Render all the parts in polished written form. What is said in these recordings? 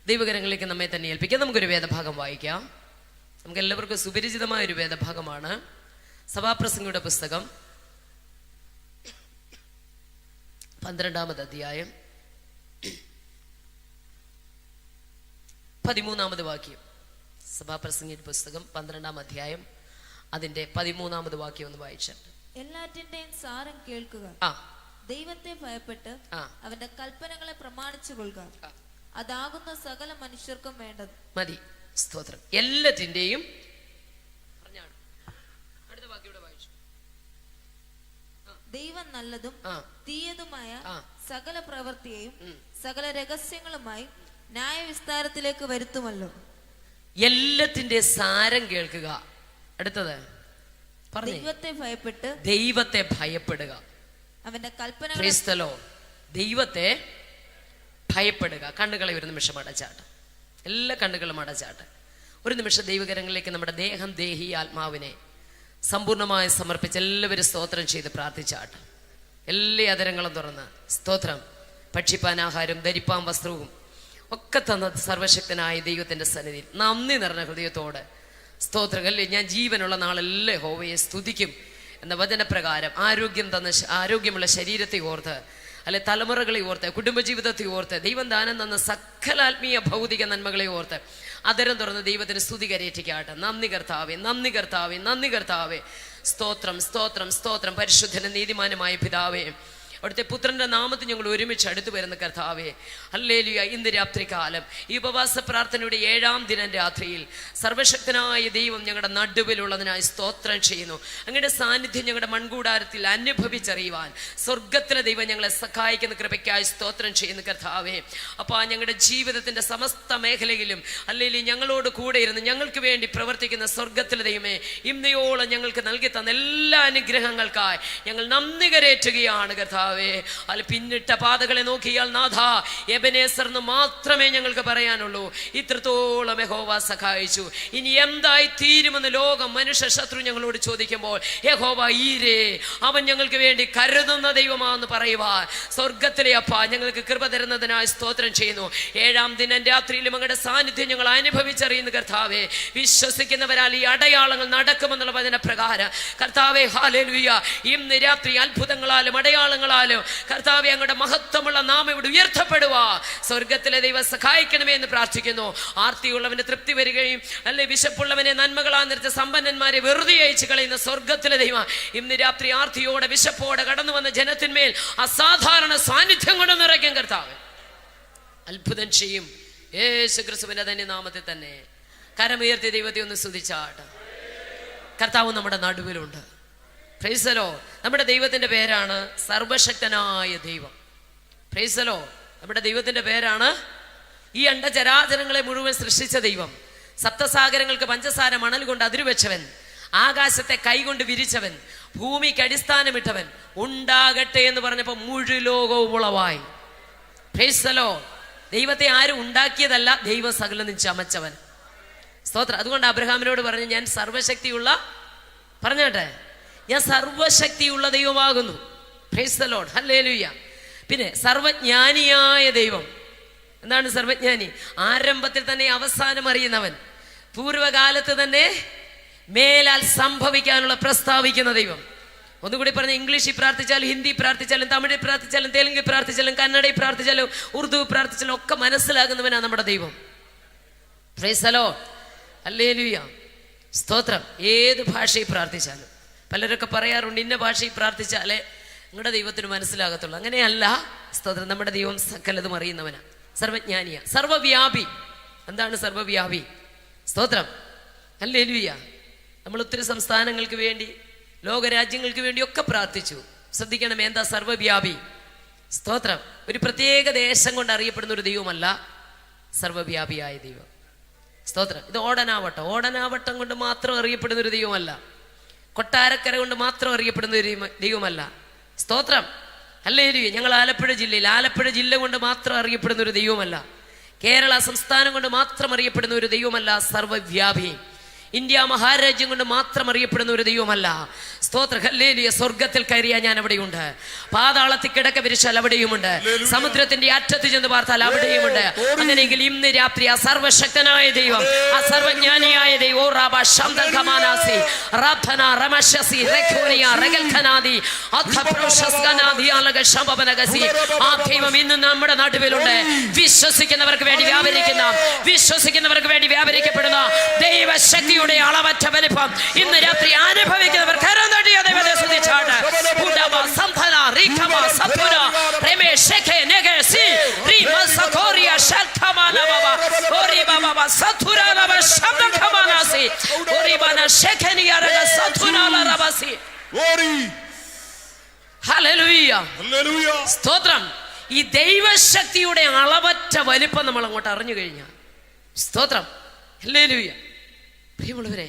ദൈവകരങ്ങളിലേക്ക് നമ്മെ തന്നെ ഏൽപ്പിക്കാം. നമുക്കൊരു വേദഭാഗം വായിക്കാം. നമുക്ക് എല്ലാവർക്കും സുപരിചിതമായ ഒരു വേദഭാഗമാണ്. സഭാപ്രസംഗിയുടെ പുസ്തകം 12-ാമത് അധ്യായം 13-ാമത് വാക്യം. സഭാപ്രസംഗിയുടെ പുസ്തകം 12-ാം അധ്യായം അതിന്റെ 13-ാമത് വാക്യം ഒന്ന് വായിച്ചിട്ട്. എല്ലാറ്റിന്റെയും സാരം കേൾക്കുക, ദൈവത്തെ ഭയപ്പെട്ട് അവന്റെ കൽപ്പനകളെ പ്രമാണിച്ചു കൊള്ളുക, അതാകുന്ന സകല മനുഷ്യർക്കും വേണ്ടത്. മതി. സ്തോത്രം. എല്ലാറ്റിന്റെയും അടുത്ത വാക്യം വായിച്ചു. ദൈവം നല്ലതും തീയതുമായ സകല പ്രവൃത്തിയെയും സകല രഹസ്യങ്ങളുമായി ന്യായവിസ്താരത്തിലേക്ക് വരുത്തുമല്ലോ. എല്ലാത്തിന്റെ സാരം കേൾക്കുക. അടുത്തത് ദൈവത്തെ ഭയപ്പെടുക, അവന്റെ കൽപ്പനകളോ. ദൈവത്തെ ഭയപ്പെടുക. കണ്ണുകളെ ഒരു നിമിഷം അടച്ചാട്ട്, എല്ലാ കണ്ണുകളും അടച്ചാട്ട്. ഒരു നിമിഷം ദൈവകരങ്ങളിലേക്ക് നമ്മുടെ ദേഹം, ദേഹി, ആത്മാവിനെ സമ്പൂർണമായി സമർപ്പിച്ച് എല്ലാവരും സ്തോത്രം ചെയ്ത് പ്രാർത്ഥിച്ചാട്ട്. എല്ലാ അതരങ്ങളും തുറന്ന് സ്തോത്രം. ഭക്ഷിപ്പാൻ ആഹാരം, ധരിപ്പാൻ വസ്ത്രവും ഒക്കെ തന്ന സർവശക്തനായ ദൈവത്തിന്റെ സന്നിധിയിൽ നന്ദി നിറഞ്ഞ ഹൃദയത്തോടെ സ്തോത്രമല്ലേ. ഞാൻ ജീവനുള്ള നാളല്ലേ യഹോവയെ സ്തുതിക്കും എന്ന വചനപ്രകാരം ആരോഗ്യം തന്ന ആരോഗ്യമുള്ള ശരീരത്തെ ഓർത്ത്, അല്ലെ തലമുറകളെ ഓർത്ത്, കുടുംബജീവിതത്തെ ഓർത്ത്, ദൈവം ദാനം തന്ന സകല ആത്മീയ ഭൗതിക നന്മകളെ ഓർത്ത് അതരം തുറന്ന് ദൈവത്തിന് സ്തുതി കരയേറ്റിക്കാട്ടെ. നന്ദി കർത്താവേ, നന്ദി കർത്താവേ, നന്ദി കർത്താവേ. സ്തോത്രം, സ്തോത്രം, സ്തോത്രം. പരിശുദ്ധനും നീതിമാനുമായ പിതാവേ, അവിടുത്തെ പുത്രന്റെ നാമത്തിൽ ഞങ്ങൾ ഒരുമിച്ച് അടുത്തു വരുന്ന കർത്താവേ, ഹല്ലേലൂയ. ഇന്ന് രാത്രികാലം ഈ ഉപവാസ പ്രാർത്ഥനയുടെ 7-ാം ദിനം രാത്രിയിൽ സർവശക്തനായ ദൈവം ഞങ്ങളുടെ നടുവിലുള്ളതിനായി സ്തോത്രം ചെയ്യുന്നു. അങ്ങയുടെ സാന്നിധ്യം ഞങ്ങളുടെ മൺകൂടാരത്തിൽ അനുഭവിച്ചറിയുവാൻ സ്വർഗത്തിലെ ദൈവം ഞങ്ങളെ സഹായിക്കുന്ന കൃപയ്ക്കായി സ്തോത്രം ചെയ്യുന്നു കർത്താവേ. അപ്പോൾ ഞങ്ങളുടെ ജീവിതത്തിന്റെ സമസ്ത മേഖലയിലും അല്ലെങ്കിൽ ഞങ്ങളോട് കൂടെ ഇരുന്ന് ഞങ്ങൾക്ക് വേണ്ടി പ്രവർത്തിക്കുന്ന സ്വർഗത്തിലെ ദൈവമേ, ഇന്നയോളം ഞങ്ങൾക്ക് നൽകി തന്ന എല്ലാ അനുഗ്രഹങ്ങൾക്കായി ഞങ്ങൾ നന്ദി കരേറ്റുകയാണ് കർത്താവ്. അല്ല, പിന്നിട്ട പാതകളെ നോക്കിയാൽ നാഥ എബനേസർന്ന് മാത്രമേ ഞങ്ങൾക്ക് പറയാനുള്ളൂ. ഇത്രത്തോളം യഹോവ സഹായിച്ചു. ഇനി എന്തായി തീരുമെന്ന് ലോകം, മനുഷ്യ ശത്രു ഞങ്ങളോട് ചോദിക്കുമ്പോൾ യഹോവ ഈരേ, അവൻ ഞങ്ങൾക്ക് വേണ്ടി കരുതുന്ന ദൈവമാണെന്ന് പറയുവാൻ സ്വർഗത്തിലെ അപ്പ ഞങ്ങൾക്ക് കൃപ തരുന്നതിനായി സ്തോത്രം ചെയ്യുന്നു. 7-ാം ദിനം രാത്രിയിലും അങ്ങയുടെ സാന്നിധ്യം ഞങ്ങൾ അനുഭവിച്ചറിയുന്നു കർത്താവേ. വിശ്വസിക്കുന്നവരാൽ ഈ അടയാളങ്ങൾ നടക്കുമെന്നുള്ള വചനപ്രകാരം കർത്താവേ, ഹല്ലേലൂയ. ഇന്ന് രാത്രി അത്ഭുതങ്ങളാലും അടയാളങ്ങളാലും കർത്താവേ അങ്ങയുടെ മഹത്വമുള്ള നാമം ഇവിടെ ഉയർത്തപ്പെടുക സ്വർഗത്തിലെ ദൈവം സഹായിക്കണമേ എന്ന് പ്രാർത്ഥിക്കുന്നു. ആർത്തിയുള്ളവന് തൃപ്തി വരികയും അല്ലെ വിശപ്പുള്ളവനെ നന്മകളാ നിറച്ച സമ്പന്നന്മാരെ വെറുതെ അയച്ചു കളയുന്ന സ്വർഗത്തിലെ ദൈവം ഇന്ന് രാത്രി ആർത്തിയോടെ വിശപ്പോടെ കടന്നു വന്ന ജനത്തിന്മേൽ അസാധാരണ സാന്നിധ്യം കൊണ്ട് നിറയ്ക്കും കർത്താവ്. അത്ഭുതം ചെയ്യും യേശു ക്രിസ്തുവിന്റെ തന്നെ നാമത്തിൽ തന്നെ. കരമുയർത്തി ദൈവത്തെ ഒന്ന് സ്തുതിച്ചാട്ട്. കർത്താവ് നമ്മുടെ നടുവിലുണ്ട്. Price the Lord. നമ്മുടെ ദൈവത്തിന്റെ പേരാണ് സർവശക്തനായ ദൈവം. Price the Lord. നമ്മുടെ ദൈവത്തിന്റെ പേരാണ് ഈ അണ്ടചരാചരങ്ങളെ മുഴുവൻ സൃഷ്ടിച്ച ദൈവം. സപ്തസാഗരങ്ങൾക്ക് പഞ്ചസാര മണൽ കൊണ്ട് അതിരുവെച്ചവൻ, ആകാശത്തെ കൈകൊണ്ട് വിരിച്ചവൻ, ഭൂമിക്ക് അടിസ്ഥാനമിട്ടവൻ, ഉണ്ടാകട്ടെ എന്ന് പറഞ്ഞപ്പോൾ മുഴു ലോകവും ഉളവായി. Price the Lord. ദൈവത്തെ ആരും ഉണ്ടാക്കിയതല്ല, ദൈവം സകലം ചമച്ചവൻ. സ്തോത്രം. അതുകൊണ്ട് അബ്രഹാമിനോട് പറഞ്ഞു, ഞാൻ സർവശക്തിയുള്ള, പറഞ്ഞോട്ടെ, ഞാൻ സർവശക്തിയുള്ള ദൈവമാകുന്നു. Praise the Lord. ഹല്ലേലൂയ. പിന്നെ സർവജ്ഞാനിയായ ദൈവം. എന്താണ് സർവജ്ഞാനി? ആരംഭത്തിൽ തന്നെ അവസാനം അറിയുന്നവൻ, പൂർവ്വകാലത്ത് തന്നെ മേലാൽ സംഭവിക്കാനുള്ള പ്രസ്താവിക്കുന്ന ദൈവം. ഒന്നുകൂടി പറഞ്ഞ, ഇംഗ്ലീഷിൽ പ്രാർത്ഥിച്ചാലും ഹിന്ദി പ്രാർത്ഥിച്ചാലും തമിഴിൽ പ്രാർത്ഥിച്ചാലും തെലുങ്കിൽ പ്രാർത്ഥിച്ചാലും കന്നഡയിൽ പ്രാർത്ഥിച്ചാലും ഉറുദു പ്രാർത്ഥിച്ചാലും ഒക്കെ മനസ്സിലാകുന്നവനാണ് നമ്മുടെ ദൈവം. Price the Lord. ഹല്ലേലൂയ. സ്തോത്രം. ഏത് ഭാഷയിൽ പ്രാർത്ഥിച്ചാലും, പലരൊക്കെ പറയാറുണ്ട് ഇന്ന ഭാഷയിൽ പ്രാർത്ഥിച്ചാലേ നിങ്ങളുടെ ദൈവത്തിന് മനസ്സിലാകത്തുള്ളൂ. അങ്ങനെയല്ല. സ്തോത്രം. നമ്മുടെ ദൈവം സകലതും അറിയുന്നവനാ, സർവജ്ഞാനിയ, സർവവ്യാപി. എന്താണ് സർവവ്യാപി? സ്തോത്രം. ഹല്ലേലൂയ. നമ്മൾ ഒത്തിരി സംസ്ഥാനങ്ങൾക്ക് വേണ്ടി, ലോകരാജ്യങ്ങൾക്ക് വേണ്ടിയൊക്കെ പ്രാർത്ഥിച്ചു. ശ്രദ്ധിക്കണം, എന്താ സർവവ്യാപി? സ്തോത്രം. ഒരു പ്രത്യേക ദേശം കൊണ്ട് അറിയപ്പെടുന്ന ഒരു ദൈവമല്ല സർവവ്യാപിയായ ദൈവം. സ്തോത്രം. ഇത് ഓടനാവട്ടം കൊണ്ട് മാത്രം അറിയപ്പെടുന്ന ഒരു ദൈവമല്ല, കൊട്ടാരക്കര കൊണ്ട് മാത്രം അറിയപ്പെടുന്ന ഒരു ദൈവമല്ല. സ്തോത്രം. ഹല്ലേലൂയ. ഞങ്ങൾ ആലപ്പുഴ ജില്ല കൊണ്ട് മാത്രം അറിയപ്പെടുന്ന ഒരു ദൈവമല്ല, കേരള സംസ്ഥാനം കൊണ്ട് മാത്രം അറിയപ്പെടുന്ന ഒരു ദൈവമല്ല സർവവ്യാപി. ഇന്ത്യ മഹാരാജ്യം കൊണ്ട് മാത്രം അറിയപ്പെടുന്ന ഒരു ദൈവമല്ല. സ്തോത്ര ഹല്ലേലൂയ. സ്വർഗത്തിൽ കയറിയ ഞാൻ അവിടെയുണ്ട്, പാതാളത്തിൽ കിടക്ക വിരിച്ചാൽ അവിടെയുമുണ്ട്, സമുദ്രത്തിന്റെ അറ്റത്ത് ചെന്ന് പാർത്താൽ അവിടെയുമുണ്ട്. അങ്ങനെയെങ്കിൽ ഇന്ന് രാത്രി ആ സർവശക്തനായ ദൈവം, ആ സർവജ്ഞാനിയായ ദൈവം, ആ ദൈവം ഇന്ന് നമ്മുടെ നടുവിലുണ്ട്. വിശ്വസിക്കുന്നവർക്ക് വേണ്ടി വ്യാപരിക്കപ്പെടുന്ന ദൈവശക്തിയുടെ അളവറ്റ വലിപ്പം ഇന്ന് രാത്രി അനുഭവിക്കുന്നവർ കരം തട്ടിയ ദൈവത്തെ സ്തുതിച്ചാണ്. സ്തോത്രം. ഈ ദൈവശക്തിയുടെ അളവറ്റ വലിപ്പം നമ്മൾ അങ്ങോട്ട് അറിഞ്ഞു കഴിഞ്ഞാൽ, സ്തോത്രം, ഹല്ലേലൂയ. പ്രിയമുള്ളവരെ,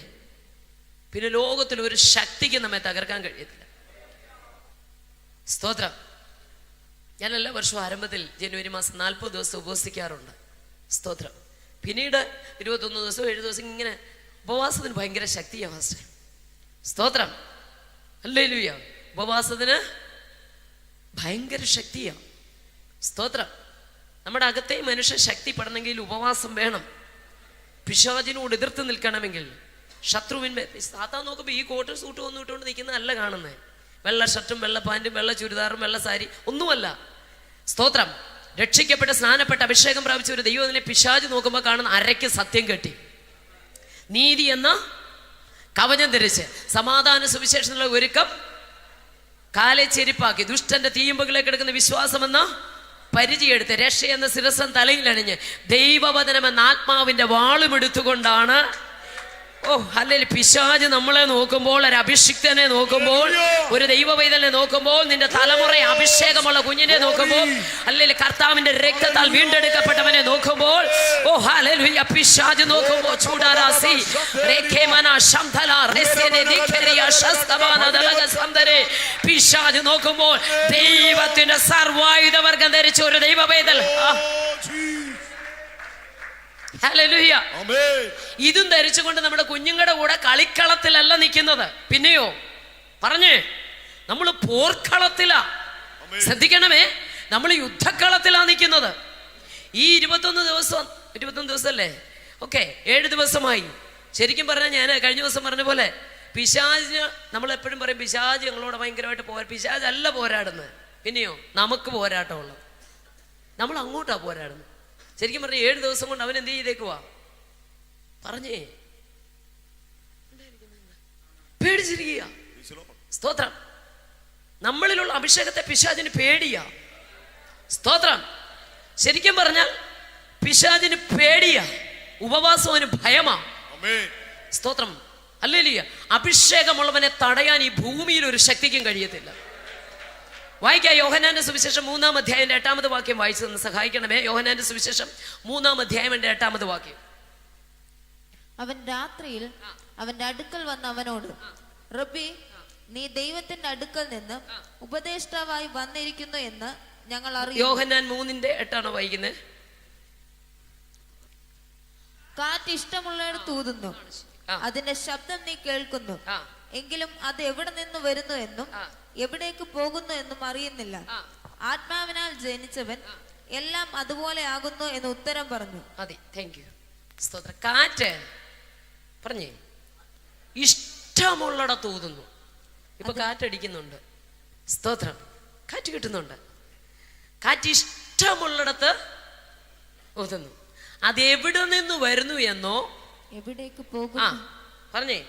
പിന്നെ ലോകത്തിൽ ഒരു ശക്തിക്ക് നമ്മെ തകർക്കാൻ കഴിയത്തില്ല. സ്തോത്രം. ഞാൻ എല്ലാ വർഷവും ആരംഭത്തിൽ ജനുവരി മാസം 40 ദിവസം ഉപവസിക്കാറുണ്ട്. സ്തോത്രം. പിന്നീട് 21 ദിവസം 7 ദിവസം ഇങ്ങനെ ഉപവാസത്തിന് ഭയങ്കര ശക്തിയാണ് ഫാസ്റ്റ്. സ്തോത്രം, ഹല്ലേലൂയ. ഉപവാസത്തിന് ഭയങ്കര ശക്തിയാണ്. സ്തോത്രം. നമ്മുടെ അകത്തെ മനുഷ്യ ശക്തിപ്പെടണമെങ്കിൽ ഉപവാസം വേണം. പിശാചിനോട് എതിർത്ത് നിൽക്കണമെങ്കിൽ, ശത്രുവിന്മേൽ. സാത്താൻ നോക്കുമ്പോൾ ഈ കോട്ട് സൂട്ട് ഒന്നും ഇട്ടുകൊണ്ട് നിൽക്കുന്നതല്ല കാണുന്നത്. വെള്ള ഷർട്ടും വെള്ള പാൻറ്റും വെള്ള ചുരിദാറും വെള്ള സാരി ഒന്നുമല്ല. സ്തോത്രം. രക്ഷിക്കപ്പെട്ട് സ്നാനപ്പെട്ട് അഭിഷേകം പ്രാപിച്ച ഒരു ദൈവത്തിനെ പിശാച് നോക്കുമ്പോൾ കാണുന്ന അരയ്ക്ക് സത്യം കെട്ടി, നീതി എന്ന കവചം ധരിച്ച്, സമാധാന സുവിശേഷത്തിനുള്ള ഒരുക്കം കാലെ ചെരിപ്പാക്കി, ദുഷ്ടന്റെ തീയുമ്പകളിലേക്ക് എടുക്കുന്ന വിശ്വാസം എന്ന പരിചയെടുത്ത്, രക്ഷ എന്ന ശിരസ്സം തലയിലണിഞ്ഞ്, ദൈവവചനം എന്ന ആത്മാവിന്റെ വാളും എടുത്തുകൊണ്ടാണ്. അല്ലെങ്കിൽ പിശാച് നമ്മളെ നോക്കുമ്പോൾ, ഒരു അഭിഷിക്തനെ നോക്കുമ്പോൾ, ഒരു ദൈവവൈതലിനെ നോക്കുമ്പോൾ, നിന്റെ തലമുറ അഭിഷേകമുള്ള കുഞ്ഞിനെ നോക്കുമ്പോൾ, അല്ലെങ്കിൽ കർത്താവിന്റെ രക്തത്താൽ വീണ്ടെടുക്കപ്പെട്ടവനെ നോക്കുമ്പോൾ, ഹല്ലേലൂയ, പിശാച് നോക്കുമ്പോൾ ചൂടാരാസി പിശാച് നോക്കുമ്പോൾ ദൈവത്തിന്റെ സർവായുധവർഗം ധരിച്ച ഒരു ദൈവവൈതൽ, ഹല്ലേലൂയ, ഇതും ധരിച്ചുകൊണ്ട് നമ്മുടെ കുഞ്ഞുങ്ങളുടെ കൂടെ കളിക്കളത്തിലല്ല നിൽക്കുന്നത്. പിന്നെയോ പറഞ്ഞേ, നമ്മൾ പോർക്കളത്തിലാ. ശ്രദ്ധിക്കണമേ, നമ്മൾ യുദ്ധക്കളത്തിലാ നിൽക്കുന്നത്. ഈ 21 ദിവസം അല്ലേ? ഓക്കെ, 7 ദിവസമായി. ശരിക്കും പറഞ്ഞാൽ ഞാൻ കഴിഞ്ഞ ദിവസം പറഞ്ഞ പോലെ പിശാചിന് നമ്മൾ എപ്പോഴും പറയും പിശാച് ഞങ്ങളോട് ഭയങ്കരമായിട്ട് പിശാച് അല്ല പോരാടുന്നത്. പിന്നെയോ നമുക്ക് പോരാട്ടമുള്ളത്, നമ്മൾ അങ്ങോട്ടാ പോരാടുന്നത്. ശരിക്കും പറഞ്ഞ 7 ദിവസം കൊണ്ട് അവൻ എന്ത് ചെയ്തേക്കുവാ പറഞ്ഞേ, പേടിച്ചിരിക്കുക. സ്തോത്രം. നമ്മളിലുള്ള അഭിഷേകത്തെ പിശാചിന് പേടിയാ. സ്തോത്രം. ശരിക്കും പറഞ്ഞാൽ പിശാചിന് പേടിയാ, ഉപവാസം അവന് ഭയമാ. സ്തോത്രം, ഹല്ലേലൂയ. അഭിഷേകമുള്ളവനെ തടയാൻ ഈ ഭൂമിയിൽ ഒരു ശക്തിക്കും കഴിയത്തില്ല. വായിക്കാം, യോഹന്നാന്റെ സുവിശേഷം 3-ാം അധ്യായം 8-ാമത് വാക്യം വായിച്ചു തന്ന് സഹായിക്കണമേ. യോഹന്നാന്റെ സുവിശേഷം 3-ാം അധ്യായം 8-ാമത് വാക്യം. അവൻ രാത്രിയിൽ അവന്റെ അടുക്കൽ വന്ന അവനോട്, റബ്ബി, നീ ദൈവത്തിന്റെ അടുക്കൽ നിന്ന് ഉപദേഷ്ടാവായി വന്നിരിക്കുന്നു എന്ന് ഞങ്ങൾ അറിയും. യോഹന്നാൻ 3:8 വായിക്കുന്നത്. കാറ്റ് ഇഷ്ടമുള്ളയിടത്ത് ഊതുന്നു, അതിന്റെ ശബ്ദം നീ കേൾക്കുന്നു, എങ്കിലും അത് എവിടെ നിന്ന് വരുന്നു എന്നും എവിടേക്ക് പോകുന്നു എന്നും അറിയുന്നില്ല. ആത്മാവിനാൽ ജനിച്ചവൻ എല്ലാം അതുപോലെ ആകുന്നു എന്ന് ഉത്തരം പറഞ്ഞു. അതെ, താങ്ക് യു. സ്തോത്രം. കാറ്റ് പറഞ്ഞേ ഇഷ്ടമുള്ളിടത്ത് ഊതുന്നു. ഇപ്പൊ കാറ്റടിക്കുന്നുണ്ട്. സ്തോത്രം. കാറ്റ് കിട്ടുന്നുണ്ട്. കാറ്റ് ഇഷ്ടമുള്ളിടത്ത് ഊതുന്നു. അത് എവിടെ നിന്ന് വരുന്നു എന്നോ എവിടേക്ക് പോകുന്നു പറഞ്ഞേ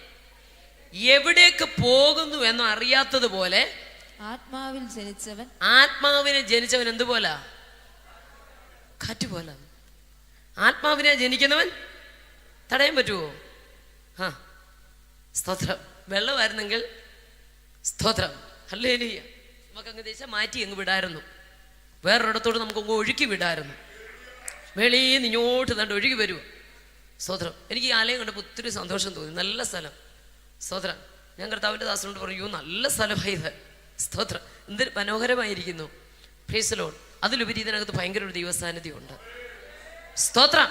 എവിടേക്ക് പോകുന്നു എന്നോ അറിയാത്തതുപോലെ ആത്മാവിനെ ജനിച്ചവൻ എന്തുപോലെ? കാറ്റുപോലെ. ആത്മാവിനെ ജനിക്കുന്നവൻ തടയാൻ പറ്റുമോ? സ്തോത്രം. വെള്ളമായിരുന്നെങ്കിൽ സ്തോത്രം, ഹല്ലേലൂയ, നമുക്കങ്ങ് ദേശം മാറ്റി അങ്ങ് വിടായിരുന്നു. വേറൊരിടത്തോട് നമുക്കങ്ങ് ഒഴുക്കി വിടായിരുന്നു. വെളിയിൽ ഇങ്ങോട്ട് തണ്ട് ഒഴുകി വരുമോ. സ്തോത്രം. എനിക്ക് ഈ ആലയം കണ്ടപ്പോൾ ഒത്തിരി സന്തോഷം തോന്നി. നല്ല സ്ഥലം. സ്തോത്രം. ഞാൻ കർത്താവിൻ്റെ ദാസനോട് പറയൂ, നല്ല സ്ഥലമായി ഇത്. സ്തോത്രം. എന്തൊരു മനോഹരമായിരിക്കുന്നു. Price the Lord. അതിലുപരി ഇതിനകത്ത് ഭയങ്കര ഒരു ദൈവസാന്നിധ്യമുണ്ട്. സ്തോത്രം.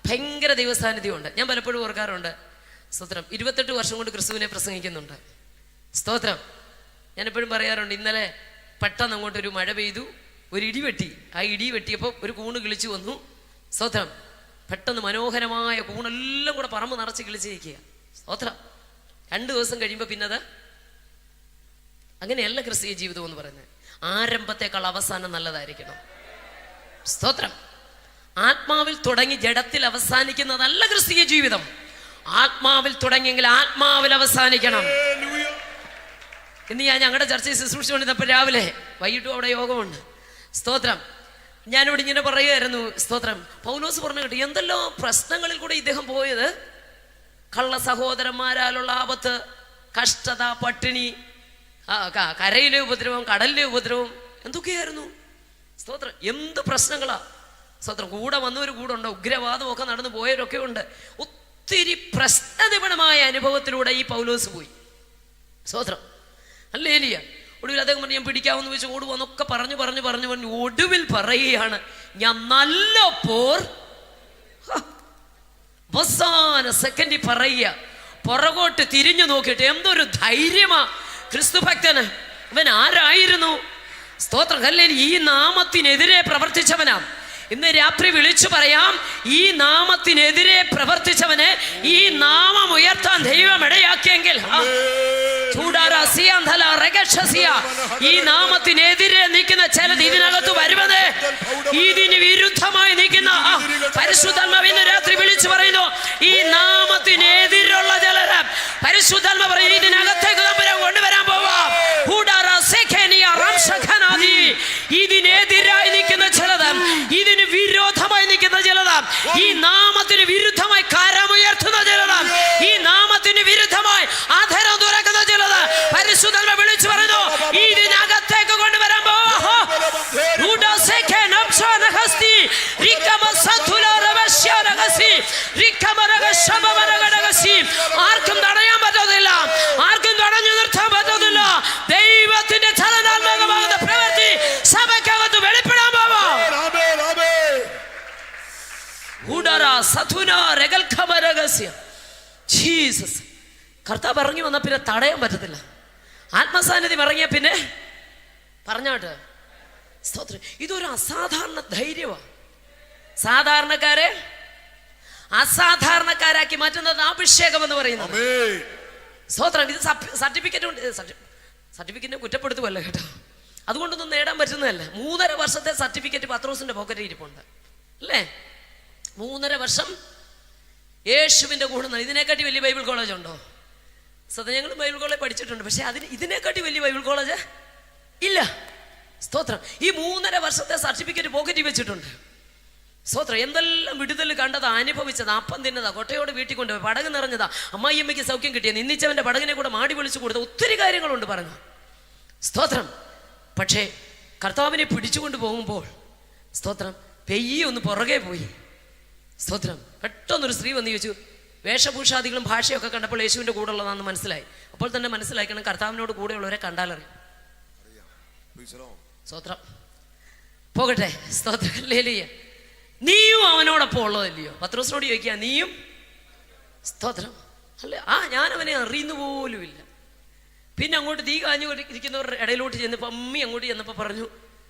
ഭയങ്കര ദൈവസാന്നിധ്യമുണ്ട്. ഞാൻ പലപ്പോഴും ഓർക്കാറുണ്ട്, സ്തോത്രം. 28 വർഷം കൊണ്ട് ക്രിസ്തുവിനെ പ്രസംഗിക്കുന്നുണ്ട്. സ്തോത്രം. ഞാനെപ്പോഴും പറയാറുണ്ട്, ഇന്നലെ പെട്ടെന്ന് അങ്ങോട്ടൊരു മഴ പെയ്തു, ഒരു ഇടി വെട്ടി. ആ ഇടി വെട്ടിയപ്പോൾ ഒരു കൂണ് കിളിച്ചു വന്നു. സ്തോത്രം. പെട്ടെന്ന് മനോഹരമായ കൂണെല്ലാം കൂടെ പറമ്പ് നിറച്ച് കിളിച്ചിരിക്കുക. സ്തോത്രം. 2 ദിവസം കഴിയുമ്പോൾ പിന്നത് അങ്ങനെയല്ല ക്രിസ്തീയ ജീവിതം എന്ന് പറയുന്നത്. ആരംഭത്തെക്കാൾ അവസാനം നല്ലതായിരിക്കണം. സ്തോത്രം. ആത്മാവിൽ തുടങ്ങി ജഡത്തിൽ അവസാനിക്കുന്നതല്ല ക്രിസ്തീയ ജീവിതം. ആത്മാവിൽ തുടങ്ങിയെങ്കിൽ ആത്മാവിൽ അവസാനിക്കണം. ഇന്ന് ഞാൻ ഞങ്ങളുടെ ചർച്ചയിൽ ശുശ്രൂഷിച്ചുകൊണ്ടിരുന്നപ്പോൾ രാവിലെ വൈകിട്ടും അവിടെ യോഗമുണ്ട്. സ്തോത്രം. ഞാനിവിടെ ഇങ്ങനെ പറയുമായിരുന്നു. സ്തോത്രം. പൗലോസ് പറഞ്ഞു കേട്ടു, എന്തെല്ലോ പ്രശ്നങ്ങളിൽ കൂടെ ഇദ്ദേഹം പോയത്. കള്ള സഹോദരന്മാരാലുള്ള ആപത്ത്, കഷ്ടത, പട്ടിണി, കരയിലെ ഉപദ്രവം, കടലിലെ ഉപദ്രവം, എന്തൊക്കെയായിരുന്നു. സ്തോത്രം. എന്ത് പ്രശ്നങ്ങളാ. സ്തോത്രം. കൂടെ വന്നവർ കൂടെ ഉണ്ട്, ഉഗ്രവാദം ഒക്കെ നടന്നു പോയവരൊക്കെ ഉണ്ട്. ഒത്തിരി പ്രശ്നനിപുണമായ അനുഭവത്തിലൂടെ ഈ പൗലോസ് പോയി. സ്തോത്രം. ഹല്ലേലൂയ. ഒടുവിൽ അദ്ദേഹം പറഞ്ഞു, ഞാൻ പിടിക്കാമെന്ന് വെച്ച് ഓടുവെന്നൊക്കെ പറഞ്ഞു ഒടുവിൽ പറയുകയാണ്, ഞാൻ നല്ല പോർ അവസാന സെക്കൻഡിൽ പറയുക. പുറകോട്ട് തിരിഞ്ഞു നോക്കിയിട്ട് എന്തൊരു ധൈര്യമാ ക്രിസ്തു ഭക്തന്. അവൻ ആരായിരുന്നു? സ്തോത്രം. ഹല്ലേലൂയ. ഈ നാമത്തിനെതിരെ പ്രവർത്തിച്ചവനാ. ഇന്ന് രാത്രി വിളിച്ചു പറയാം, ഈ നാമത്തിനെതിരെ പ്രവർത്തിച്ചവനെ ഈ നാമം ഉയർത്താൻ ദൈവം ഇടയാക്കിയെങ്കിൽ, ഈ നാമത്തിനെതിരെ നിൽക്കുന്ന ചിലത് ഇതിനകത്ത് വരുന്നത്, ഇതിന് വിരുദ്ധമായി നിൽക്കുന്ന പരിശുദ്ധാത്മാവിനെ രാത്രി വിളിച്ചു പറയുന്നു, ഈ നാമത്തിനെതിരുള്ള ചിലർ പരിശുദ്ധാത്മ പറയും, ഇതിനകത്തേക്ക് കൊണ്ടുവരാൻ പോവാം. ഇതിനെതിരായി നിൽക്കുന്ന ചിലത്, ഇതിന് വിരോധമായി നിൽക്കുന്ന ചിലത്, ഈ നാമത്തിന് വിരുദ്ധമായി കരമുയർത്തുന്ന ചിലത്, ഈ നാമത്തിന് വിരുദ്ധമായി അധരം തുറക്കുന്ന ചിലത് പരിശുദ്ധാത്മ വിളിച്ചു പറയുന്നു, ഇതിനകത്തേക്ക് കൊണ്ടുവരാൻ പോവാ. ആർക്കും തടയാൻ പറ്റത്തില്ല, ആർക്കും തടഞ്ഞു നിർത്താൻ പറ്റത്തില്ല. ദൈവത്തിന്റെ ചലനാത്മകമാകുന്ന പ്രവൃത്തി സഭയ്ക്കകത്ത് വെളിപ്പെടാൻ പോവാ. ജീസസ്. കർത്താവ് ഇറങ്ങി വന്ന പിന്നെ തടയാൻ പറ്റത്തില്ല. ആത്മസാന്നിധ്യം ഇറങ്ങിയ പിന്നെ പറഞ്ഞോട്ട്. സ്തോത്രം. ഇതൊരു അസാധാരണ ധൈര്യമാണ്. സാധാരണക്കാരെ അസാധാരണക്കാരാക്കി മാറ്റുന്നത് അഭിഷേകം എന്ന് പറയുന്നത്. സ്തോത്രം. ഇത് സർട്ടിഫിക്കറ്റിനെ കുറ്റപ്പെടുത്തുമല്ല കേട്ടോ. അതുകൊണ്ടൊന്നും നേടാൻ പറ്റുന്നതല്ല. 3.5 വർഷത്തെ സർട്ടിഫിക്കറ്റ് പത്രോസിന്റെ പോക്കറ്റിൽ ഇരിപ്പുണ്ട് അല്ലേ? 3.5 വർഷം യേശുവിന്റെ കൂടെ. ഇതിനെക്കാട്ടി വലിയ ബൈബിൾ കോളേജ് ഉണ്ടോ? സത്യം. ഞങ്ങൾ ബൈബിൾ കോളേജ് പഠിച്ചിട്ടുണ്ട്, പക്ഷെ ഇതിനെക്കാട്ടി വലിയ ബൈബിൾ കോളേജ് ഇല്ല. സ്തോത്രം. ഈ 3.5 വർഷത്തെ സർട്ടിഫിക്കറ്റ് പോക്കറ്റിൽ വെച്ചിട്ടുണ്ട്. സ്തോത്രം. എന്തെല്ലാം വിടുതൽ കണ്ടത്, അനുഭവിച്ചത്, അപ്പം തിന്നതാ, കൊട്ടയോട് വീട്ടിൽ കൊണ്ടുപോയി, പടക് നിറഞ്ഞതാ, അമ്മായിയമ്മയ്ക്ക് സൗഖ്യം കിട്ടിയ, നിന്നിച്ചവന്റെ പടകിനെ കൂടെ മാടി വിളിച്ചു കൊടുത്ത ഒത്തിരി കാര്യങ്ങളുണ്ട് പറഞ്ഞു. സ്തോത്രം. പക്ഷേ കർത്താവിനെ പിടിച്ചുകൊണ്ട് പോകുമ്പോൾ സ്തോത്രം പെയ്യെ ഒന്ന് പുറകെ പോയി. സ്തോത്രം. പെട്ടെന്നൊരു സ്ത്രീ വന്ന് ചോദിച്ചു, വേഷഭൂഷാദികളും ഭാഷയൊക്കെ കണ്ടപ്പോൾ യേശുവിൻ്റെ കൂടെ ഉള്ളതാണെന്ന് മനസ്സിലായി. അപ്പോൾ തന്നെ മനസ്സിലാക്കണം, കർത്താവിനോട് കൂടെയുള്ളവരെ കണ്ടാലറിയും. സ്തോത്രം. പോകട്ടെ. സ്തോത്രം. ഹല്ലേലൂയ. നീയും അവനോടൊപ്പം ഉള്ളതല്ലയോ? പത്രോസിനോട് ചോദിക്കുക, നീയും? സ്തോത്രം. അല്ലേ? ഞാൻ അവനെ അറിയുന്ന പോലുമില്ല. പിന്നെ അങ്ങോട്ട് തീ കാഞ്ഞു ഇരിക്കുന്നവരുടെ ഇടയിലോട്ട് ചെന്നപ്പോൾ അമ്മി അങ്ങോട്ട് ചെന്നപ്പോൾ പറഞ്ഞു,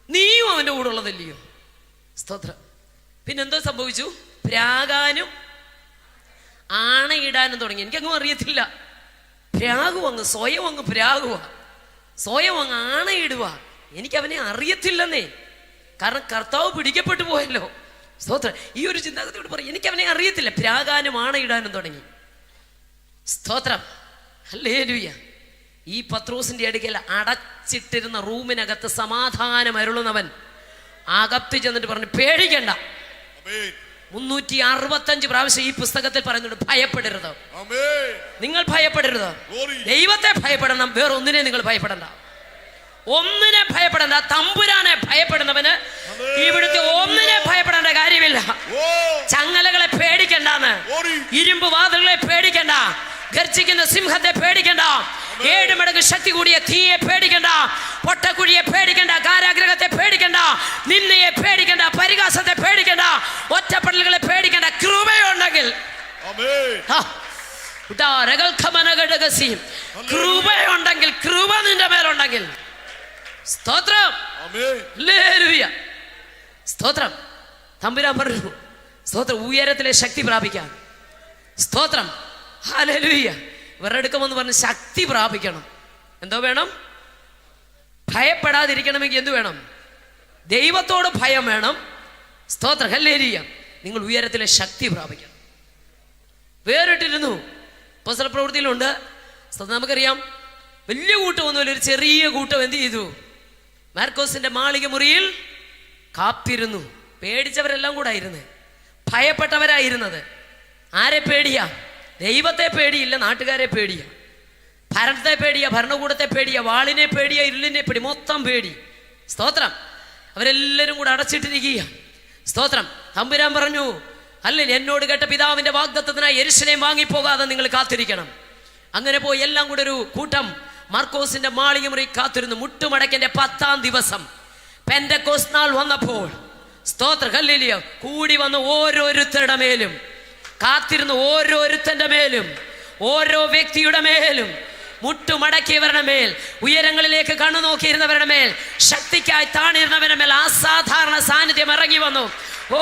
നീയും അവൻ്റെ കൂടെ ഉള്ളതല്ലയോ? സ്തോത്രം. പിന്നെന്തോ സംഭവിച്ചു? പ്രാകാനും ആണയിടാനും തുടങ്ങി. എനിക്കങ്ങും അറിയത്തില്ല. പ്രാകും, അങ്ങ് സ്വയം അങ്ങ് പ്രാകുക, സ്വയം അങ്ങ് ആണയിടുക. എനിക്കവനെ അറിയത്തില്ലെന്നേ. കാരണം കർത്താവ് പിടിക്കപ്പെട്ടു പോയല്ലോ. സ്തോത്രം. ഈ ഒരു ചിന്താഗതിയോട് പറയും, എനിക്കവനെ അറിയത്തില്ല. പ്രാകാനും ആണയിടാനും തുടങ്ങി. സ്തോത്രം. ഹല്ലേലൂയ. ഈ പത്രോസിന്റെ അടുക്കൽ അടച്ചിട്ടിരുന്ന റൂമിനകത്ത് സമാധാനം അരുളുന്നവൻ അകത്ത് ചെന്നിട്ട് പറഞ്ഞു, പേടിക്കണ്ട. 365 പ്രാവശ്യം ഈ പുസ്തകത്തിൽ പറയുന്നുണ്ട്, ഭയപ്പെടരുത്. നിങ്ങൾ ഭയപ്പെടരുത്. ദൈവത്തെ ഭയപ്പെടണം, വേറൊന്നിനെ നിങ്ങൾ ഭയപ്പെടണ്ട. ഒന്നിനെ ഭയപ്പെടണ്ട. തമ്പുരാനെ ഭയപ്പെടുന്നവന് ഇവിടുത്തെ ഒന്നിനെ ഭയപ്പെടേണ്ട കാര്യമില്ല. ചങ്ങലകളെ പേടിക്കണ്ടെന്ന്, ഇരുമ്പ് വാതിലുകളെ പേടിക്കണ്ട, ഗർജിക്കുന്ന സിംഹത്തെ പേടിക്കണ്ട, 7 മടങ്ങ് ശക്തി കൂടിയ തീയെ പേടിക്കണ്ട, പൊട്ടക്കുഴിയെ പേടിക്കണ്ട, കാരാഗ്രഹത്തെ പേടിക്കണ്ട, നിന്നയെ പേടിക്കണ്ട, പരിഹാസത്തെ പേടിക്കണ്ട, ഒറ്റപ്പെടലുകളെ പേടിക്കണ്ട. കൃപയുണ്ടെങ്കിൽ കൃപയുണ്ടെങ്കിൽ, കൃപ നിന്റെ മേലുണ്ടെങ്കിൽ, സ്തോത്രം, ഹല്ലേലൂയ, സ്തോത്രം. തമ്പുരാൻ പറഞ്ഞു, സ്തോത്രം, ഉയരത്തിലെ ശക്തി പ്രാപിക്കാൻ. സ്തോത്രം, ഹല്ലേലൂയ. ഇവരുടെ അടുക്കമെന്ന് പറഞ്ഞ് ശക്തി പ്രാപിക്കണം. എന്തോ വേണം? ഭയപ്പെടാതിരിക്കണമെങ്കിൽ എന്ത് വേണം? ദൈവത്തോട് ഭയം വേണം. സ്തോത്രം, ഹല്ലേലൂയ. നിങ്ങൾ ഉയരത്തിലെ ശക്തി പ്രാപിക്കണം. വേറിട്ടിരുന്നു. അപ്പോസ്തല പ്രവൃത്തിയിലുണ്ട്. നമുക്കറിയാം, വലിയ കൂട്ടമൊന്നുമില്ല, ഒരു ചെറിയ കൂട്ടം എന്ത് ചെയ്തു? മാർക്കോസിന്റെ മാളിക മുറിയിൽ കാത്തിരുന്നു. പേടിച്ചവരെല്ലാം കൂടെ ആയിരുന്നു, ഭയപ്പെട്ടവരായിരുന്നത്. ആരെ പേടിയാ? ദൈവത്തെ പേടിയില്ല, നാട്ടുകാരെ പേടിയാ, ഭരണത്തെ പേടിയാ, ഭരണകൂടത്തെ പേടിയാ, വാളിനെ പേടിയാ, ഇരുളിനെ പേടി, മൊത്തം പേടി. സ്തോത്രം. അവരെല്ലാവരും കൂടെ അടച്ചിട്ടിരിക്കുക. സ്തോത്രം. തമ്പുരാൻ പറഞ്ഞു, അല്ലേ, എന്നോട് കേട്ട പിതാവിന്റെ വാഗ്ദത്തത്തിനായി യെരൂശലേം വാങ്ങിപ്പോകാതെ നിങ്ങൾ കാത്തിരിക്കണം. അങ്ങനെ പോയി എല്ലാം കൂടെ ഒരു കൂട്ടം മാർക്കോസിന്റെ മാളിക മുറി കാത്തിരുന്നു. മുട്ടുമടക്കിന്റെ 10-ാം ദിവസം പെന്തക്കോസ്ത് നാൾ വന്നപ്പോൾ, സ്തോത്രം, ഹല്ലേലൂയ, കൂടി വന്ന ഓരോരുത്തരുടെ മേലും കാത്തിരുന്നു. ഓരോരുത്തന്റെ മേലും, ഓരോ വ്യക്തിയുടെ മേലും, മുട്ടുമടക്കിയവരുടെ മേൽ, ഉയരങ്ങളിലേക്ക് കണ്ണു നോക്കിയിരുന്നവരുടെ മേൽ, ശക്തിക്കായി താണിരുന്നവരുടെ മേൽ അസാധാരണ സാന്നിധ്യം ഇറങ്ങി വന്നു. ഓ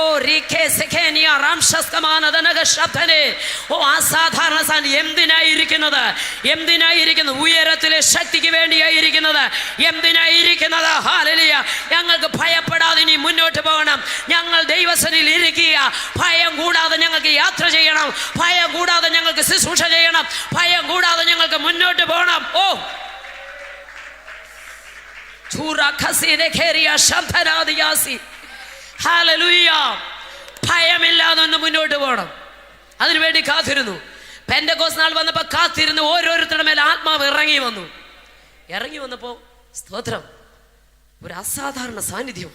അസാധാരണ സാന്നിധ്യം. എന്തിനായിരിക്കുന്നത്? എന്തിനായിരിക്കുന്നത്? ഉയരത്തിലെ ശക്തിക്ക് വേണ്ടിയായിരിക്കുന്നത്. എന്തിനായിരിക്കുന്നത്? ഹല്ലേലൂയ. ഞങ്ങൾക്ക് ഭയപ്പെടാതെ ഇനി മുന്നോട്ട് പോകണം. ഞങ്ങൾ ദൈവസന്നിധിയിൽ ഇരിക്കുക. ഭയം കൂടാതെ ഞങ്ങൾക്ക് യാത്ര ചെയ്യണം. ഭയം കൂടാതെ ഞങ്ങൾക്ക് ശുശ്രൂഷ ചെയ്യണം. ഭയം കൂടാതെ ഞങ്ങൾക്ക് മുന്നോട്ട് പോകണം. ഓ ഹല്ലേലൂയ. ഭയമില്ലാതെ ഒന്ന് മുന്നോട്ട് പോകണം. അതിനുവേണ്ടി കാത്തിരുന്നു. പെന്തക്കോസ്ത് നാൾ വന്നപ്പോൾ കാത്തിരുന്ന് ഓരോരുത്തരുടെ മേലെ ആത്മാവ് ഇറങ്ങി വന്നു. ഇറങ്ങി വന്നപ്പോൾ, സ്തോത്രം, ഒരു അസാധാരണ സാന്നിധ്യം.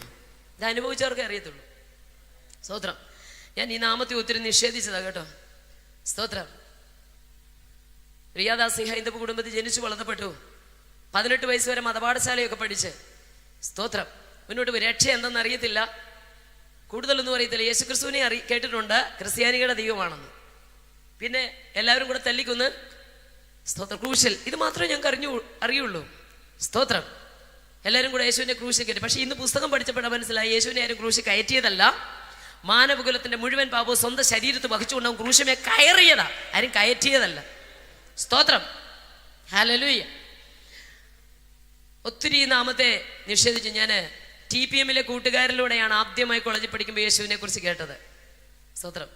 ഇത് അനുഭവിച്ചവർക്കേ അറിയത്തുള്ളൂ. സ്തോത്രം. ഞാൻ ഈ നാമത്തെ ഒത്തിരി നിഷേധിച്ചതാ കേട്ടോ. സ്തോത്രം. പ്രിയാദാസി ഹൈന്ദവ കുടുംബത്തിൽ ജനിച്ചു വളർത്തപ്പെട്ടു. 18 വയസ്സ് വരെ മതപാഠശാലയൊക്കെ പഠിച്ച്, സ്തോത്രം, മുന്നോട്ട് പോയി. രക്ഷ എന്തെന്ന് അറിയത്തില്ല, കൂടുതലൊന്നും അറിയത്തില്ല. യേശുക്രിസ്തുവിനെ കേട്ടിട്ടുണ്ട്, ക്രിസ്ത്യാനികളുടെ ദൈവമാണെന്ന്. പിന്നെ എല്ലാവരും കൂടെ തല്ലിക്കൊന്ന്, സ്തോത്രം, ക്രൂശിൽ. ഇത് മാത്രമേ ഞങ്ങൾക്ക് അറിയുള്ളൂ. സ്തോത്രം. എല്ലാവരും കൂടെ യേശുവിനെ ക്രൂശിൽ കയറ്റി. പക്ഷേ ഇന്ന് പുസ്തകം പഠിച്ചപ്പോഴാണ് മനസ്സിലായി, യേശുവിനെ ആരും ക്രൂശിൽ കയറ്റിയതല്ല. മാനവകുലത്തിന്റെ മുഴുവൻ പാപവും സ്വന്തം ശരീരത്ത് വഹിച്ചുകൊണ്ടാവും ക്രൂശമേ കയറിയതാ, ആരും കയറ്റിയതല്ല. സ്തോത്രം, ഹല്ലേലൂയ. ഒത്തിരി നാമത്തെ നിഷേധിച്ച് ഞാൻ TPM കൂട്ടുകാരിലൂടെയാണ് ആദ്യമായി കോളേജിൽ പഠിക്കുമ്പോൾ യേശുവിനെ കുറിച്ച് കേട്ടത്. സ്തോത്രം.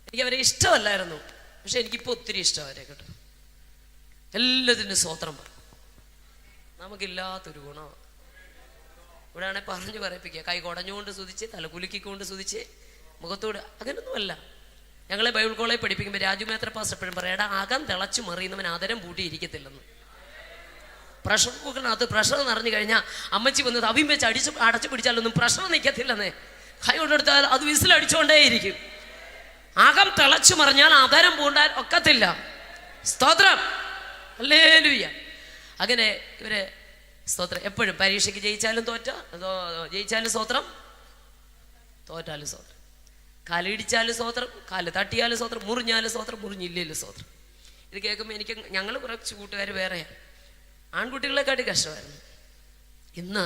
എനിക്ക് അവരെ ഇഷ്ടമല്ലായിരുന്നു, പക്ഷെ എനിക്കിപ്പോൾ ഒത്തിരി ഇഷ്ടമാണ് കേട്ടോ. എല്ലാത്തിനും സ്തോത്രം പറയും. നമുക്കില്ലാത്തൊരു ഗുണമാണ്. ഇവിടെയാണെ പറഞ്ഞു പറയിപ്പിക്കുക, കൈ കുടഞ്ഞുകൊണ്ട് സ്തുതിച്ച്, തല കുലുക്കിക്കൊണ്ട് സ്തുതിച്ച്, മുഖത്തോട്. അങ്ങനൊന്നുമല്ല. ഞങ്ങളെ ബൈബിൾ കോളേജ് പഠിപ്പിക്കുമ്പോൾ രാജുമേത്ര പാസ്റ്റർ എപ്പോഴും പറയാം, അകം തിളച്ചു മറിയുന്നവൻ ആദരം പൂട്ടിയിരിക്കത്തില്ലെന്ന്. പ്രഷർ കുക്കറിനകത്ത് പ്രഷർ നിറഞ്ഞു കഴിഞ്ഞാൽ അമ്മച്ചി വന്നത് അവിയും വെച്ച് അടച്ചു പിടിച്ചാലൊന്നും പ്രഷർ നിൽക്കത്തില്ലെന്നേ. കൈ കൊണ്ടെടുത്താൽ അത് വിസിലടിച്ചുകൊണ്ടേയിരിക്കും. അകം തിളച്ചു മറിഞ്ഞാൽ ആദരം പൂണ്ടാൻ ഒക്കത്തില്ല. സ്തോത്രം, ഹല്ലേലൂയ. അങ്ങനെ ഇവര്, സ്തോത്രം, എപ്പോഴും പരീക്ഷയ്ക്ക് ജയിച്ചാലും ജയിച്ചാലും സ്തോത്രം, തോറ്റാലും സ്തോത്രം, കാലിടിച്ചാലും സ്തോത്രം, കാല് തട്ടിയാലും സ്തോത്രം, മുറിഞ്ഞാലും സ്തോത്രം, മുറിഞ്ഞില്ലേലും സ്തോത്രം. ഇത് കേൾക്കുമ്പോൾ ഞങ്ങൾ കുറച്ച് കൂട്ടുകാർ വേറെയാണ്, ആൺകുട്ടികളെക്കാട്ടി കഷ്ടമായിരുന്നു. ഇന്ന്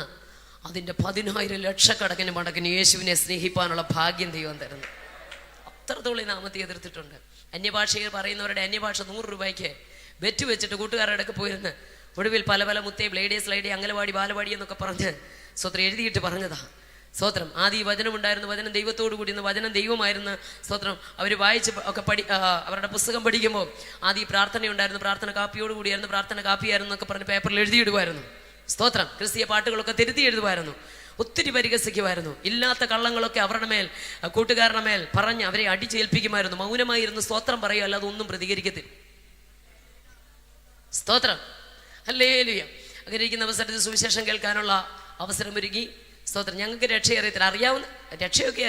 അതിൻ്റെ 10,000 ലക്ഷക്കണക്കിന് മടക്കിന് യേശുവിനെ സ്നേഹിപ്പാനുള്ള ഭാഗ്യം ദൈവം തരുന്നു. അത്രത്തോളം നാമത്തെ എതിർത്തിട്ടുണ്ട്. അന്യഭാഷയിൽ പറയുന്നവരുടെ അന്യഭാഷ 100 രൂപയ്ക്ക് വെറ്റ് വെച്ചിട്ട് കൂട്ടുകാരുടെ അടുക്ക് പോയിരുന്ന് ഒടുവിൽ പല പല മുത്തേ ബ്ലേഡേ സ്ലൈഡേ അംഗലവാടി ബാലവാടി എന്നൊക്കെ പറഞ്ഞ് സ്തോത്രം എഴുതിയിട്ട് പറഞ്ഞതാ. സ്തോത്രം. ആദ്യം വചനം ഉണ്ടായിരുന്നു, വചനം ദൈവത്തോടു കൂടി, വചനം ദൈവമായിരുന്നു. സ്തോത്രം. അവർ വായിച്ച് ഒക്കെ അവരുടെ പുസ്തകം പഠിക്കുമ്പോൾ ആദ്യം പ്രാർത്ഥന ഉണ്ടായിരുന്നു, പ്രാർത്ഥന കാപ്പിയോട് കൂടിയായിരുന്നു, പ്രാർത്ഥന കാപ്പിയായിരുന്നു എന്നൊക്കെ പറഞ്ഞ് പേപ്പറിൽ എഴുതിയിടുമായിരുന്നു. സ്തോത്രം. ക്രിസ്തീയ പാട്ടുകളൊക്കെ തിരുത്തി എഴുതുമായിരുന്നു. ഒത്തിരി പരിഹസിക്കുമായിരുന്നു. ഇല്ലാത്ത കള്ളങ്ങളൊക്കെ അവരുടെ മേൽ, കൂട്ടുകാരുടെ മേൽ പറഞ്ഞ് അവരെ അടിച്ചേൽപ്പിക്കുമായിരുന്നു. മൗനമായിരുന്നു സ്തോത്രം പറയുക, അല്ലാതെ ഒന്നും പ്രതികരിക്കത്തില്ല. സ്തോത്രം, ഹല്ലേലൂയ. അങ്ങനെ ഇരിക്കുന്ന അവസരത്തിൽ സുവിശേഷം കേൾക്കാനുള്ള അവസരം ഒരുങ്ങി. സ്തോത്രം. ഞങ്ങൾക്ക് രക്ഷ അറിയത്തില്ല. രക്ഷയൊക്കെ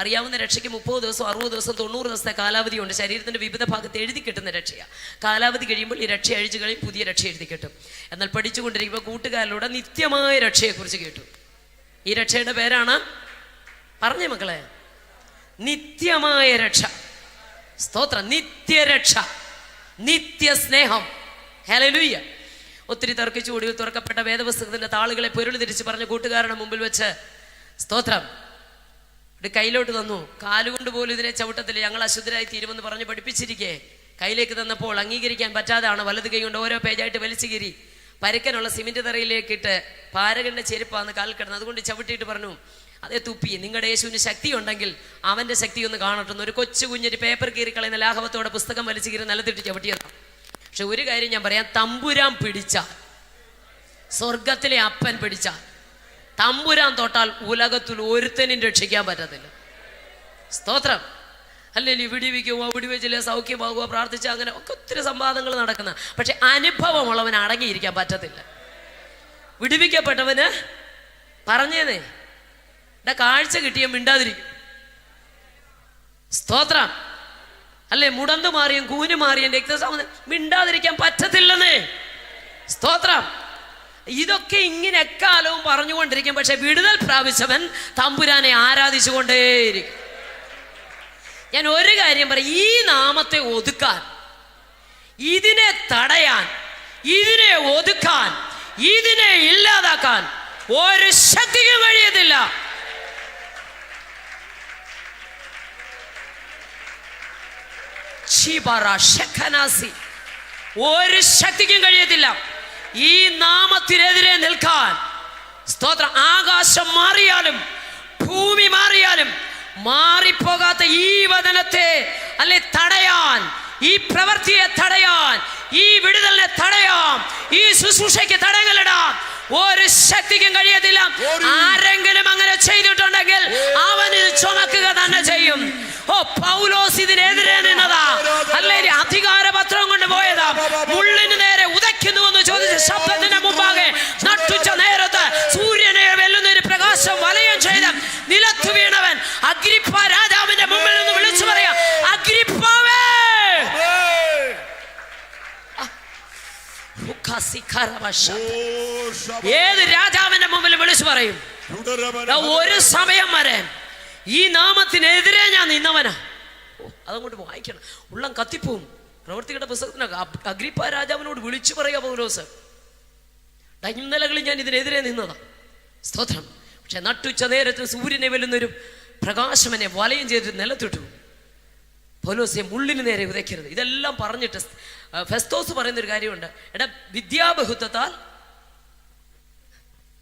അറിയാവുന്ന രക്ഷയ്ക്ക് 30 ദിവസം 60 ദിവസം 90 ദിവസത്തെ കാലാവധിയുണ്ട്. ശരീരത്തിന്റെ വിവിധ ഭാഗത്ത് എഴുതി കിട്ടുന്ന രക്ഷയാണ്. കാലാവധി കഴിയുമ്പോൾ ഈ രക്ഷ അഴിച്ചു കഴിയും, പുതിയ രക്ഷ എഴുതി കിട്ടും. എന്നാൽ പഠിച്ചുകൊണ്ടിരിക്കുമ്പോൾ കൂട്ടുകാരിലൂടെ നിത്യമായ രക്ഷയെക്കുറിച്ച് കേട്ടു. ഈ രക്ഷയുടെ പേരാണ്, പറഞ്ഞേ മക്കളെ, നിത്യമായ രക്ഷ. സ്തോത്രം. നിത്യരക്ഷ. നിത്യസ്നേഹം. ഹല്ലേലൂയ. ഒത്തിരി തർക്കിച്ചു ഒടുവിൽ തുറക്കപ്പെട്ട വേദപുസ്തകത്തിന്റെ താളുകളെ പൊരുൾ തിരിച്ച് പറഞ്ഞ കൂട്ടുകാരുടെ മുമ്പിൽ വെച്ച് സ്തോത്രം ഒരു കയ്യിലോട്ട് തന്നു. കാലുകൊണ്ട് പോലും ഇതിനെ ചവിട്ടത്തില്ല, ഞങ്ങൾ അശുദ്ധരായി തീരുമെന്ന് പറഞ്ഞ് പഠിപ്പിച്ചിരിക്കേ കയ്യിലേക്ക് തന്നപ്പോൾ അംഗീകരിക്കാൻ പറ്റാതാണ് വലത് കൈ കൊണ്ട് ഓരോ പേജായിട്ട് വലിച്ചു കീറി പരുക്കനുള്ള സിമെന്റ് തറയിലേക്കിട്ട് പാരകന്റെ ചെരുപ്പാന്ന് കാൽ കിടന്ന് അതുകൊണ്ട് ചവിട്ടിയിട്ട് പറഞ്ഞു, അതേ തുപ്പി, നിങ്ങളുടെ യേശുവിന് ശക്തി ഉണ്ടെങ്കിൽ അവന്റെ ശക്തി ഒന്ന് കാണട്ടെന്ന്. ഒരു കൊച്ചു കുഞ്ഞൊരു പേപ്പർ കീറി കളയുന്ന ലാഘവത്തോടെ പുസ്തകം വലിച്ചു കീറി നിലത്തിട്ട് ചവിട്ടിയതാണ്. പക്ഷെ ഒരു കാര്യം ഞാൻ പറയാം, തമ്പുരാൻ പിടിച്ചാൽ, സ്വർഗത്തിലെ അപ്പൻ പിടിച്ചാൽ, തമ്പുരാൻ തൊട്ടാൽ ഉലകത്തിൽ ഒരുത്തനും രക്ഷിക്കാൻ പറ്റത്തില്ല. സ്തോത്രം. അല്ലെങ്കിൽ വിടിവിക്കുമോ വിടിവെച്ചില്ലേ സൗഖ്യമാകുക പ്രാർത്ഥിച്ച അങ്ങനെ ഒക്കെ ഒത്തിരി സംവാദങ്ങൾ നടക്കുന്ന, പക്ഷെ അനുഭവമുള്ളവന് അടങ്ങിയിരിക്കാൻ പറ്റത്തില്ല. വിടിവിക്കപ്പെട്ടവന് പറഞ്ഞേന്നേ കാഴ്ച കിട്ടിയ മിണ്ടാതിരിക്കും. സ്തോത്രം. അല്ലെ മുടന്തു മാറിയും കൂന് മാറിയും രക്തസംബന്ധം മിണ്ടാതിരിക്കാൻ പറ്റത്തില്ലെന്നേ. സ്തോത്രം. ഇതൊക്കെ ഇങ്ങനെ എക്കാലവും പറഞ്ഞുകൊണ്ടിരിക്കും, പക്ഷെ വിടുതൽ പ്രാപിച്ചവൻ തമ്പുരാനെ ആരാധിച്ചുകൊണ്ടേയിരിക്കും. ഞാൻ ഒരു കാര്യം പറയാം, ഈ നാമത്തെ ഒതുക്കാൻ, ഇതിനെ തടയാൻ, ഇതിനെ ഒതുക്കാൻ, ഇതിനെ ഇല്ലാതാക്കാൻ ഒരു ശക്തിക്കും കഴിയത്തില്ല. ഒരു ശക്തിക്കും കഴിയത്തില്ല ഈ നാമത്തിനെതിരെ നിൽക്കാൻ. സ്തോത്രം. ആകാശം മാറിയാലും ഭൂമി മാറിയാലും മാറിപ്പോകാത്ത ഈ വചനത്തെ അല്ലെ തടയാൻ, ഈ പ്രവൃത്തിയെ തടയാൻ, ഈ വിടുതലിനെ തടയാം, ഈ ശുശ്രൂഷയ്ക്ക് തടയങ്ങളിടാം ഒരു ശക്തിക്കും കഴിയത്തില്ല. ആരെങ്കിലും അങ്ങനെ ചെയ്തിട്ടുണ്ടെങ്കിൽ അവൻ ഇത് ചുമക്കുക തന്നെ ചെയ്യും. ഓ, പൗലോസ് ഇതിനെതിരെ നിന്നതാ, അല്ലെങ്കിൽ അധികാരപത്രം കൊണ്ട് പോയതാ. മുള്ളിന് നേരെ ഉദയ്ക്കുന്നു എന്ന് ചോദിച്ച ശബ്ദത്തിന്റെ മുമ്പാകെ നട്ടുച്ച നേരത്ത് സൂര്യനെ വെല്ലുന്ന ഒരു പ്രകാശം വലയം ചെയ്ത് നിലത്തു വീണവൻ അഗ്രിപ്പ രാജാവിന്റെ മുമ്പിൽ നിന്ന് വിളിച്ചു പറയാ, അഗ്രിപ്പാവേ. ഏത് രാജാവിന്റെ മുമ്പിൽ വിളിച്ചു പറയും, ഒരു സമയം വരെ ഈ നാമത്തിനെതിരെ ഞാൻ നിന്നവനാ. അതങ്ങോട്ട് വായിക്കണം, ഉള്ളം കത്തിപ്പോവും. പ്രവൃത്തികളുടെ പുസ്തകത്തിന് അഗ്രിപ്പ രാജാവിനോട് വിളിച്ചു പറയാ പൗലോസ്, ഇന്നലകളിൽ ഞാൻ ഇതിനെതിരെ നിന്നതാ. സ്തോത്രം. പക്ഷെ നട്ടുച്ച നേരത്ത് സൂര്യനെ വെല്ലുന്നൊരു പ്രകാശമനെ വലയം ചെയ്തിട്ട് നിലത്തിട്ടു. പൗലോസെ മുള്ളിന് നേരെ ഉദയ്ക്കരുത്. ഇതെല്ലാം പറഞ്ഞിട്ട് ഫെസ്തോസ് പറയുന്നൊരു കാര്യമുണ്ട്, എടാ വിദ്യാബഹുത്വത്താൽ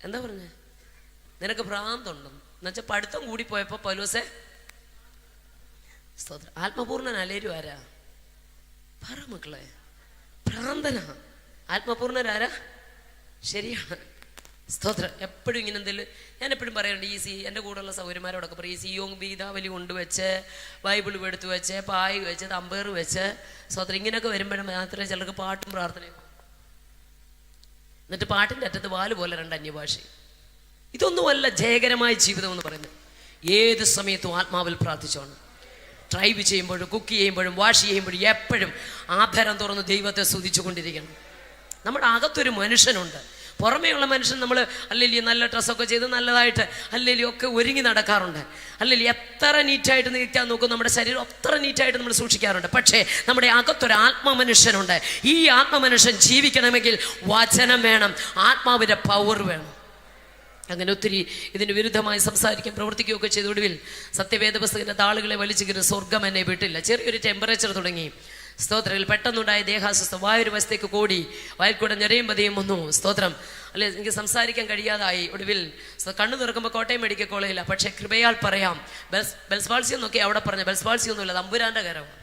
എന്താ പറഞ്ഞ നിനക്ക് ഭ്രാന്തുണ്ടെന്ന്. എന്നുവെച്ചാൽ പഠിത്തം കൂടിപ്പോയപ്പോ പൗലോസെ സ്തോത്രം ആത്മപൂർണനല്ലേരും ആരാ പറ മക്കളെ, ഭ്രാന്തനാ. ആത്മപൂർണരാരാ? ശരിയാണ്. സ്തോത്രം. എപ്പോഴും ഇങ്ങനെ എന്തെങ്കിലും ഞാൻ എപ്പോഴും പറയാറുണ്ട്, ഈ എൻ്റെ കൂടെയുള്ള സൗകര്യമാരോടൊക്കെ പറയും, ഈ സിയോങ് ഗീതാവലി കൊണ്ടുവച്ച് ബൈബിൾ എടുത്തു വെച്ച് പായ് വെച്ച് തമ്പേറ് വെച്ച് സ്തോത്രം ഇങ്ങനെയൊക്കെ വരുമ്പോഴും മാത്രമേ ചിലർക്ക് പാട്ടും പ്രാർത്ഥനയും, എന്നിട്ട് പാട്ടിൻ്റെ അറ്റത്ത് വാല് പോലെ രണ്ട് അന്യഭാഷയും. ഇതൊന്നുമല്ല ജയകരമായ ജീവിതം എന്ന് പറയുന്നത്. ഏത് സമയത്തും ആത്മാവിൽ പ്രാർത്ഥിച്ചോണം. ഡ്രൈവ് ചെയ്യുമ്പോഴും കുക്ക് ചെയ്യുമ്പോഴും വാഷ് ചെയ്യുമ്പോഴും എപ്പോഴും ആഭരം തുറന്ന് ദൈവത്തെ സ്തുതിച്ചു കൊണ്ടിരിക്കണം. നമ്മുടെ അകത്തൊരു മനുഷ്യനുണ്ട്. പുറമേയുള്ള മനുഷ്യൻ നമ്മൾ അല്ലെങ്കിൽ നല്ല ഡ്രസ്സൊക്കെ ചെയ്ത് നല്ലതായിട്ട് അല്ലെങ്കിൽ ഒക്കെ ഒരുങ്ങി നടക്കാറുണ്ട്, അല്ലെങ്കിൽ എത്ര നീറ്റായിട്ട് നിൽക്കാൻ നോക്കും, നമ്മുടെ ശരീരം അത്ര നീറ്റായിട്ട് നമ്മൾ സൂക്ഷിക്കാറുണ്ട്. പക്ഷേ നമ്മുടെ അകത്തൊരു ആത്മമനുഷ്യനുണ്ട്. ഈ ആത്മമനുഷ്യൻ ജീവിക്കണമെങ്കിൽ വചനം വേണം, ആത്മാവിൻ്റെ പവർ വേണം. അങ്ങനെ ഒത്തിരി ഇതിന് വിരുദ്ധമായി സംസാരിക്കുകയും പ്രവർത്തിക്കുകയൊക്കെ ചെയ്ത ഒടുവിൽ സത്യവേദ പുസ്തകത്തിന്റെ താളുകളെ വലിച്ചു കയറി സ്വർഗം എന്നെ വിട്ടില്ല. ചെറിയൊരു ടെമ്പറേച്ചർ തുടങ്ങി. സ്തോത്രത്തിൽ പെട്ടെന്നുണ്ടായ ദേഹാസ്വസ്ഥ, വായൊരു വശത്തേക്ക് കൂടി, വായിൽ കൂടെ ഞെരയും പതിയും വന്നു. സ്തോത്രം. അല്ലെ, എനിക്ക് സംസാരിക്കാൻ കഴിയാതായി. ഒടുവിൽ കണ്ണു തുറക്കുമ്പോൾ കോട്ടയം മെഡിക്കൽ കോളേജില്ല. പക്ഷെ കൃപയാൽ പറയാം, ബെൽസ്പാൾസി എന്നൊക്കെ അവിടെ പറഞ്ഞ ബെൽസ്പാൾസി ഒന്നുമില്ല, തമ്പുരാന്റെ കരമാണ്.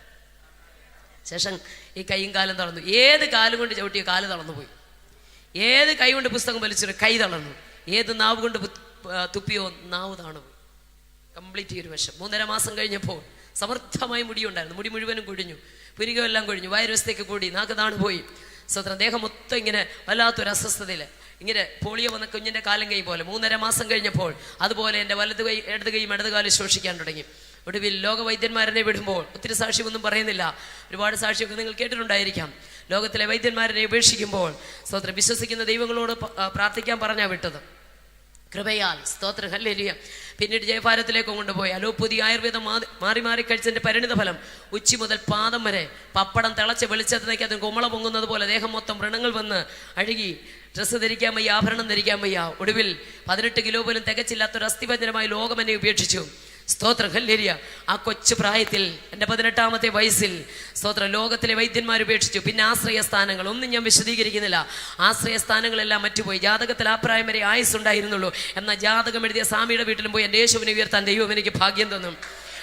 ശേഷം ഈ കൈയും കാലും തളർന്നു. ഏത് കാലും കൊണ്ട് ചവിട്ടിയോ കാല് തളർന്നു പോയി. ഏത് കൈ കൊണ്ട് പുസ്തകം വലിച്ചൊരു കൈ തളർന്നു. ഏത് നാവ് കൊണ്ട് തുപ്പിയോ നാവ് താണു. കംപ്ലീറ്റ് ഈ ഒരു വശം. 3.5 മാസം കഴിഞ്ഞപ്പോൾ സമൃദ്ധമായി മുടിയുണ്ടായിരുന്നു. മുടി മുഴുവനും കൊഴിഞ്ഞു, പുരികമെല്ലാം കൊഴിഞ്ഞു, വയറുവശത്തേക്ക് കൂടി, നാക്ക് താണു പോയി. സ്വത്രം ദേഹം മൊത്തം ഇങ്ങനെ വല്ലാത്തൊരു അസ്വസ്ഥതയിൽ, ഇങ്ങനെ പോളിയോ വന്ന കുഞ്ഞിൻ്റെ കാലം കൈ പോലെ. 3.5 മാസം കഴിഞ്ഞപ്പോൾ അതുപോലെ എൻ്റെ വലത് കൈ ഇടത് കൈയും ഇടത് കാലം ശോഷിക്കാൻ തുടങ്ങി. ഒടുവിൽ ലോകവൈദ്യന്മാരനെ വിടുമ്പോൾ, ഒത്തിരി സാക്ഷ്യമൊന്നും പറയുന്നില്ല, ഒരുപാട് സാക്ഷ്യമൊക്കെ നിങ്ങൾ കേട്ടിട്ടുണ്ടായിരിക്കാം. ലോകത്തിലെ വൈദ്യന്മാരനെ ഉപേക്ഷിക്കുമ്പോൾ സ്തോത്രം വിശ്വസിക്കുന്ന ദൈവങ്ങളോട് പ്രാർത്ഥിക്കാൻ പറഞ്ഞാൽ വിട്ടത്. കൃപയാൽ. സ്തോത്രം. ഹല്ലേലൂയ. പിന്നീട് ജയഭാരത്തിലേക്ക് കൊണ്ടുപോയി അലോപ്പതി ആയുർവേദം മാറി മാറി കഴിച്ചതിൻ്റെ പരിണിത ഫലം ഉച്ചി മുതൽ പാദം വരെ പപ്പടം തിളച്ച് വെളിച്ചത്തിനേക്ക് അതിന് കുമള പൊങ്ങുന്നത് പോലെ ദേഹം മൊത്തം വ്രണങ്ങൾ വന്ന് അഴുകി. ഡ്രസ്സ് ധരിക്കാൻ വയ്യ, ആഭരണം ധരിക്കാൻ വയ്യ. ഒടുവിൽ 18 കിലോ പോലും തികച്ചില്ലാത്തൊരു അസ്ഥിഭഞ്ജനമായി ലോകം എന്നെ ഉപേക്ഷിച്ചു. സ്തോത്രം. ഹല്ലേലൂയ. ആ കൊച്ചു പ്രായത്തിൽ എൻ്റെ 18ാമത്തെ വയസ്സിൽ സ്തോത്രം ലോകത്തിലെ വൈദ്യന്മാർ ഉപേക്ഷിച്ചു. പിന്നെ ആശ്രയ സ്ഥാനങ്ങൾ ഒന്നും ഞാൻ വിശദീകരിക്കുന്നില്ല. ആശ്രയ സ്ഥാനങ്ങളെല്ലാം മറ്റുപോയി. ജാതകത്തിൽ ആ പ്രായം വരെ ആയുസ് ഉണ്ടായിരുന്നുള്ളൂ. എന്നാൽ ജാതകം എഴുതിയ സ്വാമിയുടെ വീട്ടിലും പോയി എൻ്റെ യേശുവിനെ ഉയർത്താൻ ദൈവം എനിക്ക് ഭാഗ്യം തന്നു.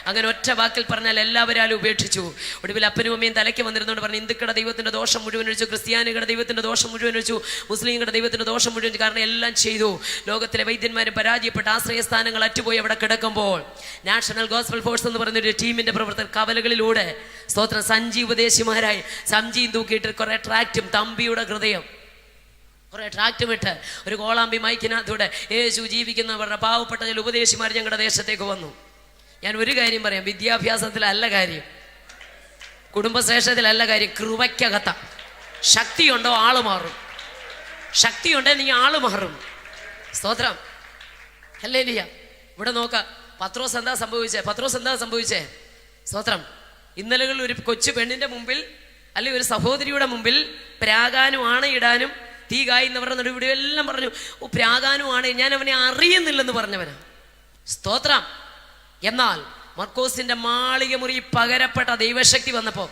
അങ്ങനെ ഒറ്റ വാക്കിൽ പറഞ്ഞാൽ എല്ലാവരും ഉപേക്ഷിച്ചു. ഒടുവിൽ അപ്പനും അമ്മയും തലയ്ക്ക് വന്നിരുന്നുകൊണ്ട് പറഞ്ഞു, ഹിന്ദുക്കളുടെ ദൈവത്തിൻ്റെ ദോഷം മുഴുവൻ ഒഴിച്ചു, ക്രിസ്ത്യാനികളുടെ ദൈവത്തിൻ്റെ ദോഷം മുഴുവൻ ഒഴിച്ചു, മുസ്ലിങ്ങളുടെ ദൈവത്തിൻ്റെ ദോഷം മുഴുവൻ ഒഴിച്ചു. കാരണം എല്ലാം ചെയ്തു. ലോകത്തിലെ വൈദ്യന്മാരും പരാജയപ്പെട്ട് ആശ്രയ സ്ഥാനങ്ങൾ അറ്റുപോയി അവിടെ കിടക്കുമ്പോൾ നാഷണൽ ഗോസ്പൽ ഫോഴ്സ് എന്ന് പറഞ്ഞൊരു ടീമിൻ്റെ പ്രവർത്തകർ കവലകളിലൂടെ സ്തോത്രം സഞ്ജി ഉപദേശിമാരായി സഞ്ജിയും തൂക്കിയിട്ട് കുറേ ട്രാക്റ്റും തമ്പിയുടെ ഹൃദയം കുറേ ട്രാക്റ്റും ഇട്ട് ഒരു കോളാമ്പി മൈക്കിനകത്തൂടെ യേശു ജീവിക്കുന്നവരുടെ പാവപ്പെട്ട ചില ഉപദേശിമാർ ഞങ്ങളുടെ ദേശത്തേക്ക് വന്നു. ഞാൻ ഒരു കാര്യം പറയാം, വിദ്യാഭ്യാസത്തിലല്ല കാര്യം, കുടുംബശ്രേഷ്ഠത്തിലല്ല കാര്യം, കൃപയ്ക്കകത്ത. ശക്തിയുണ്ടോ ആള് മാറും. ശക്തിയുണ്ടേ നീ ആള് മാറും. സ്തോത്രം. ഹല്ലേലൂയ. ഇവിടെ നോക്ക, പത്രോസ് എന്താ സംഭവിച്ചേ? സ്തോത്രം. ഇന്നലകളിൽ ഒരു കൊച്ചു പെണ്ണിന്റെ മുമ്പിൽ അല്ലെങ്കിൽ ഒരു സഹോദരിയുടെ മുമ്പിൽ പ്രാകാനും ആണയിടാനും തീ കായുന്നവരുടെ നടുവിടെ എല്ലാം പറഞ്ഞു, പ്രാകാനും ആണ്, ഞാൻ അവനെ അറിയുന്നില്ലെന്ന് പറഞ്ഞവനാ. സ്തോത്രം. എന്നാൽ മർക്കോസിന്റെ മാളിക മുറി പകരപ്പെട്ട ദൈവശക്തി വന്നപ്പോ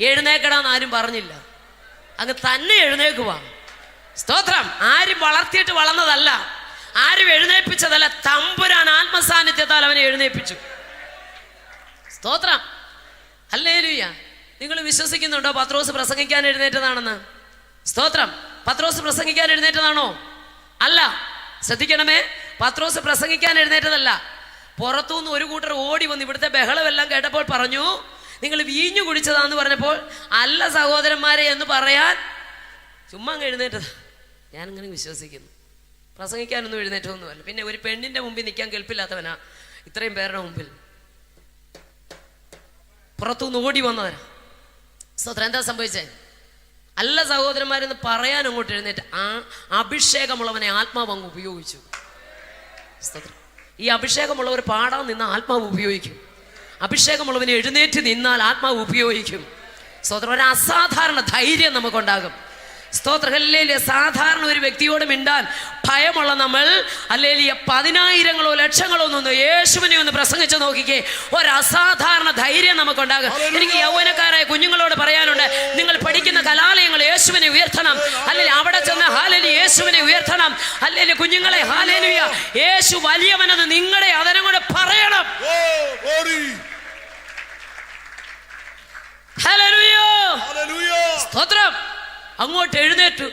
എഴുന്നേക്കടാന്ന് ആരും പറഞ്ഞില്ല, അങ്ങ് തന്നെ എഴുന്നേക്കുവാ. സ്തോത്രം. ആരും വളർത്തിയിട്ട് വളർന്നതല്ല, ആരും എഴുന്നേൽപ്പിച്ചതല്ല, തമ്പുരാൻ ആത്മസാന്നിധ്യത്താൽ അവനെ എഴുന്നേൽപ്പിച്ചു. സ്തോത്രം. ഹല്ലേലൂയ. നിങ്ങൾ വിശ്വസിക്കുന്നുണ്ടോ പത്രോസ് പ്രസംഗിക്കാൻ എഴുന്നേറ്റതാണെന്ന്? സ്തോത്രം. പത്രോസ് പ്രസംഗിക്കാൻ എഴുന്നേറ്റതാണോ? അല്ല. ശ്രദ്ധിക്കണമേ, പത്രോസ് പ്രസംഗിക്കാൻ എഴുന്നേറ്റതല്ല. പുറത്തുനിന്ന് ഒരു കൂട്ടർ ഓടി വന്ന് ഇവിടുത്തെ ബഹളമെല്ലാം കേട്ടപ്പോൾ പറഞ്ഞു, നിങ്ങൾ വീഞ്ഞു കുടിച്ചതാന്ന് പറഞ്ഞപ്പോൾ അല്ല സഹോദരന്മാരെ എന്ന് പറയാൻ ചുമ്മാ അങ്ങ് എഴുന്നേറ്റതാ. ഞാനിങ്ങനെ വിശ്വസിക്കുന്നു. പ്രസംഗിക്കാനൊന്നും എഴുന്നേറ്റൊന്നുമല്ല. പിന്നെ ഒരു പെണ്ണിന്റെ മുമ്പിൽ നിൽക്കാൻ കേൾപ്പില്ലാത്തവനാ ഇത്രയും പേരുടെ മുമ്പിൽ പുറത്തുനിന്ന് ഓടി വന്നവനാ. സ്തോത്രം. എന്താ സംഭവിച്ചേ? അല്ല സഹോദരന്മാരെന്ന് പറയാൻ അങ്ങോട്ട് എഴുന്നേറ്റ് ആ അഭിഷേകമുള്ളവനെ ആത്മാവ് അങ്ങ് ഉപയോഗിച്ചു. സ്തോത്രം. ഈ അഭിഷേകമുള്ളവർ പാടാൻ നിന്ന് ആത്മാവ് ഉപയോഗിക്കും. അഭിഷേകമുള്ളവനെ എഴുന്നേറ്റ് നിന്നാൽ ആത്മാവ് ഉപയോഗിക്കും. സ്തോത്രം. ഒരു അസാധാരണ ധൈര്യം നമുക്കുണ്ടാകും. സ്തോത്രം. ഹല്ലേലൂയ. സാധാരണ ഒരു വ്യക്തിയോട് മിണ്ടാൻ ഭയമുള്ള നമ്മൾ ഹല്ലേലൂയ 10,000-ങ്ങളോ ലക്ഷങ്ങളോ ഒന്നും യേശുവിനെ ഒന്ന് പ്രസംഗിച്ച് നോക്കിക്കേ, ഒരു അസാധാരണ ധൈര്യം നമുക്കുണ്ടാകും. എനിക്ക് യൗവനക്കാരായ കുഞ്ഞുങ്ങളോട് പറയാനുണ്ട്, നിങ്ങൾ പഠിക്കുന്ന കലാലയങ്ങൾ യേശുവിനെ ഉയർത്തണം. അല്ലെങ്കിൽ അവിടെ ചെന്ന് ഹല്ലേലൂയ യേശുവിനെ ഉയർത്തണം. ഹല്ലേലൂയ. കുഞ്ഞുങ്ങളെ ഹല്ലേലൂയ യേശു വലിയവനെന്ന് നിങ്ങളുടെ അതരം കൊണ്ട് പറയണം. ഹല്ലേലൂയ. സ്തോത്രം. അങ്ങോട്ട് എഴുന്നേറ്റു.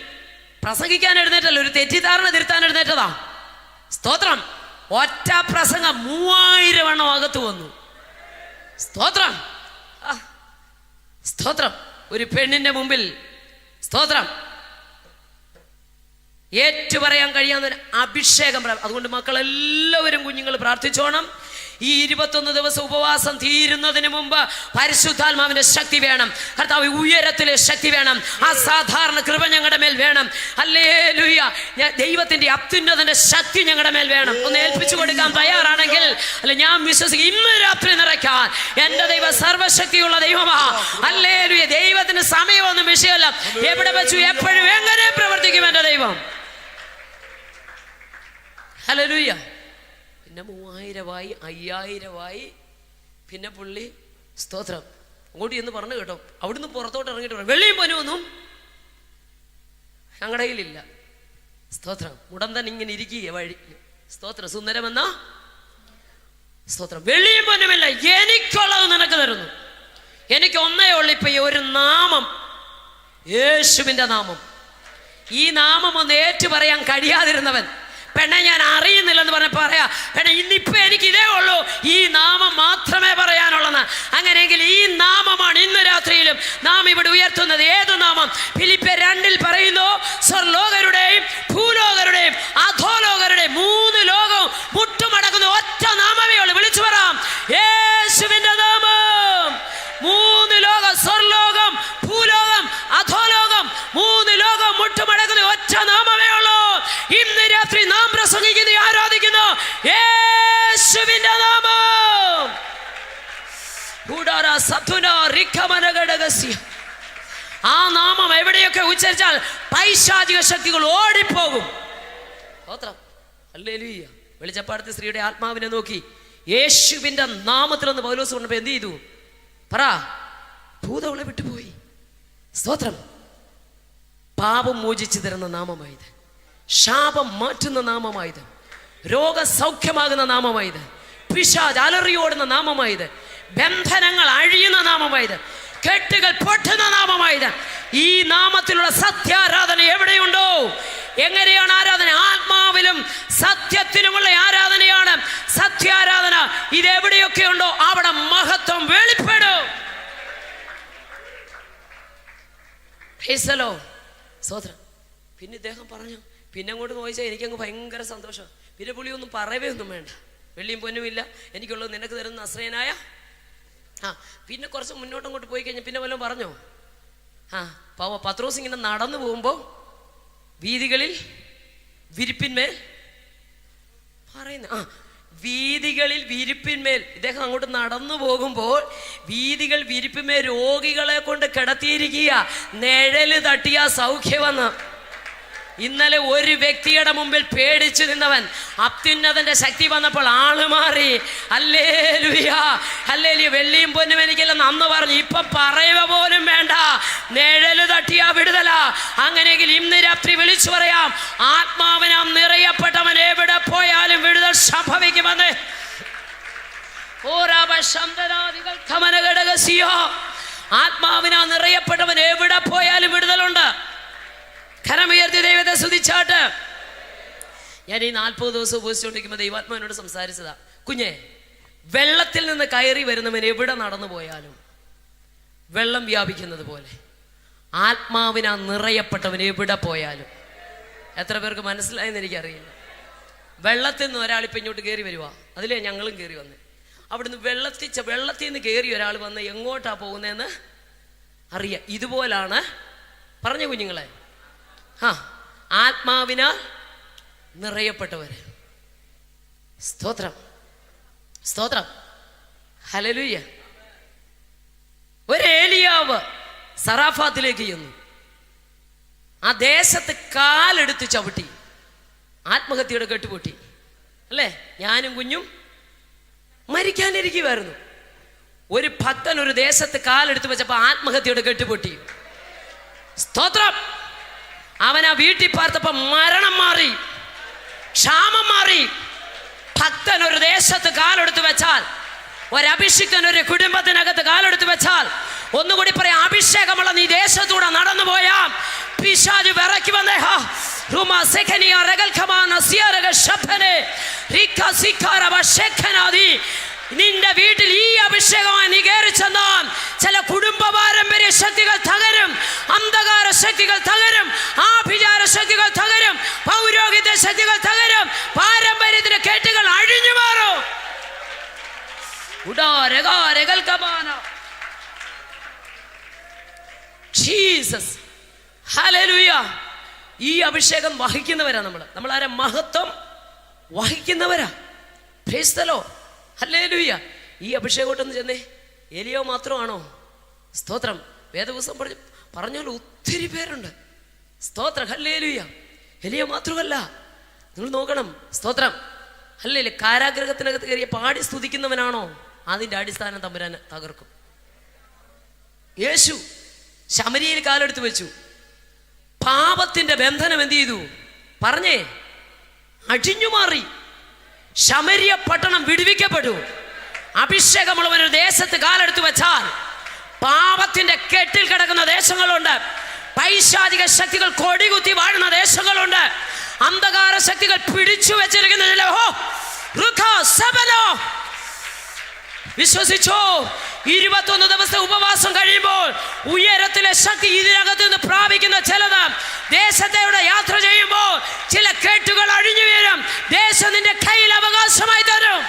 പ്രസംഗിക്കാൻ എഴുന്നേറ്റല്ല, ഒരു തെറ്റിദ്ധാരണ തിരുത്താൻ എഴുന്നേറ്റതാ. സ്തോത്രം. ഒറ്റ പ്രസംഗം 3000 എണ്ണം അകത്ത് വന്നു. സ്തോത്രം. സ്തോത്രം. ഒരു പെണ്ണിന്റെ മുമ്പിൽ സ്തോത്രം ഏറ്റു പറയാൻ കഴിയാവുന്ന അഭിഷേകം. അതുകൊണ്ട് മക്കളെല്ലാവരും കുഞ്ഞുങ്ങൾ പ്രാർത്ഥിച്ചോണം. ഈ 21 ദിവസം ഉപവാസം തീരുന്നതിന് മുമ്പ് പരിശുദ്ധാത്മാവിന്റെ ശക്തി വേണം. കർത്താവ് ഉയരത്തിലെ ശക്തി വേണം. അസാധാരണ കൃപ ഞങ്ങളുടെ മേൽ വേണം. ഹല്ലേലൂയ. ദൈവത്തിന്റെ അത്യുന്നതന്റെ ശക്തി ഞങ്ങളുടെ മേൽ വേണം. ഒന്ന് ഏൽപ്പിച്ചു കൊടുക്കാൻ തയ്യാറാണെങ്കിൽ അല്ല, ഞാൻ വിശ്വസിക്കും, ഇന്ന് രാത്രി നിറയ്ക്കാൻ എന്റെ ദൈവം സർവശക്തിയുള്ള ദൈവമാ. ഹല്ലേലൂയ. ദൈവത്തിന് സമയമൊന്നും വിഷയമല്ല. എവിടെ വെച്ചു എപ്പോഴും എങ്ങനെ പ്രവർത്തിക്കും എന്റെ ദൈവം. ഹല്ലേലൂയ. പിന്നെ 3000-ആയി, 5000-ആയി. പിന്നെ പുള്ളി സ്തോത്രം അങ്ങോട്ട് എന്ന് പറഞ്ഞു കേട്ടോ. അവിടുന്ന് പുറത്തോട്ട് ഇറങ്ങിയിട്ട് പറഞ്ഞു, വെള്ളിയും പൊന്നുമൊന്നും ഞങ്ങളുടെ കയ്യിലില്ല. സ്തോത്രം. മുടന്തൻ ഇങ്ങനെ ഇരിക്കുക വഴി. സ്തോത്രം. സുന്ദരമെന്ന സ്തോത്രം. വെള്ളിയും പൊന്നുമില്ല, എനിക്കുള്ളത് നിനക്ക് തരുന്നു. എനിക്ക് ഒന്നേ ഉള്ളു ഇപ്പൊ ഒരു നാമം, യേശുവിന്റെ നാമം. ഈ നാമം ഒന്ന് ഏറ്റു പറയാൻ കഴിയാതിരുന്നവൻ, പെണ്ണെ ഞാൻ അറിയുന്നില്ലെന്ന് പറഞ്ഞ പറയാ, പെണ്ണെ ഇന്നിപ്പോ എനിക്ക് ഇതേ ഉള്ളൂ, ഈ നാമം മാത്രമേ പറയാനുള്ളെന്ന്. അങ്ങനെയെങ്കിൽ ഈ നാമമാണ് ഇന്ന് രാത്രിയിലും നാം ഇവിടെ ഉയർത്തുന്നത്. ഏത് നാമം? ഫിലിപ്പിയർ 2 പറയുന്നു, സ്വർലോകരുടെയും ഭൂലോകരുടെയും അധോലോകരുടെയും 3 ലോകവും മുട്ടുമടക്കുന്ന ഒറ്റ നാമമേ ഉള്ളൂ. വിളിച്ചു പറയാം, യേശുവിന്റെ നാമം. 3 ലോകം, സ്വർലോകം, ഭൂലോകം, അധോലോകം, 3 ലോകം മുട്ടുമടക്കുന്ന ഒറ്റ നാമമേ ഉള്ളൂ. ഇന്ന് രാത്രി നാം പ്രസംഗിക്കുന്ന ആ നാമം എവിടെയൊക്കെ ഉച്ചരിച്ചാൽ പൈശാചിക ശക്തികൾ ഓടിപ്പോകും. ഹല്ലേലൂയ. വെളിച്ചപ്പാടത്തെ സ്ത്രീയുടെ ആത്മാവിനെ നോക്കി യേശുവിന്റെ നാമത്തിലൊന്ന് പൗലോസ് കൊണ്ടപ്പോ എന്ത് ചെയ്തു? പറ. ഭൂതങ്ങളെ വിട്ടുപോയി. സ്തോത്രം. പാപം മോചിച്ചു തരുന്ന നാമമായത്, ശാപം മാറ്റുന്ന നാമമായത്, രോഗസൗഖ്യമാകുന്ന നാമമായത്, പിശാച് അലറിയോടുന്ന നാമമായത്, ബന്ധനങ്ങൾ അഴിയുന്ന നാമമായത്, കെട്ടുകൾ പൊട്ടുന്ന നാമമായത്. ഈ നാമത്തിലുള്ള സത്യാരാധന എവിടെയുണ്ടോ? എങ്ങനെയാണ് ആരാധന? ആത്മാവിലും സത്യത്തിലുമുള്ള ആരാധനയാണ് സത്യാരാധന. ഇതെവിടെയൊക്കെ ഉണ്ടോ അവിടെ മഹത്വം വെളിപ്പെടും. സ്തോത്രം. പിന്നെ ഇദ്ദേഹം പറഞ്ഞു, പിന്നെ അങ്ങോട്ട് നോക്കിച്ചാൽ എനിക്കങ്ങ് ഭയങ്കര സന്തോഷം. പിന്നെ പുള്ളിയൊന്നും പറയവേ ഒന്നും വേണ്ട, വെള്ളിയും പൊന്നുമില്ല, എനിക്കുള്ളത് നിനക്ക് തരുന്ന നസ്രയനായ. പിന്നെ കുറച്ച് മുന്നോട്ടും അങ്ങോട്ട് പോയി കഴിഞ്ഞാൽ പിന്നെ വല്ലതും പറഞ്ഞോ? പത്രോസ് ഇങ്ങനെ നടന്നു പോകുമ്പോൾ വീതികളിൽ വിരിപ്പിന്മേൽ പറയുന്നു. വീതികളിൽ വിരിപ്പിന്മേൽ ഇദ്ദേഹം അങ്ങോട്ട് നടന്നു പോകുമ്പോൾ വീതികൾ വിരിപ്പിന്മേൽ രോഗികളെ കൊണ്ട് കിടത്തിയിരിക്കുക. നിഴല് തട്ടിയ സൗഖ്യമെന്ന്. ഇന്നലെ ഒരു വ്യക്തിയുടെ മുമ്പിൽ പേടിച്ചു നിന്നവൻ അത്യുന്നതന്റെ ശക്തി വന്നപ്പോൾ ആള് മാറി. Hallelujah, hallelujah. വെള്ളിയും പൊന്നും എനിക്കെല്ലാം നന്ന് പറഞ്ഞു. ഇപ്പം പറയുക പോലും വേണ്ട, നിഴല് തട്ടിയാ വിടുതല. അങ്ങനെയെങ്കിൽ ഇന്ന് രാത്രി വിളിച്ചു പറയാം, ആത്മാവിനാം നിറയപ്പെട്ടവൻ എവിടെ പോയാലും വിടുതൽ സംഭവിക്കുമെന്ന്. ആത്മാവിനാ നിറയപ്പെട്ടവൻ എവിടെ പോയാലും വിടുതലുണ്ട്. കരമുയർത്തി ദൈവത്തെ സ്തുതിച്ചാട്ട്. ഞാൻ ഈ 40 ദിവസം ഉപയോഗിച്ചുകൊണ്ടിരിക്കുമ്പോൾ ദൈവാത്മാവിനോട് സംസാരിച്ചതാ. കുഞ്ഞെ, വെള്ളത്തിൽ നിന്ന് കയറി വരുന്നവൻ എവിടെ നടന്നു പോയാലും വെള്ളം വ്യാപിക്കുന്നത് പോലെ ആത്മാവിനാ നിറയപ്പെട്ടവൻ എവിടെ പോയാലും. എത്ര പേർക്ക് മനസ്സിലായെന്ന് എനിക്കറിയില്ല. വെള്ളത്തിൽ നിന്ന് ഒരാൾ ഇപ്പം ഇങ്ങോട്ട് കയറി വരുവാ, അതിലേ ഞങ്ങളും കയറി വന്നേ. അവിടുന്ന് വെള്ളത്തിൽ നിന്ന് കയറി ഒരാൾ വന്ന് എങ്ങോട്ടാ പോകുന്നതെന്ന് അറിയാം. ഇതുപോലാണ് പറഞ്ഞ കുഞ്ഞുങ്ങളെ, ആത്മാവിനാൽ നിറയപ്പെട്ടവര്. സ്തോത്രം, സ്തോത്രം, ഹല്ലേലൂയ. ഒരു ഏലിയാവ് സറാഫാത്തിലേക്ക് ചെന്നു. ആ ദേശത്ത് കാലെടുത്ത് ചവിട്ടി ആത്മഹത്യയുടെ കെട്ടുപൊട്ടി. അല്ലേ? ഞാനും കുഞ്ഞും മരിക്കാനിരിക്കുമായിരുന്നു. ഒരു ഭക്തൻ ഒരു ദേശത്ത് കാലെടുത്ത് വെച്ചപ്പോ ആത്മഹത്യയുടെ കെട്ടുപൊട്ടി. സ്തോത്രം. അവനാ വീട്ടിൽ പാർത്തപ്പോ മരണം മാറി, ക്ഷാമം മാറി. ഭക്തൻ ഒരു ദേശത്ത് കാലെടുത്ത് വെച്ചാൽ, ഒരഭിഷിക്തൻ ഒരു കുടുംബത്തിനകത്ത് കാലെടുത്ത് വെച്ചാൽ, ഒന്നുകൂടി പറയാം, അഭിഷേകമുള്ള നീ ദേശത്തൂടെ നടന്നു പോയാ പിശാച് വിറക്കി വന്നേ. നിന്റെ വീട്ടിൽ ഈ അഭിഷേകമായി നീ കയറി ചെന്നാൽ ചില കുടുംബ പാരമ്പര്യ ശക്തികൾ തകരും, അന്ധകാര ശക്തികൾ തകരും, ആഭിചാര ശക്തികൾ തകരും, പൗരോഹിത്യ ശക്തികൾ തകരും, പാരമ്പര്യത്തിന്റെ കെട്ടുകൾ അഴിഞ്ഞു മാറും. Jesus, hallelujah. ഈ അഭിഷേകം വഹിക്കുന്നവരാ നമ്മളാരെ മഹത്വം വഹിക്കുന്നവരാ. Praise the Lord, hallelujah. ഈ അഭിഷേകോട്ടൊന്ന് ചെന്നേ. ഏലിയോ മാത്രമാണോ? സ്തോത്രം. വേദപുസ്തകം പറഞ്ഞാൽ ഒത്തിരി പേരുണ്ട്. സ്തോത്രം, ഹല്ലേലൂയ. ഏലിയോ മാത്രമല്ല, നിങ്ങൾ നോക്കണം. സ്തോത്രം, ഹല്ലേലൂയ. കാരാഗ്രഹത്തിനകത്ത് കയറിയ പാടി സ്തുതിക്കുന്നവനാണോ? അതിന്റെ അടിസ്ഥാനം തമ്പുരാൻ തകർക്കും. യേശു ശമരിയയിൽ കാലെടുത്ത് വെച്ചു. പാപത്തിന്റെ ബന്ധനം എന്ത് ചെയ്തു? പറഞ്ഞേ, അഴിഞ്ഞു മാറി. ശമരിയ പട്ടണം വിടുവിക്കപ്പെട്ടു. അഭിഷേകമുള്ളവൻ ഒരു ദേശത്ത് കാലെടുത്ത് വെച്ചാൽ പാപത്തിന്റെ കെട്ടിൽ കിടക്കുന്ന ദേശങ്ങളുണ്ട്, പൈശാചിക ശക്തികൾ കൊടികുത്തി വാഴുന്ന ദേശങ്ങളുണ്ട്, അന്ധകാര ശക്തികൾ പിടിച്ചു വെച്ചിരിക്കുന്ന വിശ്വസിച്ചോ? 21 ദിവസത്തെ ഉപവാസം കഴിയുമ്പോൾ ഉയരത്തിലെ ശക്തി ഇതിനകത്ത് നിന്ന് പ്രാപിക്കുന്ന ചിലത് ദേശത്തെ യാത്ര ചെയ്യുമ്പോൾ ചില കെട്ടുകൾ അഴിഞ്ഞു വീഴും. ദേശം നിന്റെ കയ്യിൽ അവകാശമായി തരും.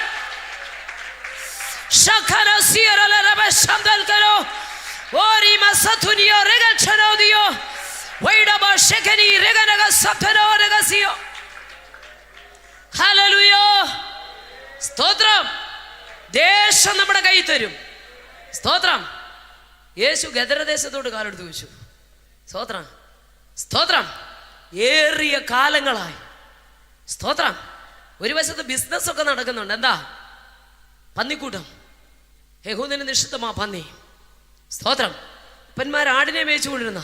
സ്തോത്രം. ദേശം നമ്മുടെ കയ്യിൽ തരും. സ്തോത്രം. യേശു ഗദരദേശത്തോട് കാലെടുത്ത് വെച്ചു. സ്തോത്രം, സ്തോത്രം. ഏറിയ കാലങ്ങളായി, സ്തോത്രം, ഒരു വശത്ത് ബിസിനസ് ഒക്കെ നടക്കുന്നുണ്ട്. എന്താ? പന്നിക്കൂട്ടം. യഹൂദന് നിഷിദ്ധമാ പന്നി. സ്തോത്രം. അപ്പന്മാർ ആടിനെ മേയിച്ചു കൊണ്ടിരുന്ന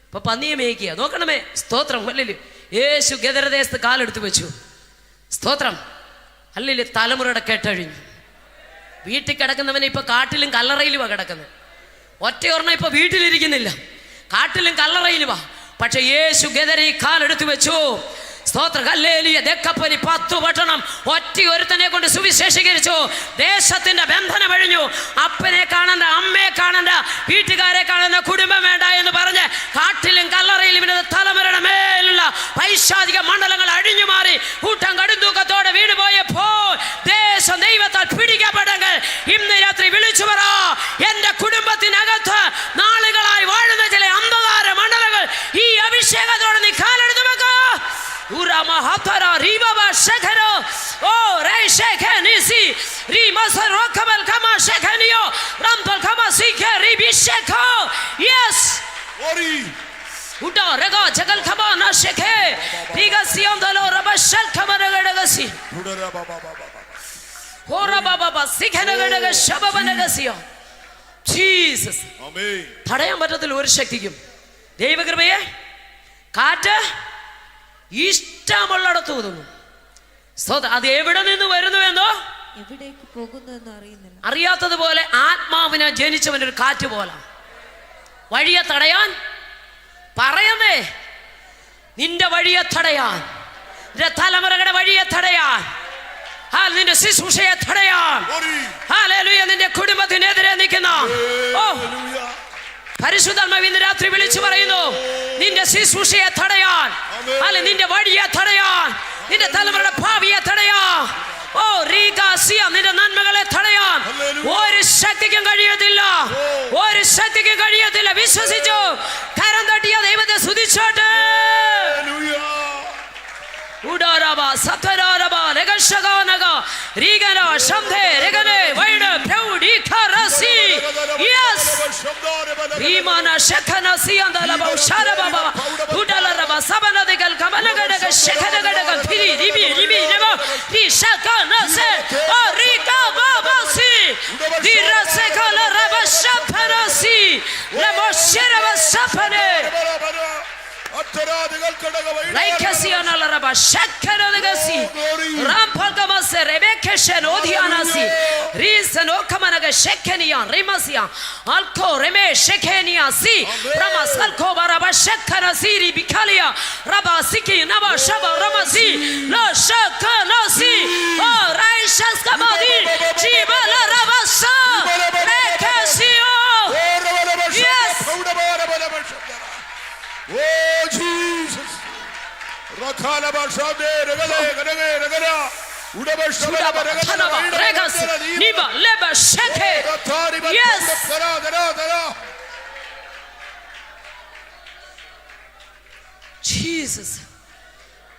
ഇപ്പൊ പന്നിയെ മേയ്ക്കുക. നോക്കണമേ, സ്തോത്രം. അല്ലല്ലോ, യേശു ഗദരദേശത്ത് കാലെടുത്ത് വെച്ചു. സ്തോത്രം. അല്ലല്ലോ, തലമുറയുടെ കേട്ടഴിഞ്ഞു. വീട്ടിൽ കിടക്കുന്നവനെ ഇപ്പൊ കാട്ടിലും കല്ലറയിലുമാ കിടക്കുന്നത്. ഒറ്റയൊരെണ്ണം ഇപ്പൊ വീട്ടിലിരിക്കുന്നില്ല, കാട്ടിലും കല്ലറയിലുമാ. പക്ഷെ യേശു ഗദരയിൽ കാലെടുത്ത് വെച്ചു. സ്തോത്ര. ഹല്ലേലൂയ. ദക്കപ്പനി 10 പട്ടണം ഒറ്റ ഒരുത്തനെ കൊണ്ട് സുവിശേഷീകരിച്ചു. ദേശത്തിന്റെ ബന്ധനം അഴിഞ്ഞു. അപ്പനെ കാണണ്ട, അമ്മയെ കാണണ്ട, വീട്ടുകാരെ കാണണ്ട, കുടുംബം വേണ്ട എന്ന് പറഞ്ഞ് കാട്ടിലും കല്ലറയിലും തലമുറയുടെ മേലുള്ള പൈശാചിക മണ്ഡലങ്ങൾ അഴിഞ്ഞു മാറി കൂട്ടം കടുന്തൂക്കത്തോടെ വീട് പോയപ്പോൾ ദേശം ദൈവത്താൽ പിടിക്കപ്പെട്ടെങ്കിൽ ഇന്ന് രാത്രി വിളിച്ചു പറ, എന്റെ കുടുംബത്തിനകത്ത് നാളുകളായി വാഴുന്ന ചില അന്ധകാര മണ്ഡലങ്ങൾ ഈ അഭിഷേകത്തോടെ നീ കാലെടുത്ത് വെക്കോ. തടയാൻ പറ്റത്തില്ല ഒരു ശക്തിക്കും. ദൈവകൃപയെ കാറ്റ് ഇഷ്ടമുള്ളിടത്ത് ഊതുന്നു. അത് എവിടെ നിന്ന് വരുന്നുവെന്നോ എവിടേക്ക് പോകുന്നു അറിയുന്നില്ല. അറിയാത്തതുപോലെ ആത്മാവിനെ ജനിച്ചവൻ ഒരു കാറ്റ് പോലെ വഴിയെ തടയാൻ പറയുന്നേ. നിന്റെ വഴിയെ തടയാൻ, നിന്റെ തലമുറകളുടെ വഴിയെ തടയാൻ, നിന്റെ ശുശ്രൂഷയെ തടയാൻ, ഹല്ലേലൂയ, നിന്റെ കുടുംബത്തിനെതിരെ നിൽക്കുന്ന പരിശുദ്ധാത്മാവ് ഇന്ന് രാത്രി വിളിച്ചു പറയുന്നു, നിന്റെ ശുശ്രൂഷയെ തടയാൻ, അല്ലെ നിന്റെ വഴിയെ തടയാൻ, നിന്റെ തലമുറയുടെ ഭാവിയെ തടയാൻ, നിന്റെ നന്മകളെ തടയാൻ ഒരു ശക്തിക്കും കഴിയത്തില്ല, ഒരു ശക്തിക്കും കഴിയത്തില്ല. വിശ്വസിച്ചു കരം തട്ടിയ ദൈവത്തെ സ്തുതിച്ചോട്ടെ.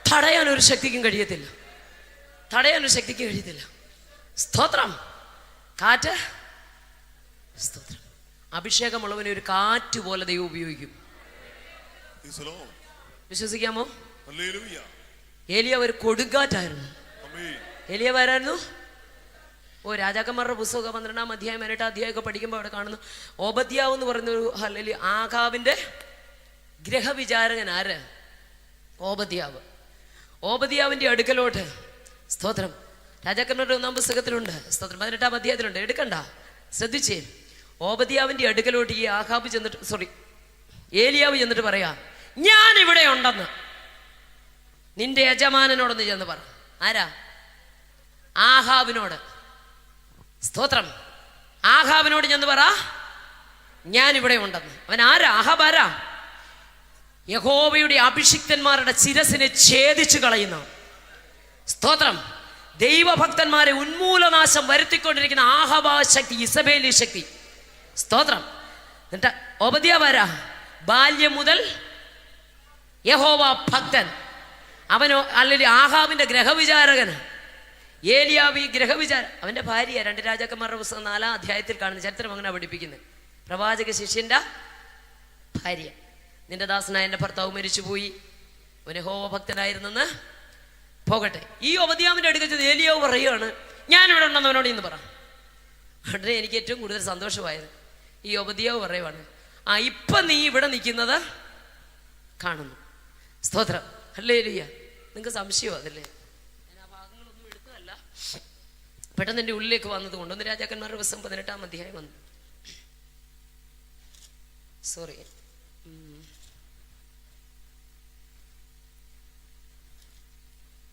തടയാൻ ഒരു ശക്തിക്കും കഴിയത്തില്ല, തടയാൻ ഒരു ശക്തിക്കും കഴിയത്തില്ല. സ്തോത്രം. കാറ്റ്, സ്തോത്രം. അഭിഷേകമുള്ളവനെ ഒരു കാറ്റ് പോലെ ദൈവം ഉപയോഗിക്കും. വിശ്വസിക്കാമോ? ഏലിയ ഒരു കൊടുങ്കാറ്റായിരുന്നു. ഏലിയ ആരായിരുന്നു? രാജാക്കന്മാരുടെ പുസ്തകം 12-ാം അധ്യായം 18-ാം അധ്യായമൊക്കെ പഠിക്കുമ്പോൾ അവിടെ കാണുന്നു ഓബദ്യാവ് എന്ന് പറയുന്നൊരു ഹല്ലേലൂയ ആഹാബിന്റെ ഗ്രഹവിചാരകൻ. ആര്? ഓബദ്യാവ്. ഓബദ്യാവിന്റെ അടുക്കലോട്ട്, സ്തോത്രം, രാജാക്കന്മാരുടെ 1-ാം പുസ്തകത്തിലുണ്ട്, സ്തോത്രം, 18-ാം അധ്യായത്തിലുണ്ട്, എടുക്കണ്ട, ശ്രദ്ധിച്ചേ. ഓബദ്യാവിന്റെ അടുക്കലോട്ട് ഈ ആഹാബ് ചെന്നിട്ട് ഏലിയാവ് ചെന്നിട്ട് പറയാ, ഞാൻ ഇവിടെ ഉണ്ടെന്ന് നിന്റെ യജമാനനോടൊന്ന് ചെന്ന് പറ. ആരാ? ആഹാബിനോട്. സ്തോത്രം. ആഹാബിനോട് ചെന്ന് പറ, ഞാൻ ഇവിടെ ഉണ്ടെന്ന്. അവൻ ആരാ? ആഹാബ് ആരാ? യഹോവയുടെ അഭിഷിക്തന്മാരുടെ ശിരസിനെ ഛേദിച്ചു കളയുന്ന, സ്തോത്രം, ദൈവഭക്തന്മാരെ ഉന്മൂലനാശം വരുത്തിക്കൊണ്ടിരിക്കുന്ന ആഹാബ ശക്തി, ഇസബേലി ശക്തി. സ്തോത്രം. എന്നിട്ട് ഓബദ്യാവ് ആരാ? ബാല്യം മുതൽ യഹോവ ഭക്തൻ. അവനോ അല്ലെങ്കിൽ ആഹാബിന്റെ ഗ്രഹവിചാരകന്. ഏലിയാവ് ഈ ഗ്രഹവിചാര, അവന്റെ ഭാര്യ 2 രാജാക്കന്മാരുടെ പുസ്തകം 4-ാം അധ്യായത്തിൽ കാണുന്ന ചരിത്രം അങ്ങനെ പഠിപ്പിക്കുന്നത്. പ്രവാചക ശിഷ്യന്റെ ഭാര്യ. നിന്റെ ദാസനായ എൻ്റെ ഭർത്താവ് മരിച്ചുപോയി, അവൻ യഹോവ ഭക്തനായിരുന്നെന്ന് പോകട്ടെ. ഈ ഒബദ്യാവിൻ്റെ അടുക്കൽ ചെന്ന് ഏലിയാവ് പറയുകയാണ്, ഞാനിവിടെ ഉണ്ടെന്ന് അവനോട് ഇന്ന് പറ. ഉടനെ എനിക്ക് ഏറ്റവും കൂടുതൽ സന്തോഷമായത് ഈ ഒബദ്യാവ് പറയുവാണ്, ഇപ്പം നീ ഇവിടെ നിൽക്കുന്നത് കാണുന്നു. സ്തോത്രം, ഹല്ലേലൂയ. നിങ്ങൾക്ക് സംശയമോ അതല്ലേ? ഞാൻ ആ ഭാഗങ്ങളൊന്നും എടുത്തതല്ല, പെട്ടെന്ന് എൻ്റെ ഉള്ളിലേക്ക് വന്നത് കൊണ്ട്. 1 രാജാക്കന്മാരുടെ പുസ്തകം 18-ാം അധ്യായം വന്നു. സോറി,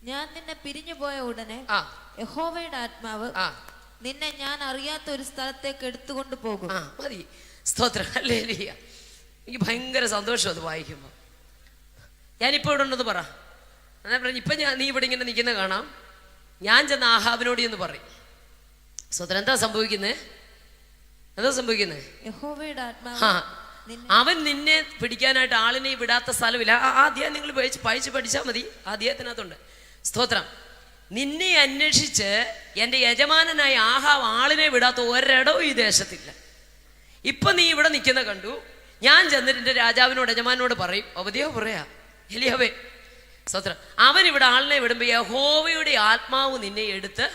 ഞാൻ നിന്നെ പിരിഞ്ഞു പോയ ഉടനെ യഹോവയുടെ ആത്മാവ് നിന്നെ ഞാൻ അറിയാത്ത ഒരു സ്ഥലത്തേക്ക് എടുത്തുകൊണ്ട് പോകും. മതി. സ്തോത്രം, ഹല്ലേലൂയ. എനിക്ക് ഭയങ്കര സന്തോഷം അത് വായിക്കുമ്പോൾ. ഞാനിപ്പോൾ ഇവിടെ ഉണ്ടെന്ന് പറ. ഞാൻ പറഞ്ഞു, ഇപ്പം നീ ഇവിടെ ഇങ്ങനെ നിൽക്കുന്ന കാണാം. ഞാൻ ചെന്ന് ആഹാബിനോട് എന്ന് പറയും. സ്തോത്രം. എന്താ സംഭവിക്കുന്നത്? യഹോവയുടെ ആത്മാവ് അവൻ നിന്നെ പിടിക്കാനായിട്ട് ആളിനെ വിടാത്ത സ്ഥലമില്ല. ആദ്യം നിങ്ങൾ വായിച്ച് പഠിച്ചാൽ മതി, ആദ്യത്തിനകത്തുണ്ട്. സ്തോത്രം. നിന്നെ അന്വേഷിച്ച് എൻ്റെ യജമാനനായ ആഹാവ് ആളിനെ വിടാത്ത ഒരിടവും ഈ ദേശത്തില്ല. ഇപ്പൊ നീ ഇവിടെ നിൽക്കുന്ന കണ്ടു. ഞാൻ ചെന്നിട്ട് എൻ്റെ രാജാവിനോട് യജമാനോട് പറയും, ഒബദ്യാവ് പറയാ, എലിയാവേ സ്തോത്രം, അവൻ ഇവിടെ ആളിനെ വിടുമ്പോ യഹോവയുടെ ആത്മാവ് നിന്നെ എടുത്ത്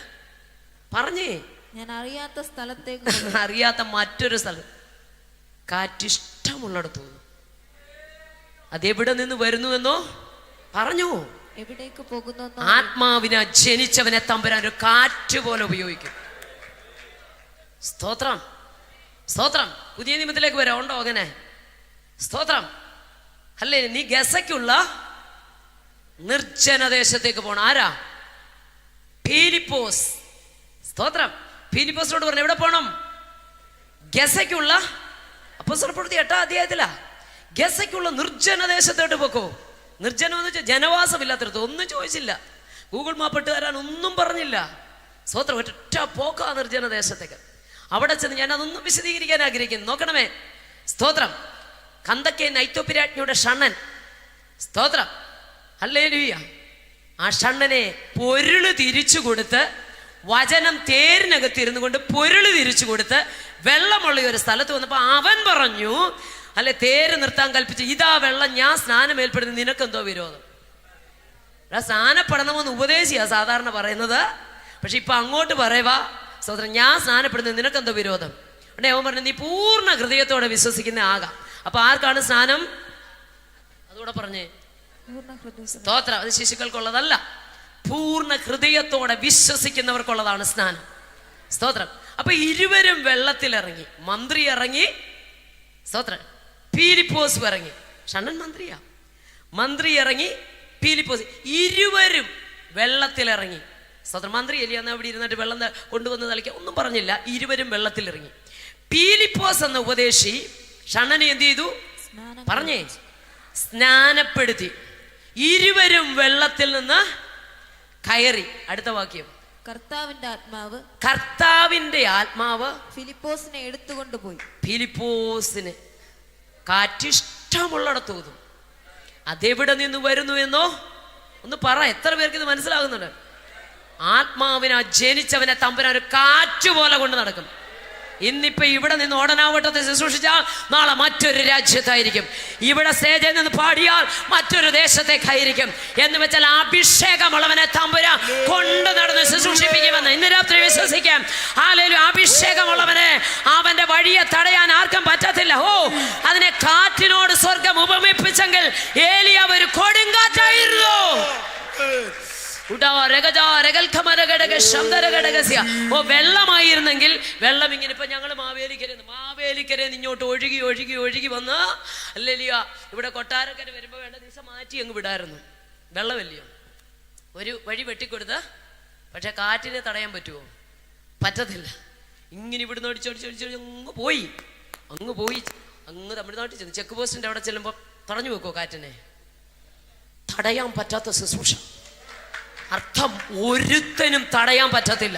പറഞ്ഞേ ഞാൻ അറിയാത്ത സ്ഥലത്തേക്ക്, അറിയാത്ത മറ്റൊരു സ്ഥലം, കാറ്റിഷ്ടമുള്ളിടത്ത് തോന്നും. അതെവിടെ നിന്ന് വരുന്നുവെന്നോ പറഞ്ഞു. എവിടേക്ക് പോകുന്നു? ആത്മാവിനെ ജനിച്ചവനെ തമ്പുരാൻ ഒരു കാറ്റ് പോലെ ഉപയോഗിക്കും. സ്തോത്രം, സ്തോത്രം. പുതിയ നിയമത്തിലേക്ക് വരാം, ഉണ്ടോ അങ്ങനെ? സ്തോത്രം, അല്ലേ? നീ ഗസയ്ക്കുള്ള നിർജ്ജനദേശത്തേക്ക് പോണം. ആരാ? ഫിലിപ്പോസ്. സ്തോത്രം. ഫിലിപ്പോസിനോട് പറഞ്ഞു, എവിടെ പോണം? ഗസയ്ക്കുള്ള, അപ്പോസ്തല പ്രവൃത്തി 8-ാം അധ്യായത്തിലാ, ഗസയ്ക്കുള്ള നിർജ്ജനദേശത്തോട്ട് പോക്കോ. നിർജ്ജനം എന്ന് വെച്ചാൽ ജനവാസമില്ലാത്തടത്ത്. ഒന്നും ചോദിച്ചില്ല, ഗൂഗിൾ മാപ്പ് ഇട്ട് തരാൻ ഒന്നും പറഞ്ഞില്ല. സ്തോത്രം. ഒറ്റ പോക്കാ നിർജ്ജനദേശത്തേക്ക്. അവിടെ ചെന്ന് ഞാൻ അതൊന്നും വിശദീകരിക്കാൻ ആഗ്രഹിക്കുന്നു. നോക്കണമേ. സ്തോത്രം. കന്ദക്കെ നൈത്തോപ്പിരാജ്ഞിയുടെ ഷണ്ണൻ. സ്തോത്രം, ഹല്ലേലൂയ. ആ ഷണ്ണനെ പൊരുള് തിരിച്ചു കൊടുത്ത്, വചനം തേരിനകത്തിരുന്നു കൊണ്ട് പൊരുള് തിരിച്ചു കൊടുത്ത് വെള്ളമുള്ള ഒരു സ്ഥലത്ത് വന്നപ്പോൾ അവൻ പറഞ്ഞു, അല്ലെ, തേര് നിർത്താൻ കൽപ്പിച്ചു, ഇതാ വെള്ളം, ഞാൻ സ്നാനം ഏൽപ്പെടുന്നത്, നിനക്കെന്തോ വിരോധം? സ്നാനപ്പെടണമെന്ന് ഉപദേശിയാ സാധാരണ പറയുന്നത്. പക്ഷെ ഇപ്പൊ അങ്ങോട്ട് പറയുവാ, സഹോദരൻ, ഞാൻ സ്നാനപ്പെടുന്നത്, നിനക്കെന്തോ വിരോധം? ഉടനെ അവൻ പറഞ്ഞു, നീ പൂർണ്ണ ഹൃദയത്തോടെ വിശ്വസിക്കുന്ന ആകാം. അപ്പൊ ആർക്കാണ് സ്നാനം? അതുകൂടെ പറഞ്ഞേ. സ്തോത്രം. അത് ശിശുക്കൾക്കുള്ളതല്ല, പൂർണ്ണ ഹൃദയത്തോടെ വിശ്വസിക്കുന്നവർക്കുള്ളതാണ് സ്നാനം. സ്തോത്രം. അപ്പൊ ഇരുവരും വെള്ളത്തിലിറങ്ങി. മന്ത്രി ഇറങ്ങി, സ്തോത്രം, ഫിലിപ്പോസ് ഇറങ്ങി. ഷണ്ണൻ മന്ത്രിയാ. മന്ത്രി ഇറങ്ങി, ഫിലിപ്പോസ്, ഇരുവരും വെള്ളത്തിലിറങ്ങി. സ്തോത്രം. മന്ത്രി എലിയാന്ന് അവിടെ ഇരുന്നിട്ട് വെള്ളം കൊണ്ടുവന്ന് തളിക്കാൻ ഒന്നും പറഞ്ഞില്ല. ഇരുവരും വെള്ളത്തിലിറങ്ങി. ഫിലിപ്പോസ് എന്ന ഉപദേശി ഷണ്ണനെ എന്ത് ചെയ്തു? പറഞ്ഞേ, സ്നാനപ്പെടുത്തി. ഇരുവരും വെള്ളത്തിൽ നിന്ന് കയറി. അടുത്ത വാക്യം, കർത്താവിന്റെ ആത്മാവ് ഫിലിപ്പോസിനെ എടുത്തുകൊണ്ടുപോയി. ഫിലിപ്പോസിന് കാറ്റിഷ്ടമുള്ളിടത്ത് തോന്നും. അതെവിടെ നിന്ന് വരുന്നു എന്നോ ഒന്ന് പറ. എത്ര പേർക്ക് ഇത് മനസ്സിലാകുന്നുണ്ട്? ആത്മാവിനെ ജനിച്ചവനെ തമ്പുരാൻ ഒരു കാറ്റ് പോലെ കൊണ്ട് നടക്കും. ഇന്നിപ്പോ ഇവിടെ നിന്ന് ഓടനാവട്ടത്തെ ശുശ്രൂഷിച്ചാൽ നാളെ മറ്റൊരു രാജ്യത്തായിരിക്കും. ഇവിടെ സ്റ്റേജിൽ നിന്ന് പാടിയാൽ മറ്റൊരു ദേശത്തേക്കായിരിക്കും. എന്ന് വെച്ചാൽ അഭിഷേകമുള്ളവനെ തമ്പുരാൻ കൊണ്ട് നടന്ന് ശുശ്രൂഷിപ്പിക്കുമെന്ന് ഇന്ന് രാത്രി വിശ്വസിക്കാം. ഹല്ലേലൂയ. അഭിഷേകമുള്ളവനെ അവന്റെ വഴിയെ തടയാൻ ആർക്കും പറ്റത്തില്ല. അതിനെ കാറ്റിനോട് സ്വർഗം ഉപമിപ്പിച്ചെങ്കിൽ ഏലിയാവ് ഒരു കൊടുങ്കാറ്റായിരുന്നു. വെള്ളമായിരുന്നെങ്കിൽ വെള്ളം ഇങ്ങനെ ഇപ്പൊ ഞങ്ങള് മാവേലിക്കര ഇങ്ങോട്ട് ഒഴുകി ഒഴുകി ഒഴുകി വന്ന്, അല്ലല്ലയോ, ഇവിടെ കൊട്ടാരക്കര വരുമ്പോ വേണ്ട ദിവസം മാറ്റി അങ്ങ് വിടായിരുന്നു. വെള്ളമല്ലയോ, ഒരു വഴി വെട്ടിക്കൊടുത്ത. പക്ഷെ കാറ്റിനെ തടയാൻ പറ്റുമോ? പറ്റത്തില്ല. ഇങ്ങനെ ഇവിടുന്ന് ഒടിച്ചൊടിച്ചൊടിച്ച് അങ്ങ് പോയി അങ്ങ് തമിഴ്നാട്ടിൽ ചെന്ന് ചെക്ക് പോസ്റ്റിന്റെ അവിടെ ചെല്ലുമ്പോ തടഞ്ഞു വെക്കോ കാറ്റിനെ? തടയാൻ പറ്റാത്ത ശുശ്രൂഷ. അർത്ഥം, ഒരുത്തനും തടയാൻ പറ്റത്തില്ല.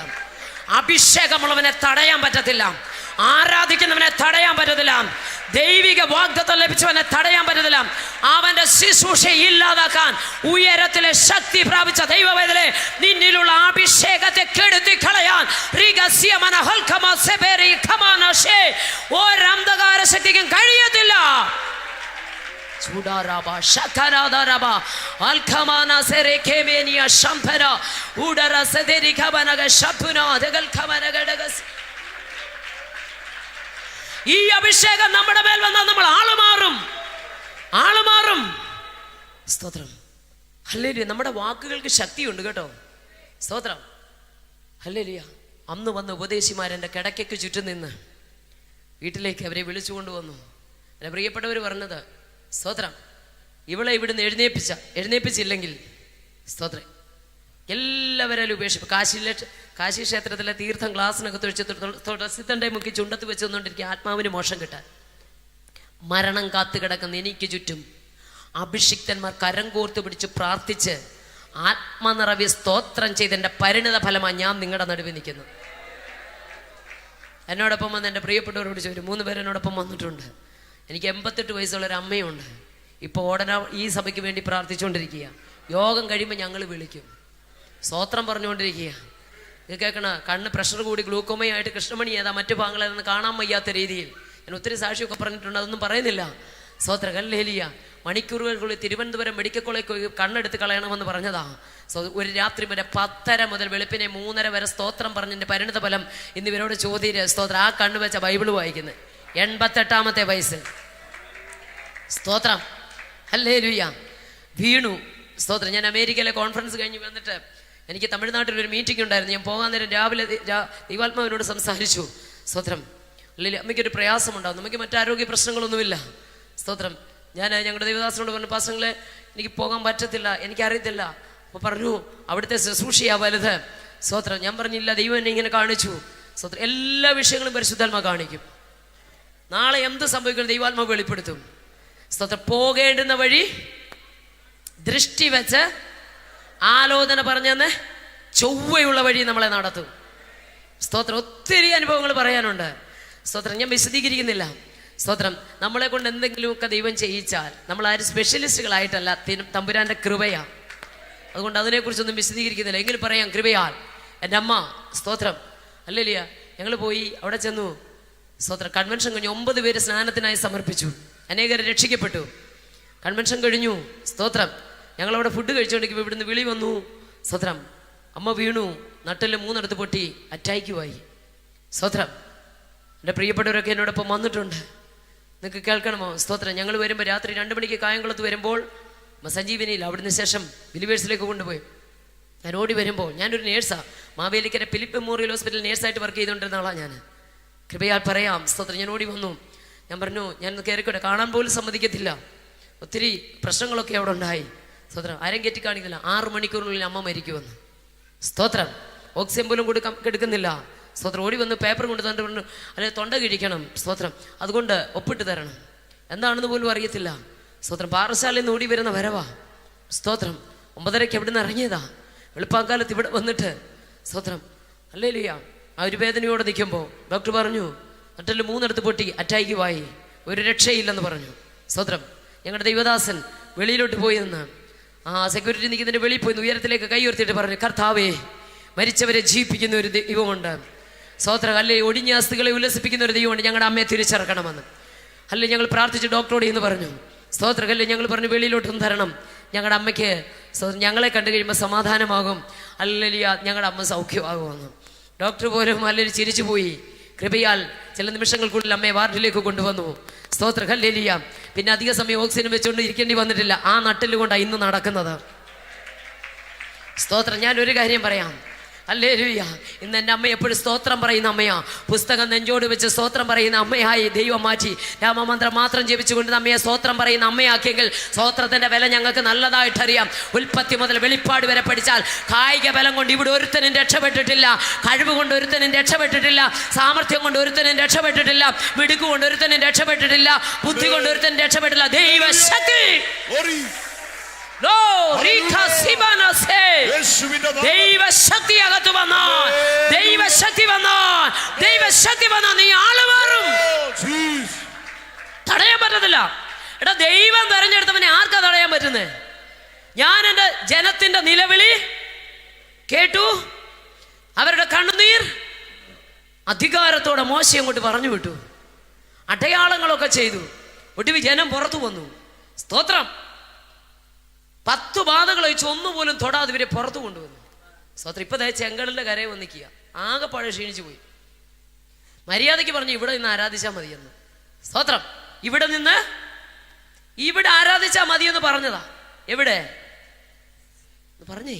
അഭിഷേകമുള്ളവനെ തടയാൻ പറ്റത്തില്ല. ആരാധിക്കുന്നവനെ തടയാൻ പറ്റത്തില്ല. ദൈവിക വാഗ്ദത്തം ലഭിച്ചവനെ തടയാൻ പറ്റത്തില്ല. അവന്റെ ശുശ്രൂഷ ഇല്ലാതാക്കാൻ ഉയരത്തിലെ ശക്തി പ്രാപിച്ച ദൈവവേദനെ നിന്നിലുള്ള അഭിഷേകത്തെ കെടുത്തി കളയാൻ ഒരന്ധകാര ശക്തിക്കും കഴിയത്തില്ല. ഈ അഭിഷേകം നമ്മുടെ മേൽ വന്നാൽ നമ്മൾ ആളുമാറും. സ്തോത്രം. ഹല്ലേലൂയ. നമ്മുടെ വാക്കുകൾക്ക് ശക്തിയുണ്ട് കേട്ടോ. സ്തോത്രം. ഹല്ലേലൂയ. അന്ന് വന്ന ഉപദേശിമാരെൻ്റെ കിടക്കയ്ക്ക് ചുറ്റും നിന്ന് വീട്ടിലേക്ക് അവരെ വിളിച്ചു കൊണ്ടുവന്നു. എൻ്റെ പ്രിയപ്പെട്ടവർ പറഞ്ഞത്, സ്തോത്രം, ഇവളെ ഇവിടുന്ന് എഴുന്നേപ്പിച്ചില്ലെങ്കിൽ സ്തോത്രം എല്ലാവരും ഉപേക്ഷിക്കും. കാശി ക്ഷേത്രത്തിലെ തീർത്ഥം ഗ്ലാസിനകത്ത് വെച്ച് തുളസിത്തണ്ടേ മുക്കി ചുണ്ടത്ത് വെച്ച് വന്നുകൊണ്ടിരിക്കുക. ആത്മാവിന് മോശം കിട്ടാൻ മരണം കാത്തു കിടക്കുന്ന എനിക്ക് ചുറ്റും അഭിഷിക്തന്മാർ കരം കോർത്ത് പിടിച്ച് പ്രാർത്ഥിച്ച് ആത്മനിറവി സ്തോത്രം ചെയ്തതിൻ്റെ പരിണിത ഫലമാണ് ഞാൻ നിങ്ങളുടെ നടുവിൽ നിൽക്കുന്നത്. എന്നോടൊപ്പം വന്ന് എൻ്റെ പ്രിയപ്പെട്ടവരോട് ചോദിച്ചു, 3 പേര് എന്നോടൊപ്പം വന്നിട്ടുണ്ട്. എനിക്ക് 88 വയസ്സുള്ളൊരു അമ്മയുണ്ട്. ഇപ്പോൾ ഉടനെ ഈ സഭയ്ക്ക് വേണ്ടി പ്രാർത്ഥിച്ചുകൊണ്ടിരിക്കുക. യോഗം കഴിയുമ്പോൾ ഞങ്ങൾ വിളിക്കും, സ്തോത്രം പറഞ്ഞുകൊണ്ടിരിക്കുക. ഇത് കേൾക്കണ, കണ്ണ് പ്രഷർ കൂടി ഗ്ലൂക്കോമയായിട്ട് കൃഷ്ണമണി ഏതാ മറ്റു ഭാഗങ്ങളിൽ കാണാൻ വയ്യാത്ത രീതിയിൽ ഞാൻ ഒത്തിരി സാക്ഷിയൊക്കെ പറഞ്ഞിട്ടുണ്ട്, അതൊന്നും പറയുന്നില്ല. സ്തോത്ര ഹല്ലേലൂയ. മണിക്കൂറുകൾക്കുള്ളിൽ തിരുവനന്തപുരം മെഡിക്കൽ കോളേജ് കണ്ണെടുത്ത് കളയണമെന്ന് പറഞ്ഞതാ. ഒരു രാത്രി വരെ 10:30 മുതൽ വെളുപ്പിനെ 3:30 വരെ സ്തോത്രം പറഞ്ഞതിൻ്റെ പരിണിത ഫലം ഇന്ന് ഇവരോട് ചോദ്യം. സ്തോത്രം. ആ കണ്ണ് വെച്ച ബൈബിള് വായിക്കുന്നത് 88-ാമത്തെ വയസ്സിൽ. സ്തോത്രം. ഹല്ലേലൂയ. വീണു. സ്തോത്രം. ഞാൻ അമേരിക്കയിലെ കോൺഫറൻസ് കഴിഞ്ഞ് വന്നിട്ട് എനിക്ക് തമിഴ്നാട്ടിലൊരു മീറ്റിംഗ് ഉണ്ടായിരുന്നു. ഞാൻ പോകാൻ നേരം രാവിലെ ദൈവാത്മാവിനോട് സംസാരിച്ചു. സ്തോത്രം. അല്ലെങ്കിൽ അമ്മയ്ക്കൊരു പ്രയാസമുണ്ടാകും, നമുക്ക് മറ്റാരോഗ്യ പ്രശ്നങ്ങളൊന്നുമില്ല. സ്തോത്രം. ഞാൻ ഞങ്ങളുടെ ദേവദാസനോട് പറഞ്ഞു, പാസ്റ്റങ്ങളെ എനിക്ക് പോകാൻ പറ്റത്തില്ല, എനിക്കറിയത്തില്ല. അപ്പോൾ പറഞ്ഞു, അവിടുത്തെ ശുശ്രൂഷയാ വലുത്. സ്തോത്രം. ഞാൻ പറഞ്ഞില്ല, ദൈവം എന്നെ ഇങ്ങനെ കാണിച്ചു. സ്തോത്രം. എല്ലാ വിഷയങ്ങളും പരിശുദ്ധാത്മാ കാണിക്കും. നാളെ എന്ത് സംഭവിക്കണം ദൈവാത്മാവ് വെളിപ്പെടുത്തും. സ്തോത്രം. പോകേണ്ടുന്ന വഴി ദൃഷ്ടി വെച്ച് ആലോചന പറഞ്ഞെന്ന് ചൊവ്വയുള്ള വഴി നമ്മളെ നടത്തും. സ്തോത്രം. ഒത്തിരി അനുഭവങ്ങൾ പറയാനുണ്ട്. സ്തോത്രം. ഞാൻ വിശദീകരിക്കുന്നില്ല. സ്തോത്രം. നമ്മളെ കൊണ്ട് എന്തെങ്കിലുമൊക്കെ ദൈവം ചെയ്യിച്ചാൽ നമ്മൾ ആരും സ്പെഷ്യലിസ്റ്റുകളായിട്ടല്ല, തമ്പുരാൻ്റെ കൃപയാണ്. അതുകൊണ്ട് അതിനെക്കുറിച്ചൊന്നും വിശദീകരിക്കുന്നില്ല. എങ്കിലും പറയാം, കൃപയാൽ. എൻ്റെ അമ്മ, സ്തോത്രം, അല്ലേലിയ, ഞങ്ങൾ പോയി അവിടെ ചെന്നു. സ്തോത്രം. കൺവെൻഷൻ കഴിഞ്ഞു. 9 പേര് സ്നാനത്തിനായി സമർപ്പിച്ചു. അനേകരെ രക്ഷിക്കപ്പെട്ടു. കൺവെൻഷൻ കഴിഞ്ഞു. സ്തോത്രം. ഞങ്ങളവിടെ ഫുഡ് കഴിച്ചുകൊണ്ടിരിക്കുമ്പോൾ ഇവിടുന്ന് വിളി വന്നു. സ്തോത്രം. അമ്മ വീണു, നട്ടിൽ 3 പൊട്ടി, അറ്റാക്കുമായി. സ്തോത്രം. എൻ്റെ പ്രിയപ്പെട്ടവരൊക്കെ എന്നോടൊപ്പം വന്നിട്ടുണ്ട്. നിങ്ങൾക്ക് കേൾക്കണമോ? സ്തോത്രം. ഞങ്ങൾ വരുമ്പോൾ രാത്രി 2 മണിക്ക് കായംകുളത്ത് വരുമ്പോൾ സഞ്ജീവനിയിൽ, അവിടുന്ന് ശേഷം ബിലിവേഴ്സിലേക്ക് കൊണ്ടുപോയി. ഞാൻ ഓടി വരുമ്പോൾ, ഞാനൊരു നേഴ്സാണ്, മാവേലിക്കര ഫിലിപ്പ് മെമ്മോറിയൽ ഹോസ്പിറ്റലിൽ നേഴ്സായിട്ട് വർക്ക് ചെയ്തുകൊണ്ടിരുന്ന ആളാണ് ഞാൻ. കൃപയാൽ പറയാം. സ്തോത്രം. ഞാൻ ഓടി വന്നു. ഞാൻ പറഞ്ഞു, ഞാൻ കയറിക്കോട്ടെ. കാണാൻ പോലും സമ്മതിക്കത്തില്ല. ഒത്തിരി പ്രശ്നങ്ങളൊക്കെ അവിടെ ഉണ്ടായി. സ്തോത്രം. ആരും കയറ്റി കാണിക്കില്ല. 6 മണിക്കൂറിനുള്ളിൽ അമ്മ മരിക്കുമെന്ന്. സ്തോത്രം. ഓക്സിജൻ പോലും കെടുക്കുന്നില്ല. സ്തോത്രം. ഓടി വന്ന് പേപ്പർ കൊണ്ട് തണ്ട് പറഞ്ഞു, അല്ലെ തൊണ്ട കിഴിക്കണം. സ്തോത്രം. അതുകൊണ്ട് ഒപ്പിട്ട് തരണം. എന്താണെന്ന് പോലും അറിയത്തില്ല. സ്തോത്രം. പാറശാലയിൽ നിന്ന് ഓടി വരുന്ന വരവാ. സ്തോത്രം. 9:30 എവിടെ നിന്ന് ഇറങ്ങിയതാ. വെളുപ്പാങ്കാലത്ത് ഇവിടെ വന്നിട്ട്, സ്തോത്രം, ഹല്ലേലൂയ, ആ ഒരു വേദനയോടെ നിൽക്കുമ്പോൾ ഡോക്ടർ പറഞ്ഞു, നട്ടിൽ 3 പൊട്ടി, അറ്റാക്കുമായി, ഒരു രക്ഷയില്ലെന്ന് പറഞ്ഞു. സ്തോത്രം. ഞങ്ങളുടെ ദൈവദാസൻ വെളിയിലോട്ട് പോയി നിന്ന് സെക്യൂരിറ്റി നിൽക്കുന്നതിൻ്റെ വെളിയിൽ പോയി ഉയരത്തിലേക്ക് കൈ ഉയർത്തിയിട്ട് പറഞ്ഞു, കർത്താവേ, മരിച്ചവരെ ജീവിപ്പിക്കുന്ന ഒരു ദൈവമുണ്ട്. സ്തോത്രം. അല്ലേ, ഒടിഞ്ഞ അസ്ഥികളെ ഉല്ലസിപ്പിക്കുന്ന ഒരു ദൈവമുണ്ട്. ഞങ്ങളുടെ അമ്മയെ തിരിച്ചിറക്കണമെന്ന്. അല്ലേ, ഞങ്ങൾ പ്രാർത്ഥിച്ച് ഡോക്ടറോട് എന്ന് പറഞ്ഞു. സ്തോത്രം. അല്ലേ, ഞങ്ങൾ പറഞ്ഞു, വെളിയിലോട്ടൊന്നും തരണം. ഞങ്ങളുടെ അമ്മയ്ക്ക് ഞങ്ങളെ കണ്ടു കഴിയുമ്പോൾ സമാധാനമാകും. അല്ലെങ്കിൽ ഞങ്ങളുടെ അമ്മ സൗഖ്യമാകുമെന്ന്. ഡോക്ടർ പോലും അല്ലെങ്കിൽ ചിരിച്ചു പോയി. കൃപയാൽ ചില നിമിഷങ്ങൾക്കുള്ളിൽ അമ്മയെ വാർഡിലേക്ക് കൊണ്ടുവന്നു. സ്തോത്രം. ഹല്ലേലൂയ. പിന്നെ അധിക സമയം ഓക്സിജൻ വെച്ചുകൊണ്ട് ഇരിക്കേണ്ടി വന്നിട്ടില്ല. ആ നട്ടിലുകൊണ്ടാണ് ഇന്ന് നടക്കുന്നത്. സ്തോത്രം. ഞാൻ ഒരു കാര്യം പറയാം. ഹല്ലേലൂയ. ഇന്ന് എൻ്റെ അമ്മ എപ്പോഴും സ്തോത്രം പറയുന്ന അമ്മയാ. പുസ്തകം നെഞ്ചോട് വെച്ച് സ്തോത്രം പറയുന്ന അമ്മയായി ദൈവം മാറ്റി. രാമമന്ത്രം മാത്രം ജപിച്ചുകൊണ്ട് അമ്മയെ സ്തോത്രം പറയുന്ന അമ്മയാക്കിയെങ്കിൽ സ്തോത്രത്തിൻ്റെ വില ഞങ്ങൾക്ക് നല്ലതായിട്ടറിയാം. ഉൽപ്പത്തി മുതൽ വെളിപ്പാട് വരെ പഠിച്ചാൽ കായിക ബലം കൊണ്ട് ഇവിടെ ഒരുത്തനും രക്ഷപ്പെട്ടിട്ടില്ല, കഴിവ് കൊണ്ട് ഒരുത്തനും രക്ഷപ്പെട്ടിട്ടില്ല, സാമർഥ്യം കൊണ്ട് ഒരുത്തനും രക്ഷപ്പെട്ടിട്ടില്ല, മിടുക്ക് കൊണ്ട് ഒരുത്തനും രക്ഷപ്പെട്ടിട്ടില്ല, ബുദ്ധി കൊണ്ട് ഒരുത്തനും രക്ഷപ്പെട്ടില്ല. ദൈവശക്തി. ദൈവശക്തി അകത്ത് വന്നാൽ, ദൈവശക്തി വന്നാൽ, ദൈവശക്തി വന്നാൽ നീ ആള് മാറും. തടയാൻ പറ്റത്തില്ല. എടാ, ദൈവം തെരഞ്ഞെടുത്തവനെ ആർക്കാ തടയാൻ പറ്റുന്നത്? ഞാൻ എൻ്റെ ജനത്തിന്റെ നിലവിളി കേട്ടു, അവരുടെ കണ്ണുനീർ അധികാരത്തോടെ മോശം കൊണ്ട് പറഞ്ഞു വിട്ടു, അടയാളങ്ങളൊക്കെ ചെയ്തു, ഒടുവിൽ ജനം പുറത്തു വന്നു. സ്തോത്രം. 10 ബാധകൾ ഒഴിച്ച് ഒന്നുപോലും തൊടാതെ ഇവരെ പുറത്തു കൊണ്ടുവന്നു. സ്തോത്രം. ഇപ്പൊ ചെങ്കടലിന്റെ കരയെ വന്നിക്കുക, ആകെ പഴയ ക്ഷീണിച്ചു പോയി. മര്യാദയ്ക്ക് പറഞ്ഞു ഇവിടെ നിന്ന് ആരാധിച്ചാൽ മതിയെന്ന്. സ്തോത്രം. ഇവിടെ നിന്ന് ഇവിടെ ആരാധിച്ചാൽ മതിയെന്ന് പറഞ്ഞതാ. എവിടെ പറഞ്ഞേ?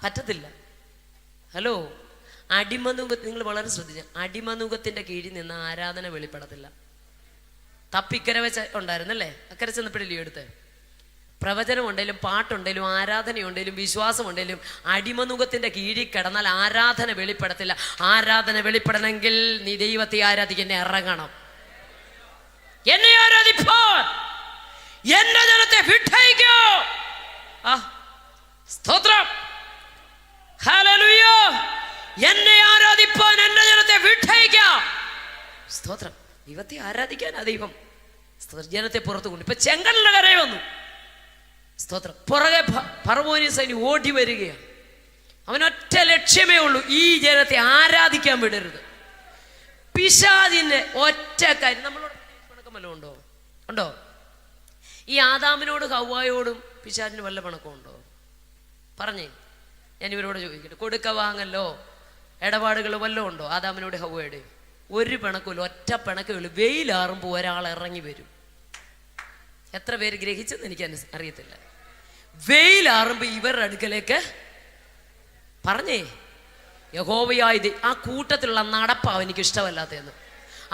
പറ്റത്തില്ല. ഹലോ, അടിമനുഖ, നിങ്ങൾ വളരെ ശ്രദ്ധിച്ച, അടിമനുഖത്തിന്റെ കീഴിൽ നിന്ന് ആരാധന വെളിപ്പെടത്തില്ല. തപ്പിക്കര വെച്ച് ഉണ്ടായിരുന്നല്ലേ, അക്കരെ ചെന്നപ്പോഴല്ലേ എടുത്ത്. പ്രവചനം ഉണ്ടെങ്കിലും പാട്ടുണ്ടെങ്കിലും ആരാധനയുണ്ടെങ്കിലും വിശ്വാസമുണ്ടെങ്കിലും അടിമനുഖത്തിന്റെ കീഴിൽ കിടന്നാൽ ആരാധന വെളിപ്പെടത്തില്ല. ആരാധന വെളിപ്പെടണമെങ്കിൽ നീ ദൈവത്തെ ആരാധിക്കാൻ ഇറങ്ങണം. എന്നെ ആരാധിപ്പോ, എന്റെ ജനത്തെ വിട്ടയക്കോ. സ്തോത്രം. ഹല്ലേലൂയ. എന്നെ ആരാധിപ്പാൻ എന്റെ ജനത്തെ വിട്ടയക്കാം. സ്തോത്രം. ദൈവത്തെ ആരാധിക്കാനാ ദൈവം ജനത്തെ പുറത്തു കൊണ്ട്. ഇപ്പൊ ചെങ്കടലിന്റെ കരയിൽ വന്നു. സ്തോത്രം. പുറകെ ഫറവോനി സൈന്യം ഓടി വരികയാണ്. അവനൊറ്റ ലക്ഷ്യമേ ഉള്ളൂ, ഈ ജനത്തെ ആരാധിക്കാൻ വിടരുത്. പിശാചിന്റെ ഒറ്റ കാര്യം. നമ്മളോട് പിണക്കം വല്ലതും ഉണ്ടോ? ഉണ്ടോ? ഈ ആദാമിനോട് ഹവ്വായോടും പിശാചിന് വല്ല പിണക്കമുണ്ടോ? പറഞ്ഞേ, ഞാൻ ഇവരോട് ചോദിക്കട്ടെ. കൊടുക്ക വാങ്ങല്ലോ ഇടപാടുകൾ വല്ലതും ഉണ്ടോ ആദാമിനോട് ഹവ്വയുടെ? ഒരു പിണക്കില്ല, ഒറ്റ പിണക്കുള്ളൂ. വെയിലാറുമ്പോൾ ഒരാൾ ഇറങ്ങി വരും. എത്ര പേര് ഗ്രഹിച്ചെന്ന് എനിക്ക് അറിയത്തില്ല. വെയിലാറുമ്പോൾ ഇവരുടെ അടുക്കലേക്ക് പറഞ്ഞേ, യഹോവയായ ആ കൂട്ടത്തിലുള്ള നടപ്പാ അവനിക്ക് ഇഷ്ടമല്ലാത്തതെന്ന്,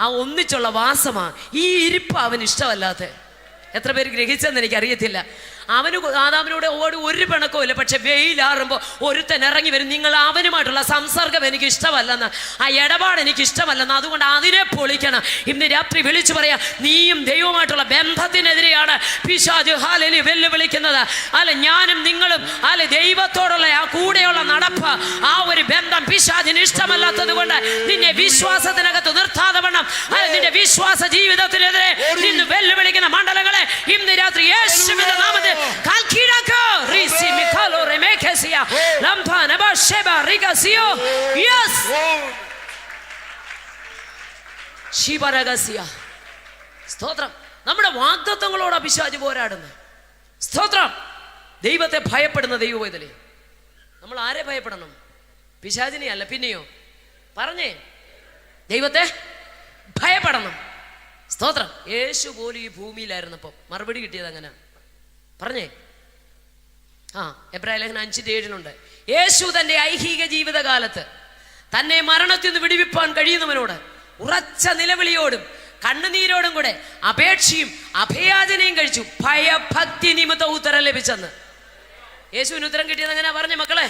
ആ ഒന്നിച്ചുള്ള വാസമാ, ഈ ഇരിപ്പ് അവന് ഇഷ്ടമല്ലാത്ത. എത്ര പേര് ഗ്രഹിച്ചെന്ന് എനിക്ക് അറിയത്തില്ല. അവന് ആദാമിനോട് ഒരു പിണക്കവും. പക്ഷെ വെയിലാറുമ്പോൾ ഒരുത്തൻ ഇറങ്ങി വരും. നിങ്ങൾ അവനുമായിട്ടുള്ള സംസർഗം എനിക്ക് ഇഷ്ടമല്ലെന്ന്, ആ ഇടപാട് എനിക്ക് ഇഷ്ടമല്ലെന്ന്. അതുകൊണ്ട് അതിനെ പൊളിക്കണം. ഇന്ന് രാത്രി വിളിച്ചു പറയാം, നീയും ദൈവമായിട്ടുള്ള ബന്ധത്തിനെതിരെയാണ് പിശാച് വെല്ലുവിളിക്കുന്നത്. അല്ല, ഞാനും നിങ്ങളും ദൈവത്തോടുള്ള ആ കൂടെയുള്ള നടപ്പ്, ആ ഒരു ബന്ധം പിശാചിന് ഇഷ്ടമല്ലാത്തത് കൊണ്ട് നിന്നെ വിശ്വാസത്തിനകത്ത് നിർത്താതെ വണ്ണം നിന്റെ വിശ്വാസ ജീവിതത്തിനെതിരെ നിന്ന് വെല്ലുവിളിക്കുന്ന മണ്ഡലങ്ങളെ ഇന്ന് രാത്രി യേശുവിന്റെ നാമത്തിൽ സ്തോത്രം. നമ്മുടെ വാഗ്ദത്തങ്ങളോട് പിശാച് പോരാടുന്നു. സ്തോത്രം. ദൈവത്തെ ഭയപ്പെടുന്ന ദൈവവേദലേ, നമ്മൾ ആരെ ഭയപ്പെടണം? പിശാചിനെ അല്ല. പിന്നെയോ പറഞ്ഞേ, ദൈവത്തെ ഭയപ്പെടണം. സ്തോത്രം. യേശു പോലും ഈ ഭൂമിയിലായിരുന്നപ്പോ മറുപടി കിട്ടിയത് അങ്ങനെ പറഞ്ഞേ. എബ്രായ ലേഖനം 5:7 യേശു തന്റെ ഐഹിക ജീവിതകാലത്ത് തന്നെ മരണത്തിൽ നിന്ന് വിടുവിപ്പാൻ കഴിയുന്നവനോട് ഉറച്ച നിലവിളിയോടും കണ്ണുനീരോടും കൂടെ അപേക്ഷയും അഭയാചനയും കഴിച്ചു, ഭയഭക്തി നിമിത്ത ഉത്തരം ലഭിച്ചെന്ന്. യേശുവിന് ഉത്തരം കിട്ടിയത് എങ്ങനെയാ? പറഞ്ഞേ മക്കളെ,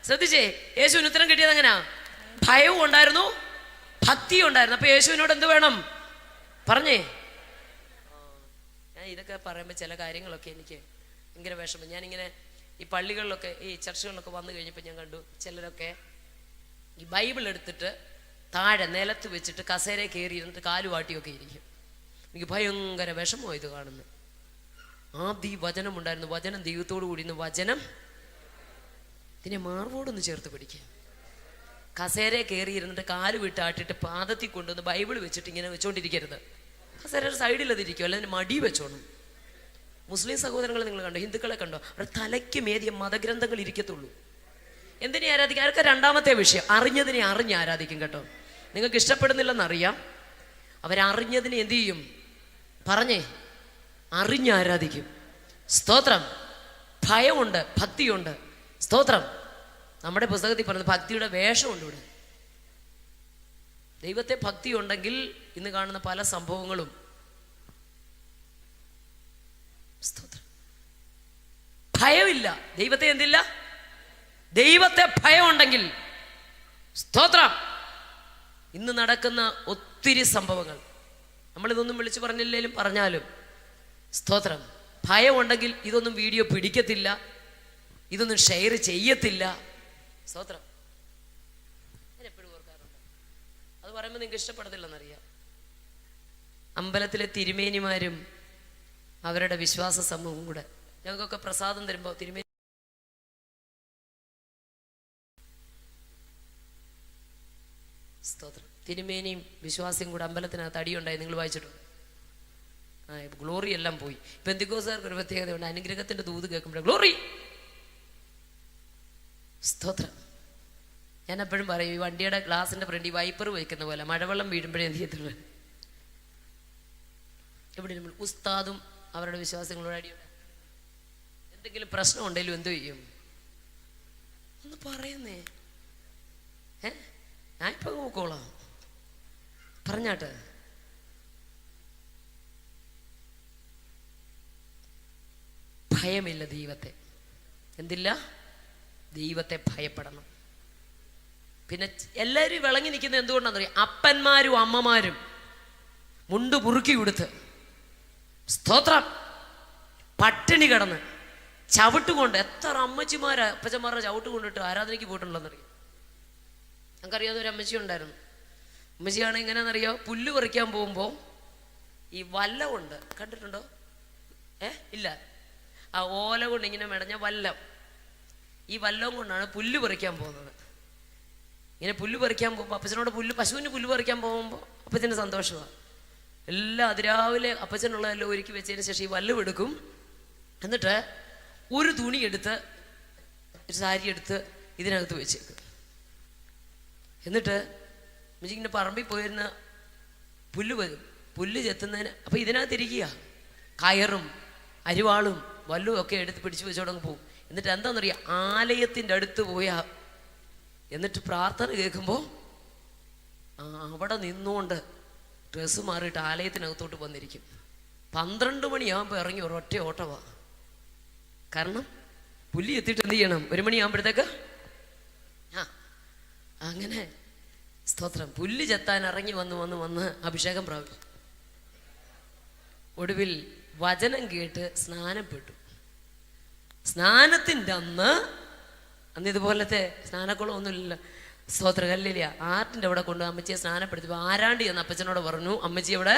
ശ്രദ്ധിച്ചേ. യേശുവിന് ഉത്തരം കിട്ടിയത് എങ്ങനെയാ? ഭയവും ഉണ്ടായിരുന്നു, ഭക്തിയും ഉണ്ടായിരുന്നു. അപ്പൊ യേശുവിനോട് എന്ത് വേണം? പറഞ്ഞേ. ഞാൻ ഇതൊക്കെ പറയുമ്പോൾ ചില കാര്യങ്ങളൊക്കെ എനിക്ക് ഭയങ്കര വിഷമം. ഞാനിങ്ങനെ ഈ പള്ളികളിലൊക്കെ ഈ ചർച്ചുകളിലൊക്കെ വന്നു കഴിഞ്ഞപ്പോൾ ഞാൻ കണ്ടു ചിലരൊക്കെ ഈ ബൈബിൾ എടുത്തിട്ട് താഴെ നിലത്ത് വെച്ചിട്ട് കസേര കയറി ഇരുന്നിട്ട് കാലുവാട്ടിയൊക്കെ ഇരിക്കും. എനിക്ക് ഭയങ്കര വിഷമോ ഇത് കാണുന്നു. ആദ്യ വചനം ഉണ്ടായിരുന്നു, വചനം ദൈവത്തോടു കൂടി ഇന്ന് വചനം ഇതിനെ മാർവോടൊന്ന് ചേർത്ത് പിടിക്കുക. കസേര കയറി ഇരുന്നിട്ട് കാല് വിട്ടാട്ടിട്ട് പാദത്തിൽ കൊണ്ടുവന്ന് ബൈബിൾ വെച്ചിട്ട് ഇങ്ങനെ വെച്ചോണ്ടിരിക്കരുത്. കസേരയുടെ സൈഡിൽ അതിരിക്കും, അല്ലെങ്കിൽ മടി വെച്ചോണം. മുസ്ലിം സഹോദരങ്ങളെ നിങ്ങൾ കണ്ടോ, ഹിന്ദുക്കളെ കണ്ടോ, അവർ തലയ്ക്ക് മേതിയ മതഗ്രന്ഥങ്ങൾ ഇരിക്കത്തുള്ളൂ. എന്തിനെ ആരാധിക്കും? അവർക്ക് രണ്ടാമത്തെ വിഷയം, അറിഞ്ഞതിനെ അറിഞ്ഞ് ആരാധിക്കും. കേട്ടോ, നിങ്ങൾക്ക് ഇഷ്ടപ്പെടുന്നില്ലെന്നറിയാം. അവരറിഞ്ഞതിനെ എന്ത് ചെയ്യും? പറഞ്ഞേ, അറിഞ്ഞ് ആരാധിക്കും. സ്തോത്രം. ഭയമുണ്ട്, ഭക്തിയുണ്ട്. സ്തോത്രം. നമ്മുടെ പുസ്തകത്തിൽ പറയുന്നത് ഭക്തിയുടെ വേഷമുണ്ട്. ഇവിടെ ദൈവത്തെ ഭക്തി ഉണ്ടെങ്കിൽ ഇന്ന് കാണുന്ന പല സംഭവങ്ങളും. സ്തോത്രം. ഭയമില്ല, ദൈവത്തെ എന്തില്ല? ദൈവത്തെ ഭയമുണ്ടെങ്കിൽ. സ്തോത്രം. ഇന്ന് നടക്കുന്ന ഒത്തിരി സംഭവങ്ങൾ നമ്മളിതൊന്നും വിളിച്ചു പറഞ്ഞില്ലേലും പറഞ്ഞാലും സ്തോത്രം, ഭയം ഉണ്ടെങ്കിൽ ഇതൊന്നും വീഡിയോ പിടിക്കത്തില്ല, ഇതൊന്നും ഷെയർ ചെയ്യത്തില്ല. സ്തോത്രം. ഞാൻ എപ്പോഴും ഓർക്കാറുണ്ട്, അത് പറയുമ്പോൾ നിങ്ങൾക്ക് ഇഷ്ടപ്പെടത്തില്ലെന്നറിയാം. അമ്പലത്തിലെ തിരുമേനിമാരും അവരുടെ വിശ്വാസ സമൂഹവും കൂടെ ഞങ്ങൾക്കൊക്കെ പ്രസാദം തരുമ്പോൾ സ്തോത്രം, തിരുമേനിയും വിശ്വാസിയും കൂടെ അമ്പലത്തിനകത്ത് അടിയുണ്ടായി. നിങ്ങൾ വായിച്ചിട്ടുണ്ട്. ഗ്ലോറി എല്ലാം പോയി. പെന്തിക്കോസുകാർക്ക് ഒരു പ്രത്യേകതയുണ്ട്, അനുഗ്രഹത്തിന്റെ ദൂത് കേൾക്കുമ്പോൾ ഗ്ലോറി. സ്തോത്രം. ഞാൻ എപ്പോഴും പറയും, ഈ വണ്ടിയുടെ ഗ്ലാസിന്റെ ഫ്രണ്ട് ഈ വൈപ്പർ വയ്ക്കുന്ന പോലെ മഴവെള്ളം വീഴുമ്പോഴേ എന്ത് ചെയ്യത്തുള്ളൂ. എവിടെ നമ്മൾ ഉസ്താദും അവരുടെ വിശ്വാസങ്ങളോട് അടിയുണ്ട്. എന്തെങ്കിലും പ്രശ്നം ഉണ്ടെങ്കിലും എന്തു ചെയ്യും? ഒന്ന് പറയുന്നേ. ഞാൻ ഇപ്പൊ നോക്കോളാം, പറഞ്ഞാട്ട്. ഭയമില്ല ദൈവത്തെ. എന്തില്ല? ദൈവത്തെ ഭയപ്പെടണം. പിന്നെ എല്ലാവരും വിളങ്ങി നിൽക്കുന്നത് എന്തുകൊണ്ടാണെന്നറിയാം? അപ്പന്മാരും അമ്മമാരും മുണ്ട് മുറുക്കി കൊടുത്ത്, സ്തോത്രം, പട്ടിണി കിടന്ന് ചവിട്ടുകൊണ്ട്, എത്ര അമ്മച്ചിമാരാ അപ്പച്ചന്മാരുടെ ചവിട്ട് കൊണ്ടിട്ട് ആരാധനയ്ക്ക് പോയിട്ടുണ്ടെന്നറിയാം. ഞങ്ങൾക്കറിയാതെ ഒരു അമ്മച്ചി ഉണ്ടായിരുന്നു. അമ്മച്ചിയാണ് എങ്ങനെയാണെന്നറിയോ? പുല്ല് പറിക്കാൻ പോകുമ്പോൾ ഈ വല്ലമുണ്ട്, കണ്ടിട്ടുണ്ടോ? ഇല്ല, ആ ഓല കൊണ്ട് ഇങ്ങനെ മെടഞ്ഞ വല്ലം, ഈ വല്ലവും കൊണ്ടാണ് പുല്ല് പറിക്കാൻ പോകുന്നത്. ഇങ്ങനെ പുല്ല് പറിക്കാൻ പോകുമ്പോൾ അപ്പച്ചനോട് പശുവിന് പുല്ല് പറിക്കാൻ പോകുമ്പോൾ അപ്പച്ചന് സന്തോഷമാണ്. എല്ലാം അതിരാവിലെ അപ്പച്ചനുള്ളതെല്ലാം ഒരുക്കി വെച്ചതിന് ശേഷം ഈ വല്ലം എടുക്കും. എന്നിട്ട് ഒരു തുണി എടുത്ത്, ഒരു സാരി എടുത്ത് ഇതിനകത്ത് വെച്ചേക്കും. എന്നിട്ട് അമ്മച്ചിങ്ങനെ പറമ്പിൽ പോയിരുന്ന പുല്ല് ചെത്തുന്നതിന് അപ്പം ഇതിനകത്തിരിക്കുക കയറും അരിവാളും വല്ലും ഒക്കെ എടുത്ത് പിടിച്ചു വെച്ചോടങ്ങ് പോകും. എന്നിട്ട് എന്താണെന്നറിയാം? ആലയത്തിൻ്റെ അടുത്ത് പോയാ എന്നിട്ട് പ്രാർത്ഥന കേൾക്കുമ്പോൾ അവിടെ നിന്നുകൊണ്ട് ഡ്രസ്സ് മാറിയിട്ട് ആലയത്തിനകത്തോട്ട് വന്നിരിക്കും. 12 മണിയാകുമ്പോൾ ഇറങ്ങി ഒരൊറ്റ ഓട്ടമാണ്. കാരണം പുല്ല് എത്തിയിട്ട് എന്ത് ചെയ്യണം? 1 മണിയാകുമ്പോഴത്തേക്ക് അങ്ങനെ സ്തോത്രം പുല്ല് ചെത്താൻ ഇറങ്ങി വന്ന് അഭിഷേകം പ്രാപിച്ചു. ഒടുവിൽ വചനം കേട്ട് സ്നാനപ്പെട്ടു. സ്നാനത്തിൻ്റെ അന്ന് ഇതുപോലത്തെ സ്നാനക്കുളം ഒന്നുമില്ല. സ്തോത്ര കല്ലില്ല, ആറ്റിൻ്റെ അവിടെ കൊണ്ട് അമ്മച്ചിയെ സ്നാനപ്പെടുത്തിയപ്പോൾ ആരാണ്ടി എന്ന് അപ്പച്ചനോട് പറഞ്ഞു, അമ്മച്ചി അവിടെ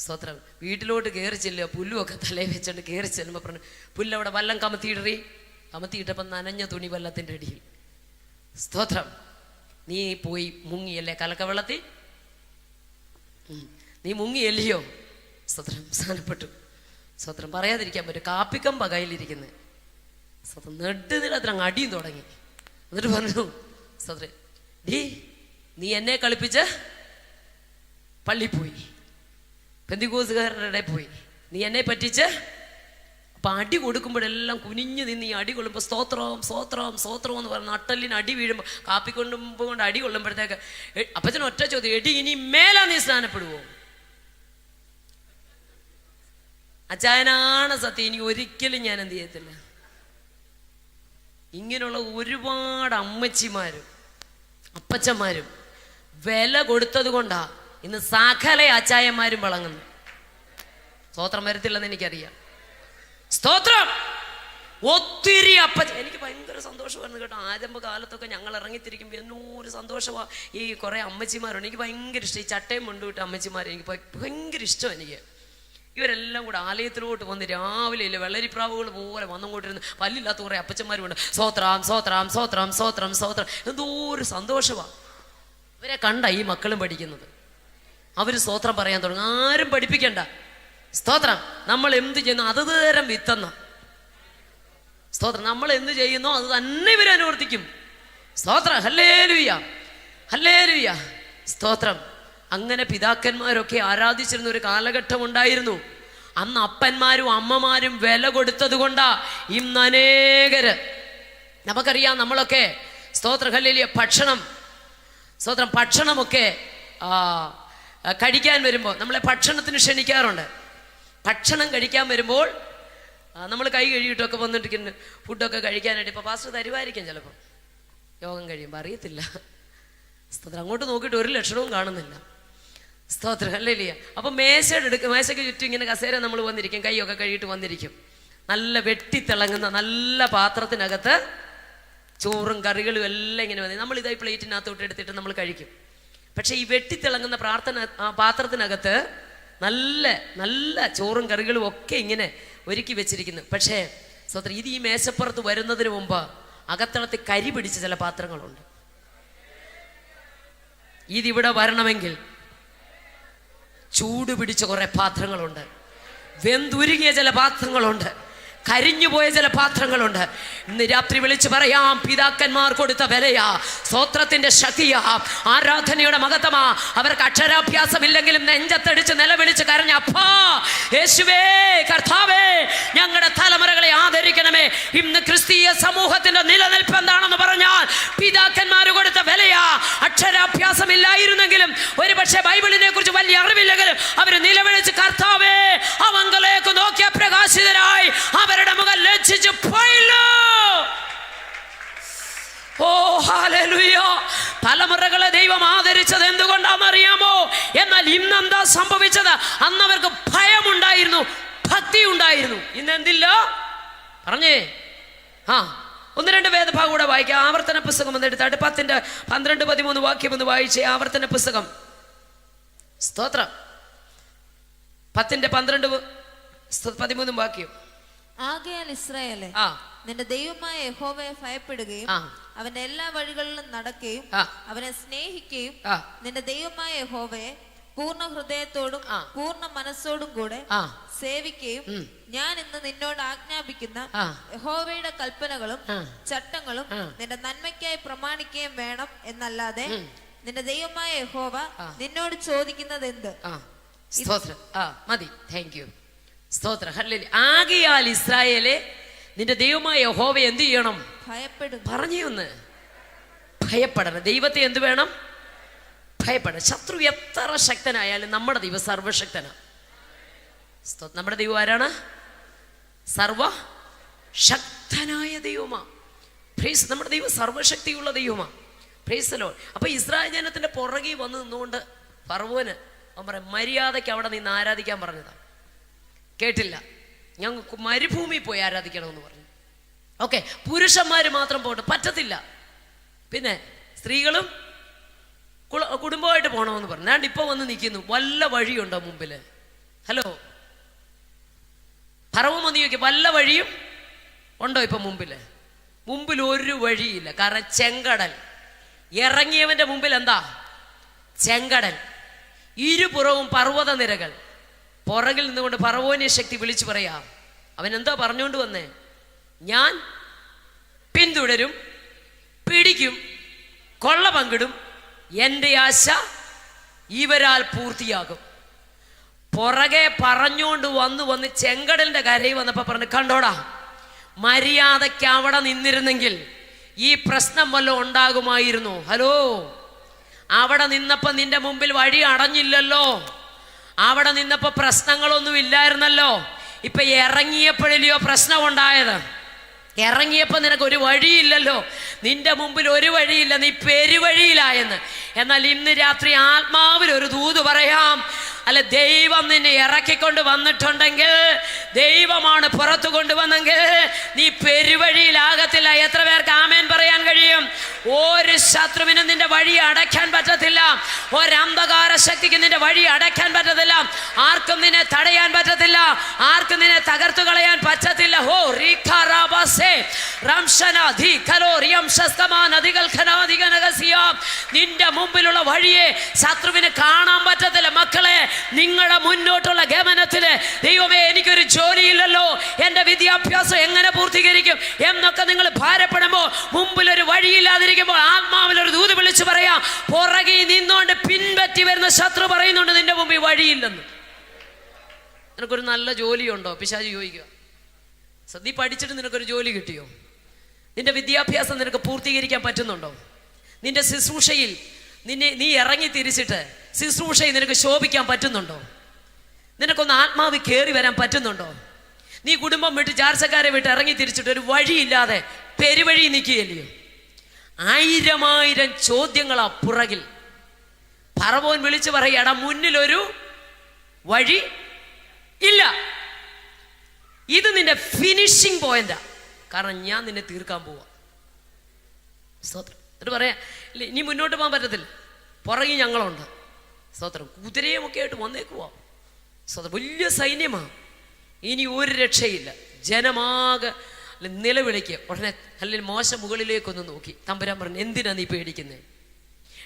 സ്തോത്രം വീട്ടിലോട്ട് കയറി ചെല്ലുക. പുല്ലുമൊക്കെ തലയിൽ വെച്ചോണ്ട് കയറി ചെല്ലുമ്പോൾ പറഞ്ഞു, പുല്ലവിടെ വല്ലം കമത്തിയിട്ടപ്പം നനഞ്ഞ തുണി വല്ലത്തിൻ്റെ അടിയിൽ. സ്തോത്രം. നീ പോയി മുങ്ങിയല്ലേ കലക്കവെള്ളത്തിൽ? നീ മുങ്ങിയല്ലയോ? സ്തോത്രം. സ്നാനപ്പെട്ടു. സ്തോത്രം. പറയാതിരിക്കാൻ പറ്റും. കാപ്പിക്കമ്പ കയ്യിലിരിക്കുന്നത്. സ്തോത്രം. നെടുനിലത്തിൽ അങ്ങ് അടിയും തുടങ്ങി. എന്നിട്ട് പറഞ്ഞു, സ്തോത്രം, നീ എന്നെ കളിപ്പിച്ച് പള്ളി പോയി, പെന്തിക്കോസുകാരുടെ ഇടയിൽ പോയി, നീ എന്നെ പറ്റിച്ച്. അപ്പം അടി കൊടുക്കുമ്പോഴെല്ലാം കുനിഞ്ഞ് നിന്ന് ഈ അടി കൊള്ളുമ്പോൾ സ്തോത്രം സ്തോത്രം സ്തോത്രം എന്ന് പറഞ്ഞ് നട്ടലിന് അടി വീഴുമ്പോൾ കൊണ്ട് അടി കൊള്ളുമ്പോഴത്തേക്ക് അപ്പച്ചന് ഒറ്റ ചോദ്യം, എടി ഇനി മേലാ നീ സ്നാനപ്പെടുവോ? അച്ചായനാണ് സത്യം, ഇനി ഒരിക്കലും ഞാൻ എന്ത് ചെയ്യത്തില്ല. ഇങ്ങനെയുള്ള ഒരുപാട് അമ്മച്ചിമാരും അപ്പച്ചന്മാരും വില കൊടുത്തത് കൊണ്ടാ ഇന്ന് സകല അച്ചായന്മാരും വളങ്ങുന്നു. സ്തോത്രം വരത്തില്ലെന്ന് എനിക്കറിയാം. സ്തോത്രം. ഒത്തിരി എനിക്ക് ഭയങ്കര സന്തോഷമായിരുന്നു കേട്ടോ. ആരംഭ കാലത്തൊക്കെ ഞങ്ങൾ ഇറങ്ങിത്തിരിക്കുമ്പോൾ എന്നൊരു സന്തോഷമാണ്. ഈ കുറേ അമ്മച്ചിമാരുണ്ട്, എനിക്ക് ഭയങ്കര ഇഷ്ടം. ഈ ചട്ടയും കൊണ്ടുവിട്ട അമ്മച്ചിമാരെ എനിക്ക് ഭയങ്കര ഇഷ്ടം. എനിക്ക് ഇവരെല്ലാം കൂടെ ആലയത്തിലോട്ട് വന്ന് രാവിലെ ഇല്ല വെള്ളരിപ്രാവുകൾ പോലെ വന്നുകൊണ്ടിരുന്ന് പല്ലില്ലാത്ത കുറേ അപ്പച്ചന്മാരുണ്ട്. സ്തോത്രം സ്തോത്രം സ്തോത്രം സ്തോത്രം സ്തോത്രം. എന്തോ ഒരു സന്തോഷമാണ്. ഇവരെ കണ്ട ഈ മക്കളും പഠിക്കുന്നത്. അവർ സ്തോത്രം പറയാൻ തുടങ്ങും. ആരും പഠിപ്പിക്കണ്ട. സ്തോത്രം. നമ്മൾ എന്ത് ചെയ്യുന്നു അത് തരം വിത്തെന്ന സ്തോത്രം. നമ്മൾ എന്ത് ചെയ്യുന്നോ അത് തന്നെ ഇവർ അനുവർത്തിക്കും. സ്തോത്രം. Hallelujah hallelujah. സ്തോത്രം. അങ്ങനെ പിതാക്കന്മാരൊക്കെ ആരാധിച്ചിരുന്ന ഒരു കാലഘട്ടം ഉണ്ടായിരുന്നു. അന്ന് അപ്പന്മാരും അമ്മമാരും വില കൊടുത്തത് കൊണ്ടാ ഇന്ന് അനേകര് നമുക്കറിയാം. നമ്മളൊക്കെ സ്തോത്ര ഹല്ലേലൂയ സ്തോത്രം ഭക്ഷണമൊക്കെ കഴിക്കാൻ വരുമ്പോൾ നമ്മളെ ഭക്ഷണത്തിന് ക്ഷണിക്കാറുണ്ട്. ഭക്ഷണം കഴിക്കാൻ വരുമ്പോൾ നമ്മൾ കൈ കഴുകിയിട്ടൊക്കെ വന്നിട്ടിരിക്കുന്നു ഫുഡൊക്കെ കഴിക്കാനായിട്ട്. ഇപ്പോൾ പാസ്റ്റർ തരുമായിരിക്കും ചിലപ്പോൾ, യോഗം കഴിയുമ്പോൾ അറിയത്തില്ല. സ്തോത്രം. അങ്ങോട്ട് നോക്കിയിട്ട് ഒരു ലക്ഷണവും കാണുന്നില്ല. സ്തോത്രം, ഹല്ലേലൂയ. അപ്പൊ മേശയ്ക്ക് ചുറ്റും ഇങ്ങനെ കസേര നമ്മൾ വന്നിരിക്കും, കൈയൊക്കെ കഴുകിയിട്ട് വന്നിരിക്കും. നല്ല വെട്ടിത്തിളങ്ങുന്ന നല്ല പാത്രത്തിനകത്ത് ചോറും കറികളും എല്ലാം ഇങ്ങനെ വന്നു. നമ്മൾ ഇതായി പ്ലേറ്റിനകത്തോട്ട് എടുത്തിട്ട് നമ്മൾ കഴിക്കും. പക്ഷെ ഈ വെട്ടിത്തിളങ്ങുന്ന പാത്രത്തിനകത്ത് നല്ല നല്ല ചോറും കറികളും ഒക്കെ ഇങ്ങനെ ഒരുക്കി വെച്ചിരിക്കുന്നു. പക്ഷേ സ്തോത്രം, ഇത് ഈ മേശപ്പുറത്ത് വരുന്നതിന് മുമ്പ് അകത്തളത്തിൽ കരി പിടിച്ച ചില പാത്രങ്ങളുണ്ട്. ഇതിവിടെ വരണമെങ്കിൽ ചൂട് പിടിച്ച കുറെ പാത്രങ്ങളുണ്ട്, വെന്തുരുകിയ ചില പാത്രങ്ങളുണ്ട്, കരിഞ്ഞുപോയ ചില പാത്രങ്ങളുണ്ട്. ഇന്ന് രാത്രി വിളിച്ചു പറയാം, പിതാക്കന്മാർ കൊടുത്ത വിലയാ, സ്തോത്രത്തിന്റെ ശക്തിയാ, ആരാധനയുടെ മഹത്വമാ. അവർക്ക് അക്ഷരാഭ്യാസമില്ലെങ്കിലും നെഞ്ചത്തടിച്ച് നിലവിളിച്ച് കരഞ്ഞ അപ്പാ യേശുവേ കർത്താവേ ഞങ്ങളുടെ തലമുറകളെ ആദരിക്കണമേ. ഇന്ന് ക്രിസ്തീയ സമൂഹത്തിന്റെ നിലനിൽപ്പ് എന്താണെന്ന് പറഞ്ഞാൽ പിതാക്കന്മാർ കൊടുത്ത വിലയാ. അക്ഷരാഭ്യാസമില്ലായിരുന്നെങ്കിലും ഒരുപക്ഷെ ബൈബിളിനെ കുറിച്ച് വലിയ അറിവില്ലെങ്കിലും അവർ നിലവിളിച്ച് കർത്താവേ അവങ്കലേക്ക് നോക്കിയ പ്രകാശിതരായി അവരുടെ മുഖം ലജ്ജിച്ചു പോയില്ലോ. ഓ ഹല്ലേലൂയ. തലമുറകളെ ദൈവം ആദരിച്ചത് എന്തുകൊണ്ടാണെന്നറിയാമോ? എന്നാൽ ഇന്നെന്താ സംഭവിച്ചത്? അന്ന് അവർക്ക് ഭയമുണ്ടായിരുന്നു, ഭക്തി ഉണ്ടായിരുന്നു. ഇന്ന് എന്തില്ല? പറഞ്ഞേ. ഒന്ന് രണ്ട് വേദഭാഗം കൂടെ വായിക്കാം. ആവർത്തന പുസ്തകം എന്നെടുത്തായിട്ട് 10-12-13 വാക്യം ഒന്ന് വായിച്ചേ. ആവർത്തന പുസ്തകം, സ്തോത്രം, 10-12-13 വാക്യം. ആകയാൽ ഇസ്രായേലേ, നിന്റെ ദൈവമായ യഹോവയെ ഭയപ്പെടുകയും അവന്റെ എല്ലാ വഴികളിലും നടക്കുകയും അവനെ സ്നേഹിക്കുകയും നിന്റെ ദൈവമായ യഹോവയെ പൂർണ്ണ ഹൃദയത്തോടും പൂർണ്ണ മനസ്സോടും കൂടെ സേവിക്കുകയും ഞാൻ ഇന്ന് നിന്നോട് ആജ്ഞാപിക്കുന്ന യഹോവയുടെ കൽപ്പനകളും ചട്ടങ്ങളും നിന്റെ നന്മയ്ക്കായി പ്രമാണിക്കുകയും വേണം എന്നല്ലാതെ നിന്റെ ദൈവമായ യഹോവ നിന്നോട് ചോദിക്കുന്നത് എന്ത്? മതി. Thank you. സ്തോത്രം, ഹല്ലേലൂയ. ആകയാൽ ഇസ്രായേലേ, നിന്റെ ദൈവമായ യഹോവയെ എന്ത് ചെയ്യണം? ഭയപ്പെടും. പറഞ്ഞേ ഒന്ന്, ഭയപ്പെടണം. ദൈവത്തെ എന്ത് വേണം? ഭയപ്പെടണം. ശത്രു എത്ര ശക്തനായാലും നമ്മുടെ ദൈവം സർവശക്തനാണ്. നമ്മുടെ ദൈവം ആരാണ്? സർവശക്തനായ ദൈവമാ. പ്രൈസ്. നമ്മുടെ ദൈവം സർവശക്തിയുള്ള ദൈവമാ. Praise the Lord. അപ്പൊ ഇസ്രായേൽ ജനത്തിന്റെ പുറകെ വന്ന് നിന്നുകൊണ്ട് ഫറവോന് അവൻ പറയാം, മര്യാദയ്ക്ക് അവിടെ നിന്ന് ആരാധിക്കാൻ പറഞ്ഞതാ. കേട്ടില്ല. ഞങ്ങൾക്ക് മരുഭൂമി പോയി ആരാധിക്കണമെന്ന് പറഞ്ഞു. ഓക്കെ, പുരുഷന്മാർ മാത്രം പോട്ടെ, പറ്റത്തില്ല. പിന്നെ സ്ത്രീകളും കുടുംബമായിട്ട് പോകണമെന്ന് പറഞ്ഞു. ഞാൻ ഇപ്പൊ വന്ന് നിൽക്കുന്നു, വല്ല വഴിയുണ്ടോ മുമ്പില്? ഹലോ, ഫറവോൻ വന്ന് ചോദിക്കും, വല്ല വഴിയും ഉണ്ടോ ഇപ്പൊ മുമ്പില്? മുമ്പിൽ ഒരു വഴിയില്ല. കാരണം ചെങ്കടൽ. ഇറങ്ങിയവന്റെ മുമ്പിൽ എന്താ? ചെങ്കടൽ. ഇരുപുറവും പർവ്വത നിരകൾ. പുറകിൽ നിന്നുകൊണ്ട് ഫറവോനെ ശക്തി വിളിച്ചു പറയാം. അവൻ എന്താ പറഞ്ഞുകൊണ്ട് വന്നേ? ഞാൻ പിന്തുടരും, പിടിക്കും, കൊള്ള പങ്കിടും, എൻ്റെ ആശ ഇവരാൽ പൂർത്തിയാകും. പുറകെ പറഞ്ഞുകൊണ്ട് വന്ന് ചെങ്കടലിന്റെ കരയിൽ വന്നപ്പോ പറഞ്ഞു, കണ്ടോടാ, മര്യാദയ്ക്ക് അവിടെ നിന്നിരുന്നെങ്കിൽ ഈ പ്രശ്നം വല്ലതും ഉണ്ടാകുമായിരുന്നു. ഹലോ, അവിടെ നിന്നപ്പോ നിന്റെ മുമ്പിൽ വഴി അടഞ്ഞില്ലല്ലോ, അവിടെ നിന്നപ്പോ പ്രശ്നങ്ങളൊന്നും ഇല്ലായിരുന്നല്ലോ. ഇപ്പൊ ഇറങ്ങിയപ്പോഴല്ലയോ പ്രശ്നം ഉണ്ടായത്. ഇറങ്ങിയപ്പോ നിനക്ക് ഒരു വഴിയില്ലല്ലോ, നിന്റെ മുമ്പിൽ ഒരു വഴിയില്ല, നീ പെരുവഴിയിലായെന്ന്. എന്നാൽ ഇന്ന് രാത്രി ആത്മാവിൽ ഒരു ദൂത് പറയാം. അല്ല, ദൈവം നിന്നെ ഇറക്കിക്കൊണ്ട് വന്നിട്ടുണ്ടെങ്കിൽ, ദൈവമാണ് പുറത്തു കൊണ്ടുവന്നെങ്കിൽ നീ പെരുവഴിയിലാകത്തില്ല. എത്ര പേർക്ക് ആമേൻ പറയാൻ കഴിയും? ഒരു ശത്രുവിനും നിന്റെ വഴി അടയ്ക്കാൻ പറ്റത്തില്ല. ഒരന്ധകാര ശക്തിക്ക് നിന്റെ വഴി അടയ്ക്കാൻ പറ്റത്തില്ല. ആർക്കും നിന്നെ തടയാൻ പറ്റത്തില്ല. ആർക്കും നിന്നെ തകർത്തു കളയാൻ പറ്റത്തില്ല. ഹോ റീഖാറാബാസേ റംശനാധി കലോറിയം ശസ്തമാനദികൾ ഖനാദിഗനഗസിയ. നിന്റെ മുമ്പിലുള്ള വഴിയെ ശത്രുവിന് കാണാൻ പറ്റത്തില്ല. മക്കളെ, നിങ്ങളുടെ മുന്നോട്ടുള്ള ഗമനത്തില് ദൈവമേ എനിക്കൊരു ജോലിയില്ലല്ലോ, എൻ്റെ വിദ്യാഭ്യാസം എങ്ങനെ പൂർത്തീകരിക്കും എന്നൊക്കെ നിങ്ങൾ ഭാരപ്പെടുമ്പോൾ, മുമ്പിലൊരു വഴിയില്ലാതിരിക്കുമ്പോൾ ആത്മാവിലൊരു ദൂത് വിളിച്ചു പറയാം. പുറകെ നിന്നോണ്ട് പിൻപറ്റി വരുന്ന ശത്രു പറയുന്നുണ്ട് നിന്റെ മുമ്പിൽ വഴിയില്ലെന്ന്. നിനക്കൊരു നല്ല ജോലിയുണ്ടോ? പിശാചി ചോദിക്കുക. നീ പഠിച്ചിട്ട് നിനക്കൊരു ജോലി കിട്ടിയോ? നിന്റെ വിദ്യാഭ്യാസം നിനക്ക് പൂർത്തീകരിക്കാൻ പറ്റുന്നുണ്ടോ? നിന്റെ ശുശ്രൂഷയിൽ നീ ഇറങ്ങി തിരിച്ചിട്ട് ശുശ്രൂഷയിൽ നിനക്ക് ശോഭിക്കാൻ പറ്റുന്നുണ്ടോ? നിനക്കൊന്ന് ആത്മാവ് കയറി വരാൻ പറ്റുന്നുണ്ടോ? നീ കുടുംബം വിട്ട് ചാർച്ചക്കാരെ വിട്ട് ഇറങ്ങി തിരിച്ചിട്ട് ഒരു വഴിയില്ലാതെ പെരുവഴി നിൽക്കുകയല്ലയോ? 1000 ചോദ്യങ്ങളാ പുറകിൽ. ഫറവോൻ വിളിച്ചു പറയുകയാണ്, മുന്നിലൊരു വഴി ഇല്ല, ഇത് നിന്റെ ഫിനിഷിംഗ് പോയിന്റാ, കാരണം ഞാൻ നിന്നെ തീർക്കാൻ പോവാ. സ്തോത്രം. എന്നിട്ട് പറയാ, ഇല്ല ഇനി മുന്നോട്ട് പോകാൻ പറ്റത്തില്ല, പുറകിൽ ഞങ്ങളുണ്ട്. സ്തോത്രം. കുതിരയും ഒക്കെ ആയിട്ട് വന്നേക്കുവാ. സ്തോത്രം. വലിയ സൈന്യമാണ്, ഇനി ഒരു രക്ഷയില്ല. ജനമാകെ നിലവിളിക്കുക. ഉടനെ അല്ലെങ്കിൽ മോശ മുകളിലേക്കൊന്ന് നോക്കി തമ്പുരാൻ പറഞ്ഞു, എന്തിനാ നീ പേടിക്കുന്നത്?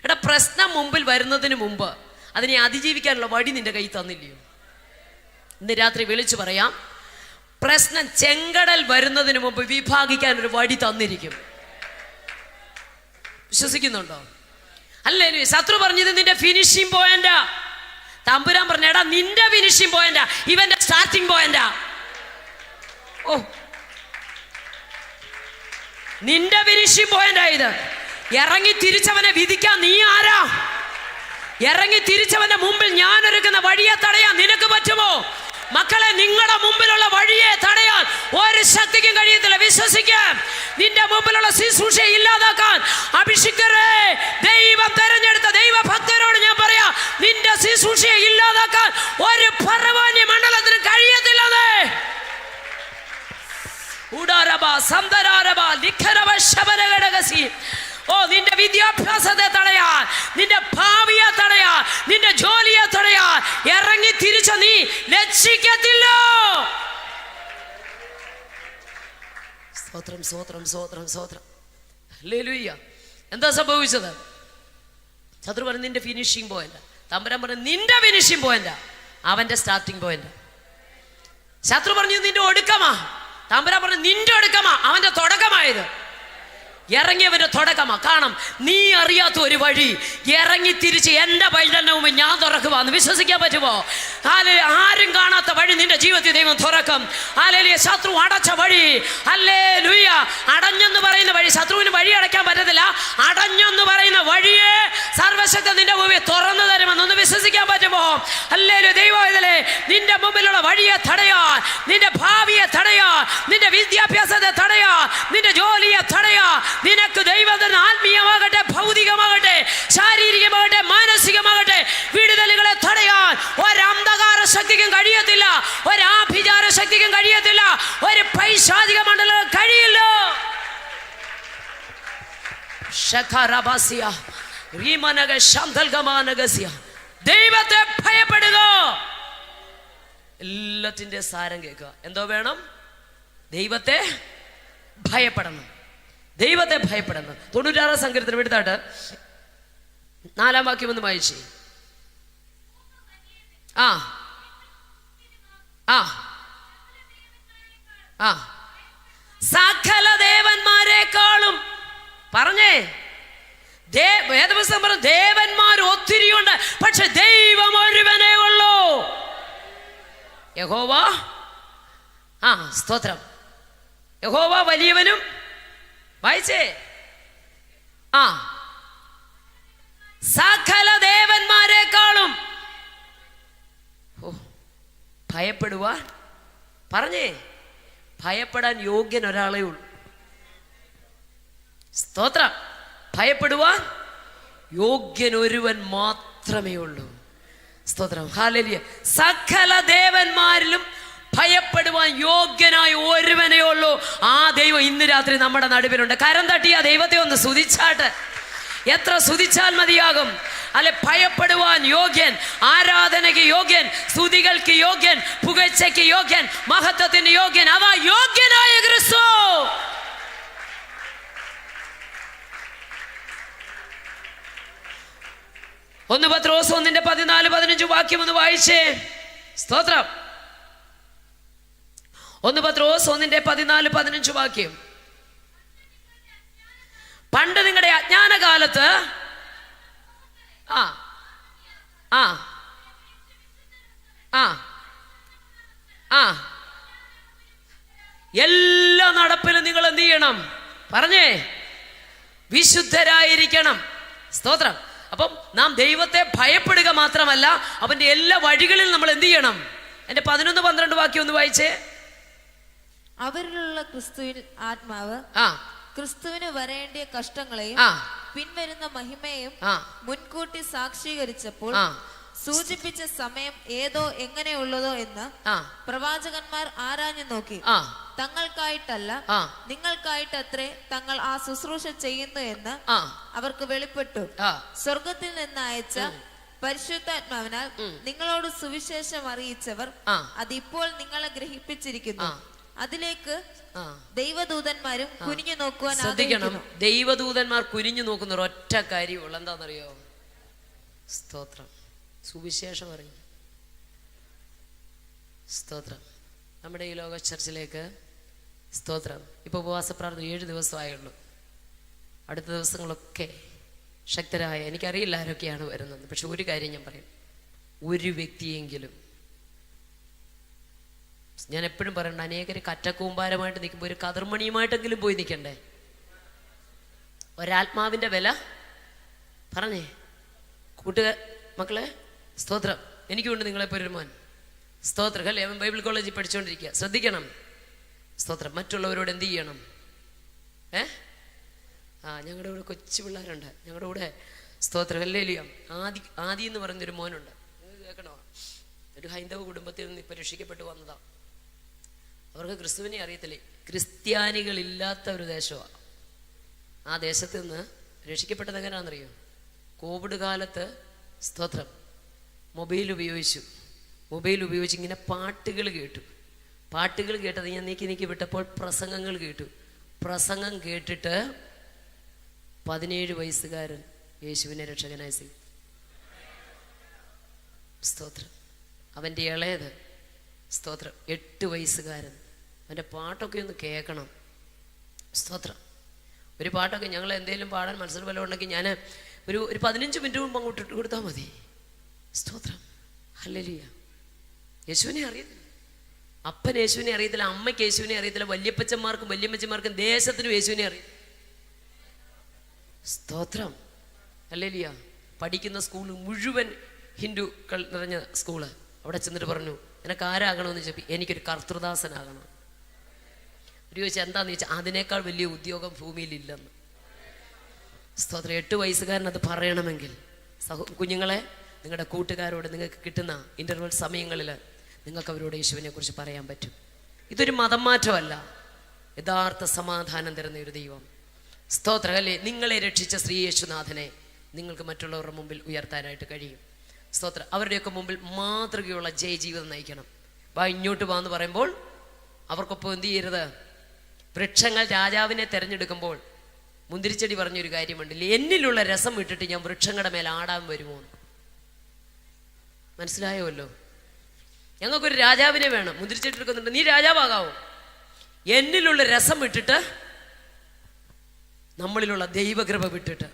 എടാ, പ്രശ്നം മുമ്പിൽ വരുന്നതിന് മുമ്പ് അതിനെ അതിജീവിക്കാനുള്ള വഴി നിന്റെ കൈ തന്നില്ലയോ? ഇന്ന് രാത്രി വിളിച്ചു പറയാം, പ്രശ്നം ചെങ്കടൽ വരുന്നതിന് മുമ്പ് വിഭാഗിക്കാൻ ഒരു വഴി തന്നിരിക്കും. വിശ്വസിക്കുന്നുണ്ടോ? അല്ലേ? ശത്രു പറഞ്ഞത് നിന്റെ ഫിനിഷിംഗ് പോയിന്റാ. തമ്പുരാൻ പറഞ്ഞ, എടാ നിന്റെ ഫിനിഷിംഗ് പോയിന്റാ, ഇവന്റെ സ്റ്റാർട്ടിംഗ് പോയിന്റാ. ഓ, നിന്റെ ഫിനിഷിംഗ് പോയിന്റാ ഇത്. ഇറങ്ങി തിരിച്ചവനെ വിധിക്കാൻ നീ ആരാ? ഇറങ്ങി തിരിച്ചവന്റെ മുമ്പിൽ ഞാൻ ഒരുക്കുന്ന വഴിയെ തടയാൻ നിനക്ക് പറ്റുമോ? മക്കളെ, നിങ്ങളുടെ മുമ്പിലുള്ള വഴിയെ തടയാൻ ഒരു ശക്തിക്കും കഴിയത്തില്ല. വിശ്വസിക്കാൻ. നിന്റെ മുമ്പിലുള്ള ശുശ്രൂഷയെ ഇല്ലാതാക്കാൻ അഭിഷിക്തരെ, ദൈവം തെരഞ്ഞെടുത്ത ദൈവഭക്തരോട് ഞാൻ പറയാം, നിന്റെ ശുശ്രൂഷയെ ഇല്ലാതാക്കാൻ ഒരു ഫറവോന്യ മണ്ഡലത്തിന് കഴിയത്തില്ലെന്നേ. ഓ, നിന്റെ വിദ്യാഭ്യാസത്തെ തടയാൻ, നിന്റെ ഭാവിയെ തടയാൻ, നിന്റെ ജോലിയെ തടയാൻ ഇറങ്ങി തിരിച്ച നീ ലക്ഷിക്കത്തില്ല. സ്തോത്രം, സ്തോത്രം, സ്തോത്രം, സ്തോത്രം. ഹല്ലേലൂയ. എന്താ സംഭവിച്ചത്? ശത്രു പറഞ്ഞു നിന്റെ ഫിനിഷിംഗ് പോയിന്റ്. തമ്പുരാൻ പറഞ്ഞു നിന്റെ ഫിനിഷിംഗ് പോയിന്റ്, അവന്റെ സ്റ്റാർട്ടിംഗ് പോയിന്റ്. ശത്രു പറഞ്ഞു നിന്റെ ഒടുക്കമാ. തമ്പുരാൻ പറഞ്ഞു നിന്റെ ഒടുക്കമാ, അവന്റെ തുടക്കമായത്. ഇറങ്ങിയവന്റെ തുടക്കമാ. കാണാം, നീ അറിയാത്ത ഒരു വഴി ഇറങ്ങി തിരിച്ച് എന്റെ പൈതലിന് മുമ്പ് ഞാൻ തുറക്കുവാന്ന് വിശ്വസിക്കാൻ പറ്റുമോ? ആരും കാണാത്ത വഴി നിന്റെ ജീവിതത്തിൽ ദൈവം തുറക്കും. ഹല്ലേലൂയ. ശത്രു അടച്ച വഴി, ഹല്ലേലൂയ, അടഞ്ഞെന്ന് പറയുന്ന വഴി, ശത്രുവിന് വഴി അടയ്ക്കാൻ പറ്റത്തില്ല. അടഞ്ഞെന്ന് പറയുന്ന വഴിയെ സർവശക്തൻ നിന്റെ മുമ്പിൽ തുറന്നു തരുമെന്നൊന്ന് വിശ്വസിക്കാൻ പറ്റുമോ? ഹല്ലേലൂയ. ദൈവവേദനേ, നിന്റെ മുമ്പിലുള്ള വഴിയെ തടയാൻ, നിന്റെ ഭാവിയെ തടയാൻ, നിന്റെ വിദ്യാഭ്യാസത്തെ തടയാൻ, നിന്റെ ജോലിയെ തടയാൻ നിനക്ക് ദൈവത്തിന് ആത്മീയമാകട്ടെ, ഭൗതികമാകട്ടെ, ശാരീരികമാകട്ടെ, മാനസികമാകട്ടെ വിടുതലുകളെ തടയാൻ ഒരന്ധകാര ശക്തിക്കും കഴിയത്തില്ല, ഒരാഭിചാര ശക്തിക്കും കഴിയത്തില്ല, ഒരു പൈശാചിക മണ്ഡലം കഴിയില്ല. ദൈവത്തെ ഭയപ്പെടുക. എല്ലാത്തിന്റെ സാരം കേൾക്കുക. എന്തോ വേണം? ദൈവത്തെ ഭയപ്പെടണം. ദൈവത്തെ ഭയപ്പെടണം. 96 സങ്കീർത്തനം എടുത്താട്ട് 4 വാക്യം ഒന്ന് വായിച്ചേ. ആ ആ ആ സകല ദേവന്മാരെക്കാളും പറഞ്ഞേ. വേദപുസ്തകം പറഞ്ഞു ദേവന്മാർ ഒത്തിരിയുണ്ട്, പക്ഷെ ദൈവം ഒരുവനേ ഉള്ളൂ. യഹോവ, ആ സ്തോത്രം, യഹോവ വലിയവനും, വായിച്ചേ, ആ സകല ദേവന്മാരെക്കാളും. ഓ, ഭയപ്പെടുവാൻ പറഞ്ഞേ, ഭയപ്പെടാൻ യോഗ്യൻ ഒരാളേ ഉള്ളൂ. സ്തോത്രം. ഭയപ്പെടുവാൻ യോഗ്യൻ ഒരുവൻ മാത്രമേ ഉള്ളൂ. സ്തോത്രം. ഹല്ലേലൂയ. സകല ദേവന്മാരിലും ഭയപ്പെടുവാൻ യോഗ്യനായ ഒരുവനേ ഉള്ളൂ. ആ ദൈവം ഇന്ന് രാത്രി നമ്മുടെ നടുവിലുണ്ട്. കരം തട്ടി ആ ദൈവത്തെ ഒന്ന് സ്തുതിച്ചാട്ട്. എത്ര സ്തുതിച്ചാൽ മതിയാകും? അല്ലെ, ഭയപ്പെടുവാൻ യോഗ്യൻ, ആരാധനയ്ക്ക് യോഗ്യൻ, സ്തുതികൾക്ക് യോഗ്യൻ, പുകഴ്ചയ്ക്ക് യോഗ്യൻ, മഹത്വത്തിന് യോഗ്യൻ, അതാ യോഗ്യനായ ക്രിസ്തു. ഒന്ന് പത്രോസ് 1:14-15 വാക്യം ഒന്ന് വായിച്ചേ. സ്തോത്രം. 1 പത്രോസ് 1:14-15 വാക്യം. പണ്ട് നിങ്ങളുടെ അജ്ഞാനകാലത്ത് ആ ആ ആ ആ എല്ലാ നടപ്പിലും നിങ്ങൾ എന്ത് ചെയ്യണം? പറഞ്ഞേ, വിശുദ്ധരായിരിക്കണം. സ്തോത്രം. അപ്പം നാം ദൈവത്തെ ഭയപ്പെടുക മാത്രമല്ല, അവന്റെ എല്ലാ വഴികളിലും നമ്മൾ എന്ത് ചെയ്യണം? എന്റെ 11-12 വാക്യം ഒന്ന് വായിച്ചേ. അവരിലുള്ള ക്രിസ്തുവിൽ ആത്മാവ് ക്രിസ്തുവിന് വരേണ്ടിയ കഷ്ടങ്ങളെയും പിൻവരുന്ന മഹിമയും മുൻകൂട്ടി സാക്ഷീകരിച്ചപ്പോൾ സൂചിപ്പിച്ച സമയം ഏതോ എങ്ങനെയുള്ളതോ എന്ന് പ്രവാചകന്മാർ ആരാഞ്ഞു നോക്കി. തങ്ങൾക്കായിട്ടല്ല നിങ്ങൾക്കായിട്ടത്രേ തങ്ങൾ ആ ശുശ്രൂഷ ചെയ്യുന്നു എന്ന് അവർക്ക് വെളിപ്പെട്ടു. സ്വർഗത്തിൽ നിന്ന് അയച്ച പരിശുദ്ധാത്മാവിനാൽ നിങ്ങളോട് സുവിശേഷം അറിയിച്ചവർ അതിപ്പോൾ നിങ്ങളെ ഗ്രഹിപ്പിച്ചിരിക്കുന്നു. അതിലേക്ക് ദൈവദൂതന്മാരും കുനിഞ്ഞു നോക്കുവാൻ ശ്രദ്ധിക്കണം. ദൈവദൂതന്മാർ കുനിഞ്ഞു നോക്കുന്ന ഒരൊറ്റ കാര്യമുള്ള എന്താണെന്നറിയോ? സ്തോത്രം. സുവിശേഷം അറിയും. സ്തോത്രം. നമ്മുടെ ഈ ലോക ചർച്ചിലേക്ക് സ്തോത്രം. ഇപ്പൊ ഉപവാസ പ്രാർത്ഥന 7 ദിവസമായുള്ളൂ. അടുത്ത ദിവസങ്ങളൊക്കെ ശക്തരായ, എനിക്കറിയില്ല ആരൊക്കെയാണ് വരുന്നത്, പക്ഷെ ഒരു കാര്യം ഞാൻ പറയും, ഒരു വ്യക്തിയെങ്കിലും, ഞാൻ എപ്പോഴും പറയണ്ട, അനേകര് കറ്റക്കൂമ്പാരമായിട്ട് നിൽക്കുമ്പോൾ ഒരു കതിർമണിയുമായിട്ടെങ്കിലും പോയി നിൽക്കണ്ടേ? ഒരാത്മാവിന്റെ വില പറഞ്ഞേ മക്കളെ. സ്തോത്രം. എനിക്കുണ്ട് നിങ്ങളെപ്പോ ഒരു മോൻ. സ്തോത്രം. അല്ലേ? അവൻ ബൈബിൾ കോളേജിൽ പഠിച്ചുകൊണ്ടിരിക്കുക. ശ്രദ്ധിക്കണം. സ്തോത്രം. മറ്റുള്ളവരോട് എന്ത് ചെയ്യണം? ഞങ്ങളുടെ കൂടെ കൊച്ചു പിള്ളേരുണ്ട് ഞങ്ങളുടെ കൂടെ. സ്തോത്രം. ഹല്ലേലൂയ. ആദി എന്ന് പറയുന്നൊരു മോനുണ്ട്. കേൾക്കണോ? ഒരു ഹൈന്ദവ കുടുംബത്തിൽ നിന്ന് ഇപ്പൊ രക്ഷിക്കപ്പെട്ടു വന്നതാ. അവർക്ക് ക്രിസ്തുവിനെ അറിയത്തില്ലേ. ക്രിസ്ത്യാനികളില്ലാത്ത ഒരു ദേശമാണ്. ആ ദേശത്ത് നിന്ന് രക്ഷിക്കപ്പെട്ടത് എങ്ങനെയാണെന്നറിയോ? കോവിഡ് കാലത്ത് സ്തോത്രം മൊബൈൽ ഉപയോഗിച്ച് ഇങ്ങനെ പാട്ടുകൾ കേട്ടത് ഞാൻ നീക്കി വിട്ടപ്പോൾ പ്രസംഗങ്ങൾ കേട്ടു. പ്രസംഗം കേട്ടിട്ട് 17 വയസ്സുകാരൻ യേശുവിനെ രക്ഷകനായി സ്വീകരിച്ചു. സ്തോത്രം. അവൻ്റെ ഇളയത് സ്തോത്രം 8 വയസ്സുകാരൻ. അവൻ്റെ പാട്ടൊക്കെ ഒന്ന് കേൾക്കണം. സ്തോത്രം. ഒരു പാട്ടൊക്കെ ഞങ്ങൾ എന്തെങ്കിലും പാടാൻ മത്സരം വല്ലതും ഉണ്ടെങ്കിൽ ഞാൻ ഒരു 15 മിനിറ്റ് മുമ്പ് അങ്ങോട്ട് ഇട്ട് കൊടുത്താൽ മതി. സ്തോത്രം. ഹല്ലേലൂയ. യേശുവിനെ അറിയത്തില്ല. അപ്പൻ യേശുവിനെ അറിയത്തില്ല, അമ്മയ്ക്ക് യേശുവിനെ അറിയത്തില്ല, വല്യപ്പച്ചന്മാർക്കും വല്യമ്മച്ചന്മാർക്കും ദേശത്തിനും യേശുവിനെ അറിയത്തില്ല. സ്തോത്രം. ഹല്ലേലൂയ. പഠിക്കുന്ന സ്കൂൾ മുഴുവൻ ഹിന്ദുക്കൾ നിറഞ്ഞ സ്കൂള്. അവിടെ ചെന്നിട്ട് പറഞ്ഞു, നിനക്ക് ആരാകണമെന്ന് ചോദിച്ചു. എനിക്കൊരു കർത്തൃദാസനാകണം. ഒരു ചോദിച്ചാൽ എന്താന്ന് ചോദിച്ചാൽ, അതിനേക്കാൾ വലിയ ഉദ്യോഗം ഭൂമിയിലില്ലെന്ന്. സ്തോത്രം. 8 വയസ്സുകാരൻ അത് പറയണമെങ്കിൽ, കുഞ്ഞുങ്ങളെ, നിങ്ങളുടെ കൂട്ടുകാരോട് നിങ്ങൾക്ക് കിട്ടുന്ന ഇന്റർവെൽ സമയങ്ങളിൽ നിങ്ങൾക്ക് അവരോട് യേശുവിനെ കുറിച്ച് പറയാൻ പറ്റും. ഇതൊരു മതം മാറ്റമല്ല, യഥാർത്ഥ സമാധാനം തരുന്ന ഒരു ദൈവം. സ്തോത്രം. അല്ലേ? നിങ്ങളെ രക്ഷിച്ച ശ്രീ യേശുനാഥനെ നിങ്ങൾക്ക് മറ്റുള്ളവരുടെ മുമ്പിൽ ഉയർത്താനായിട്ട് കഴിയും. സ്തോത്രം. അവരുടെയൊക്കെ മുമ്പിൽ മാതൃകയുള്ള ജയജീവിതം നയിക്കണം. ഇങ്ങോട്ട് വാന്ന് പറയുമ്പോൾ അവർക്കൊപ്പം എന്ത് ചെയ്യരുത്? വൃക്ഷങ്ങൾ രാജാവിനെ തെരഞ്ഞെടുക്കുമ്പോൾ മുന്തിരിച്ചെടി പറഞ്ഞൊരു കാര്യമുണ്ടല്ലേ, എന്നിലുള്ള രസം വിട്ടിട്ട് ഞാൻ വൃക്ഷങ്ങളുടെ മേൽ ആടാൻ വരുമോ? മനസ്സിലായോല്ലോ? ഞങ്ങൾക്കൊരു രാജാവിനെ വേണം. മുന്തിരിച്ചെടി എടുക്കുന്നുണ്ട്, നീ രാജാവാകാവോ? എന്നിലുള്ള രസം വിട്ടിട്ട്, നമ്മളിലുള്ള ദൈവകൃപ വിട്ടിട്ട്.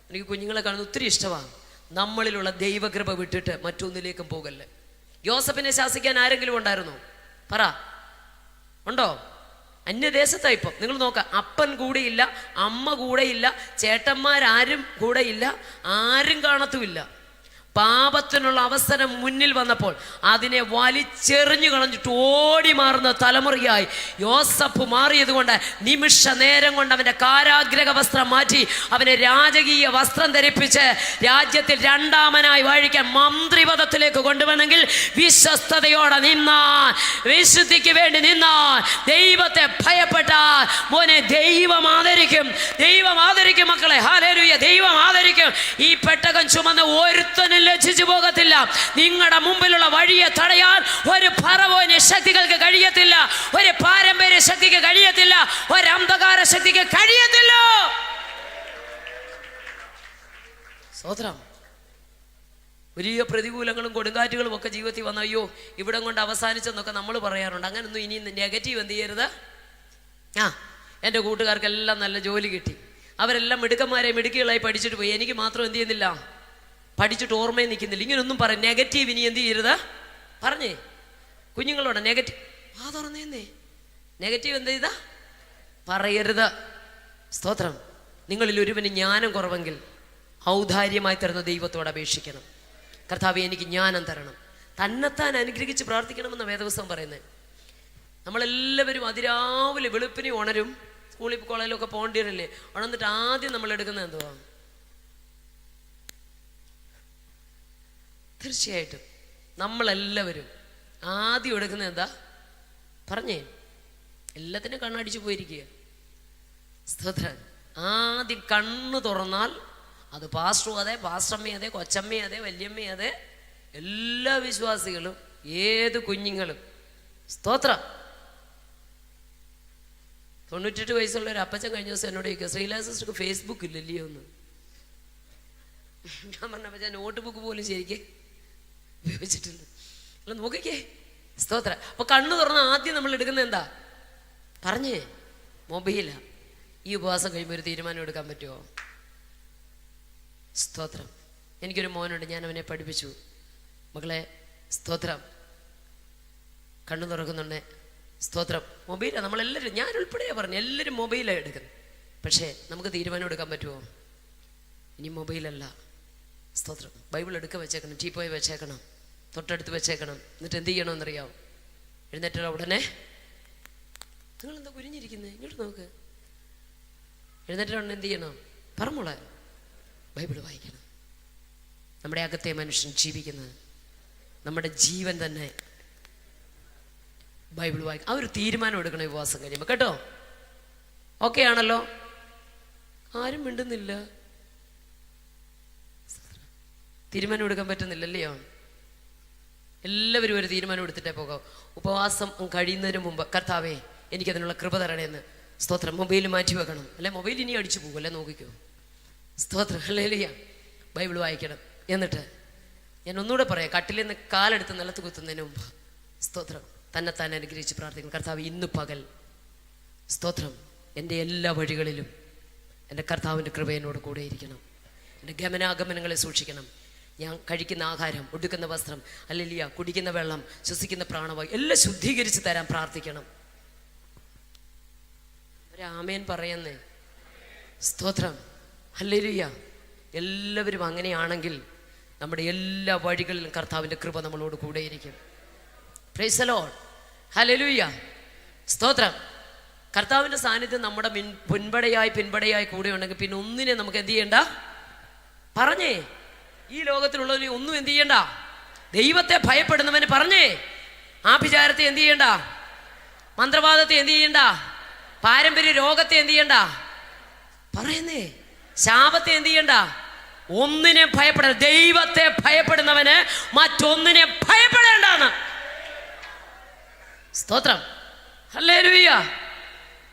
എനിക്ക് കുഞ്ഞുങ്ങളെ കാണുന്ന ഒത്തിരി ഇഷ്ടമാണ്. നമ്മളിലുള്ള ദൈവകൃപ വിട്ടിട്ട് മറ്റൊന്നിലേക്കും പോകല്ലേ. യോസഫിനെ ശാസിക്കാൻ ആരെങ്കിലും ഉണ്ടായിരുന്നോ? പറ. ഉണ്ടോ? അന്യദേശത്താ ഇപ്പം. നിങ്ങൾ നോക്കാം, അപ്പൻ കൂടെയില്ല, അമ്മ കൂടെയില്ല, ചേട്ടന്മാരാരും കൂടെയില്ല, ആരും കാണത്തുമില്ല. പാപത്തിനുള്ള അവസരം മുന്നിൽ വന്നപ്പോൾ അതിനെ വലിച്ചെറിഞ്ഞു കളഞ്ഞിട്ട് ഓടി മാറുന്ന തലമുറയായി യോസഫ് മാറിയത് കൊണ്ട് നിമിഷ നേരം കൊണ്ട് അവൻ്റെ കാരാഗ്രഹ വസ്ത്രം മാറ്റി അവനെ രാജകീയ വസ്ത്രം ധരിപ്പിച്ച് രാജ്യത്തിൽ രണ്ടാമനായി വാഴിക്കാൻ മന്ത്രിപദത്തിലേക്ക് കൊണ്ടുവന്നെങ്കിൽ വിശ്വസ്തയോടെ നിന്നാൽ, വിശുദ്ധിക്ക് വേണ്ടി നിന്നാൽ, ദൈവത്തെ ഭയപ്പെട്ടാൽ മോനെ ദൈവം ആദരിക്കും. ദൈവം ആദരിക്കും മക്കളെ. ഹല്ലേലൂയ. ദൈവം ആദരിക്കും. ഈ പെട്ടകം ചുമന്ന് ഒരുത്തനും ലജ്ജിച്ചു പോകത്തില്ല. നിങ്ങളുടെ മുമ്പിലുള്ള വഴിയെ തടയാൻ ഒരു ഫറവോന് ശക്തികൾക്ക് കഴിയത്തില്ല, ഒരു പാരമ്പര്യ ശക്തിക്ക് കഴിയത്തില്ല, ഒരു അന്ധകാര ശക്തിക്ക് കഴിയത്തില്ല. സ്തോത്രം. വലിയ പ്രതികൂലങ്ങളും കൊടുങ്കാറ്റുകളും ഒക്കെ ജീവിതത്തിൽ വന്ന അയ്യോ ഇവിടം കൊണ്ട് അവസാനിച്ചെന്നൊക്കെ നമ്മൾ പറയാറുണ്ട്. അങ്ങനൊന്നും ഇനി നെഗറ്റീവ് എന്ത് ചെയ്യരുത്. എൻ്റെ കൂട്ടുകാർക്കെല്ലാം നല്ല ജോലി കിട്ടി, അവരെല്ലാം മിടുക്കികളായി പഠിച്ചിട്ട് പോയി, എനിക്ക് മാത്രം എന്ത് ചെയ്യുന്നില്ല, പഠിച്ചിട്ട് ഓർമ്മയിൽ നിൽക്കുന്നില്ല. ഇങ്ങനൊന്നും പറയും. നെഗറ്റീവ് ഇനി എന്ത് ചെയ്യരുത്. പറഞ്ഞേ കുഞ്ഞുങ്ങളോട് നെഗറ്റീവ് തുറന്നേന്നേ. നെഗറ്റീവ് എന്ത് ചെയ്താ പറയരുത്. സ്തോത്രം. നിങ്ങളിൽ ഒരുവന് ജ്ഞാനം കുറവെങ്കിൽ ഔദാര്യമായി തരുന്ന ദൈവത്തോട് അപേക്ഷിക്കണം. കർത്താവേ എനിക്ക് ജ്ഞാനം തരണം. തന്നെത്താൻ അനുഗ്രഹിച്ച് പ്രാർത്ഥിക്കണമെന്ന വേദപുസ്തകം പറയുന്നത്. നമ്മളെല്ലാവരും അതിരാവിലെ വെളുപ്പിനെ ഉണരും, സ്കൂളിൽ കോളേജിലൊക്കെ പോകേണ്ടിവരില്ലേ? ഉണർന്നിട്ട് ആദ്യം നമ്മൾ എടുക്കുന്നത് എന്തുവാ? തീർച്ചയായിട്ടും നമ്മളെല്ലാവരും ആദ്യം എടുക്കുന്നത് എന്താ? പറഞ്ഞേ, എല്ലാത്തിനും കണ്ണടിച്ചു പോയിരിക്കുക. സ്തോത്രം. ആദ്യം കണ്ണ് തുറന്നാൽ അത് പാസ്റ്ററും അതെ, പാസ്റ്ററമ്മയും അതെ, കൊച്ചമ്മയും അതെ, വല്യമ്മയും അതെ, എല്ലാ വിശ്വാസികളും, ഏത് കുഞ്ഞുങ്ങളും. സ്തോത്രം. 98 വയസ്സുള്ള ഒരു അപ്പച്ചൻ കഴിഞ്ഞ ദിവസം എന്നോട് ചോദിക്കുക, ശ്രീലാ സിസ്റ്റർക്ക് ഫേസ്ബുക്ക് ഇല്ലല്ലയോ എന്ന്. ഞാൻ പറഞ്ഞപ്പോൾ ഞാൻ നോട്ട് ബുക്ക് പോലും ശരിക്കും ഉപയോഗിച്ചിട്ടില്ല. അല്ല നോക്കിക്കേ. സ്തോത്രം. അപ്പൊ കണ്ണു തുറന്ന് ആദ്യം നമ്മൾ എടുക്കുന്നത് എന്താ? പറഞ്ഞേ, മൊബൈലാ. ഈ ഉപവാസം കഴിയുമ്പോൾ ഒരു തീരുമാനം എടുക്കാൻ പറ്റുമോ? സ്തോത്രം. എനിക്കൊരു മോനുണ്ട്, ഞാൻ അവനെ പഠിപ്പിച്ചു. മകളെ, സ്തോത്രം, കണ്ണു തുറക്കുന്നുണ്ടേ. സ്തോത്രം. മൊബൈലാണ് നമ്മളെല്ലാവരും, ഞാൻ ഉൾപ്പെടെയാണ് പറഞ്ഞു, എല്ലാവരും മൊബൈലാണ് എടുക്കുന്നത്. പക്ഷേ നമുക്ക് തീരുമാനം എടുക്കാൻ പറ്റുമോ? ഇനി മൊബൈലല്ല. സ്തോത്രം. ബൈബിൾ എടുക്ക വെച്ചേക്കണം, ടീപ്പോയി വെച്ചേക്കണം, തൊട്ടടുത്ത് വെച്ചേക്കണം. എന്നിട്ട് എന്ത് ചെയ്യണമെന്നറിയാമോ? എഴുന്നേറ്റുള്ള ഉടനെ, നിങ്ങളെന്താ കുരിഞ്ഞിരിക്കുന്നത്? ഇങ്ങോട്ട് നോക്ക്. എഴുന്നേറ്റുള്ള ഉടനെ എന്ത് ചെയ്യണം? പറമോളെ, ബൈബിൾ വായിക്കണം. നമ്മുടെ അകത്തെ മനുഷ്യൻ ജീവിക്കുന്നത്, നമ്മുടെ ജീവൻ തന്നെ ബൈബിൾ വായിക്കും. ആ ഒരു തീരുമാനം എടുക്കണം ഈ ഉപവാസം കഴിയുമ്പോൾ, കേട്ടോ? ഓക്കെ ആണല്ലോ? ആരും മിണ്ടുന്നില്ല. തീരുമാനം എടുക്കാൻ പറ്റുന്നില്ലല്ലയോ? എല്ലാവരും ഒരു തീരുമാനം എടുത്തിട്ടേ പോകാം. ഉപവാസം കഴിയുന്നതിന് മുമ്പ്, കർത്താവേ എനിക്കതിനുള്ള കൃപ തരണേന്ന്. സ്തോത്രം. മൊബൈൽ മാറ്റി വെക്കണം. അല്ലെ മൊബൈൽ ഇനി അടിച്ചു പോകും, അല്ലെ നോക്കിക്കോ. സ്തോത്രം. ഹല്ലേലൂയ. ബൈബിൾ വായിക്കണം. എന്നിട്ട് ഞാൻ ഒന്നുകൂടെ പറയാം, കട്ടിലിൽ നിന്ന് കാലെടുത്ത് നിലത്ത് കുത്തുന്നതിന് മുമ്പ് സ്തോത്രം തന്നെത്താൻ അനുഗ്രഹിച്ച് പ്രാർത്ഥിക്കണം. കർത്താവ്, ഇന്ന് പകൽ സ്തോത്രം എൻ്റെ എല്ലാ വഴികളിലും എൻ്റെ കർത്താവിൻ്റെ കൃപ എന്നോട് കൂടെ ഇരിക്കണം. എൻ്റെ ഗമനാഗമനങ്ങളെ സൂക്ഷിക്കണം. ഞാൻ കഴിക്കുന്ന ആഹാരം, ഉടുക്കുന്ന വസ്ത്രം, ഹല്ലേലൂയ, കുടിക്കുന്ന വെള്ളം, ശ്വസിക്കുന്ന പ്രാണവായു എല്ലാം ശുദ്ധീകരിച്ച് തരാൻ പ്രാർത്ഥിക്കണം. ഒരു ആമേൻ പറയുന്നേ. സ്തോത്രം. ഹല്ലേലൂയ. എല്ലാവരും അങ്ങനെയാണെങ്കിൽ നമ്മുടെ എല്ലാ വഴികളിലും കർത്താവിൻ്റെ കൃപ നമ്മളോട് കൂടെയിരിക്കും. Praise the Lord. ഹല്ലേലൂയ. സ്തോത്രം. കർത്താവിൻ്റെ സാന്നിധ്യം നമ്മുടെ പിൻപടയായി കൂടെ ഉണ്ടെങ്കിൽ പിന്നെ ഒന്നിനെ നമുക്ക് എന്ത് ചെയ്യണ്ട? പറഞ്ഞേ, ഈ ലോകത്തിലുള്ളവന് ഒന്നും എന്ത് ചെയ്യണ്ട? ദൈവത്തെ ഭയപ്പെടുന്നവന് പറഞ്ഞേ, ആഭിചാരത്തെ എന്ത് ചെയ്യണ്ട? മന്ത്രവാദത്തെ എന്ത് ചെയ്യണ്ട? പാരമ്പര്യ രോഗത്തെ എന്ത് ചെയ്യണ്ട? പറയുന്നേ, ശാപത്തെ എന്ത് ചെയ്യണ്ട? ഒന്നിനെ ഭയപ്പെട. ദൈവത്തെ ഭയപ്പെടുന്നവന് മറ്റൊന്നിനെ ഭയപ്പെടേണ്ടാന്ന്. സ്തോത്രം. ഹല്ലേലൂയ.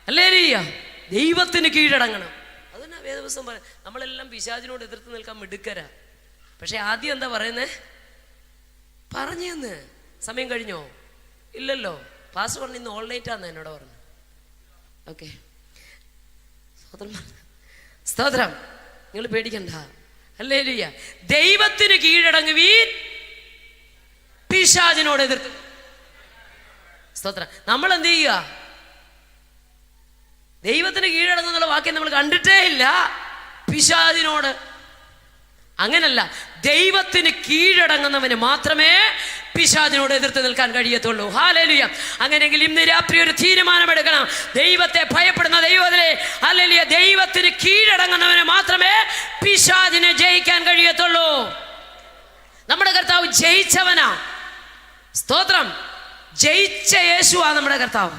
ഹല്ലേലൂയ. ദൈവത്തിന് കീഴടങ്ങണം. അതന്നെ വേദപുസ്തകം പറയാം. നമ്മളെല്ലാം പിശാചിനോട് എതിർത്ത് നിൽക്കാൻ മിടുക്കരാ. പക്ഷെ ആദ്യം എന്താ പറയുന്നേ? പറഞ്ഞെന്ന്. സമയം കഴിഞ്ഞോ? ഇല്ലല്ലോ. പാസ്റ്റർ പറഞ്ഞു ഇന്ന് ഓൾ നൈറ്റാന്ന് എന്നോട് പറഞ്ഞു. ഓക്കെ. സ്തോത്രം. നിങ്ങൾ പേടിക്കണ്ട. ഹല്ലേലൂയ. ദൈവത്തിന് കീഴടങ്ങുവീൻ, പിശാചിനോട് എതിർത്ത്. സ്തോത്രം. നമ്മൾ എന്ത് ചെയ്യുക? ദൈവത്തിന് കീഴടങ്ങുന്നുള്ള വാക്യം നമ്മൾ കണ്ടിട്ടേ ഇല്ല. പിശാചിനോട് അങ്ങനല്ല, ദൈവത്തിന് കീഴടങ്ങുന്നവന് മാത്രമേ പിശാചിനോട് എതിർത്ത് നിൽക്കാൻ കഴിയത്തുള്ളൂ. ഹല്ലേലൂയ. അങ്ങനെയെങ്കിൽ ഇന്ന് രാത്രി ഒരു തീരുമാനമെടുക്കണം. ദൈവത്തെ ഭയപ്പെടുന്ന ദൈവത്തിലെ ഹല്ലേലൂയ, ദൈവത്തിന് കീഴടങ്ങുന്നവന് മാത്രമേ പിശാചിനെ ജയിക്കാൻ കഴിയത്തുള്ളൂ. നമ്മുടെ കർത്താവ് ജയിച്ചവനാ. സ്തോത്രം. ജയിച്ച യേശുവാ നമ്മുടെ കർത്താവ്.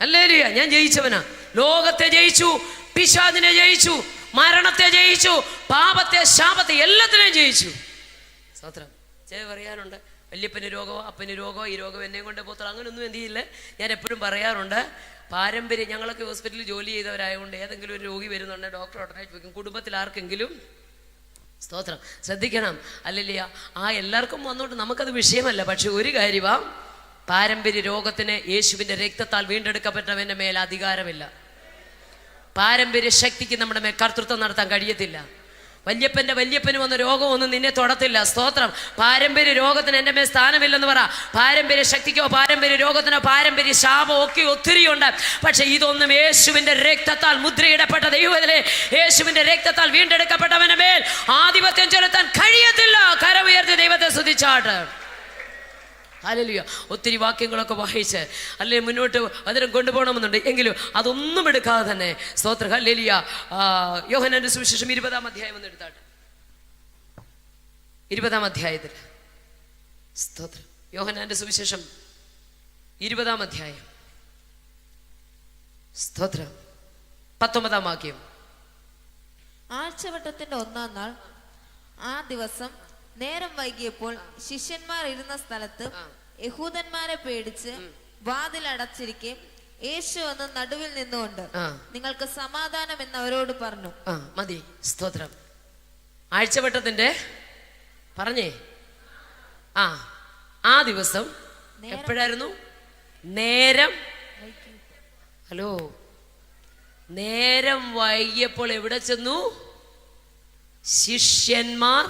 ഹല്ലേലൂയ. ഞാൻ ജയിച്ചവനാ. ലോകത്തെ ജയിച്ചു, പിശാചിനെ ജയിച്ചു, മരണത്തെ ജയിച്ചു, പാപത്തെ, ശാപത്തെ, എല്ലാത്തിനെയും ജയിച്ചു. സ്തോത്രം. പറയാറുണ്ട്, വല്യപ്പന് രോഗമോ അപ്പന് രോഗമോ ഈ രോഗം എന്നെ കൊണ്ട് പോത്തോ, അങ്ങനൊന്നും എന്ത് ചെയ്യില്ല. ഞാൻ എപ്പോഴും പറയാറുണ്ട്, പാരമ്പര്യം, ഞങ്ങളൊക്കെ ഹോസ്പിറ്റലിൽ ജോലി ചെയ്തവരായതുകൊണ്ട് ഏതെങ്കിലും ഒരു രോഗി വരുന്നുണ്ടെങ്കിൽ ഡോക്ടർ ഉടനെ ചോദിക്കും, കുടുംബത്തിൽ ആർക്കെങ്കിലും. സ്തോത്രം. ശ്രദ്ധിക്കണം. അല്ലല്ല, ആ എല്ലാവർക്കും വന്നോട്ട് നമുക്കത് വിഷയമല്ല. പക്ഷെ ഒരു കാര്യമാ, പാരമ്പര്യ രോഗത്തിന് യേശുവിൻ്റെ രക്തത്താൽ വീണ്ടെടുക്കപ്പെട്ടവൻ്റെ മേൽ അധികാരമില്ല. പാരമ്പര്യ ശക്തിക്ക് നമ്മുടെ മേൽ കർത്തൃത്വം നടത്താൻ കഴിയത്തില്ല. വല്യപ്പന് വന്ന രോഗമൊന്നും നിന്നെ തൊടത്തില്ല. സ്തോത്രം. പാരമ്പര്യ രോഗത്തിന് എൻ്റെ മേൽ സ്ഥാനമില്ലെന്ന് പറ. പാരമ്പര്യ ശക്തിക്കോ പാരമ്പര്യ രോഗത്തിനോ പാരമ്പര്യ ശാപമോ ഒക്കെ ഒത്തിരിയുണ്ട്. പക്ഷെ ഇതൊന്നും യേശുവിൻ്റെ രക്തത്താൽ മുദ്രയിടപ്പെട്ട ദൈവത്തിലെ യേശുവിൻ്റെ രക്തത്താൽ വീണ്ടെടുക്കപ്പെട്ടവന്റെ മേൽ ആധിപത്യം ചെലുത്താൻ കഴിയത്തില്ല. കരമുയർത്തി ദൈവത്തെ സ്തുതിച്ചാട്ട്. ഹല്ലേലൂയ. ഒത്തിരി വാക്യങ്ങളൊക്കെ വായിച്ച് അല്ലെങ്കിൽ മുന്നോട്ട് അതിനെ കൊണ്ടുപോകണമെന്നുണ്ട്, എങ്കിലും അതൊന്നും എടുക്കാതെ തന്നെ സ്തോത്രം. ഹല്ലേലൂയ. യോഹന്നാന്റെ സുവിശേഷം 20-ാം അധ്യായം ഒന്ന് എടുത്താട്ടെ. 20-ാം അധ്യായത്തിൽ സ്തോത്രം. യോഹന്നാന്റെ സുവിശേഷം 20-ാം അധ്യായം സ്തോത്രം 19-ാം വാക്യം. ആഴ്ചവട്ടത്തിന്റെ 1-ാം നാൾ ആ ദിവസം നേരം വൈകിയപ്പോൾ ശിഷ്യന്മാർ ഇരുന്ന സ്ഥലത്ത് യഹൂദന്മാരെ പേടിച്ച് വാതിൽ അടച്ചിരിക്കെ യേശു വന്ന് നടുവിൽ നിന്നുകൊണ്ട് നിങ്ങൾക്ക് സമാധാനം എന്ന് അവരോട് പറഞ്ഞു. മതി. സ്തോത്രം. ആഴ്ചവട്ടത്തിന്റെ പറഞ്ഞേ ആ ദിവസം എപ്പോഴായിരുന്നു? നേരം ഹലോ നേരം വൈകിയപ്പോൾ എവിടെ ചെന്നു? ശിഷ്യന്മാർ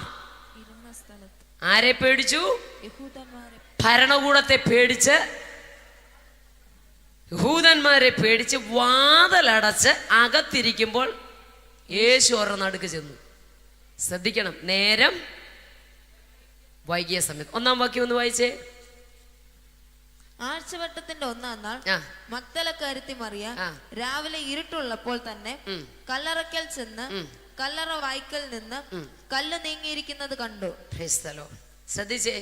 ആരെ പേടിച്ചു? ഭരണകൂടത്തെ പേടിച്ച്, യഹൂദന്മാരെ പേടിച്ച് വാതിലടച്ച് അകത്തിരിക്കുമ്പോൾ യേശു അവരുടെ നടുക്ക് ചെന്നു. ശ്രദ്ധിക്കണം, നേരം വൈകിയ സമയത്ത്. 1-ാം വാക്യം ഒന്ന് വായിച്ചേ. ആഴ്ചവട്ടത്തിന്റെ 1-ാം നാൾ മഗ്ദലക്കാരത്തി മറിയ രാവിലെ ഇരുട്ടുള്ളപ്പോൾ തന്നെ കല്ലറയ്ക്കൽ ചെന്ന് കല്ലറ വായ്ക്കൽ നിന്ന് കല്ല് നീങ്ങിയിരിക്കുന്നത് കണ്ടു. ശ്രദ്ധിച്ചേ.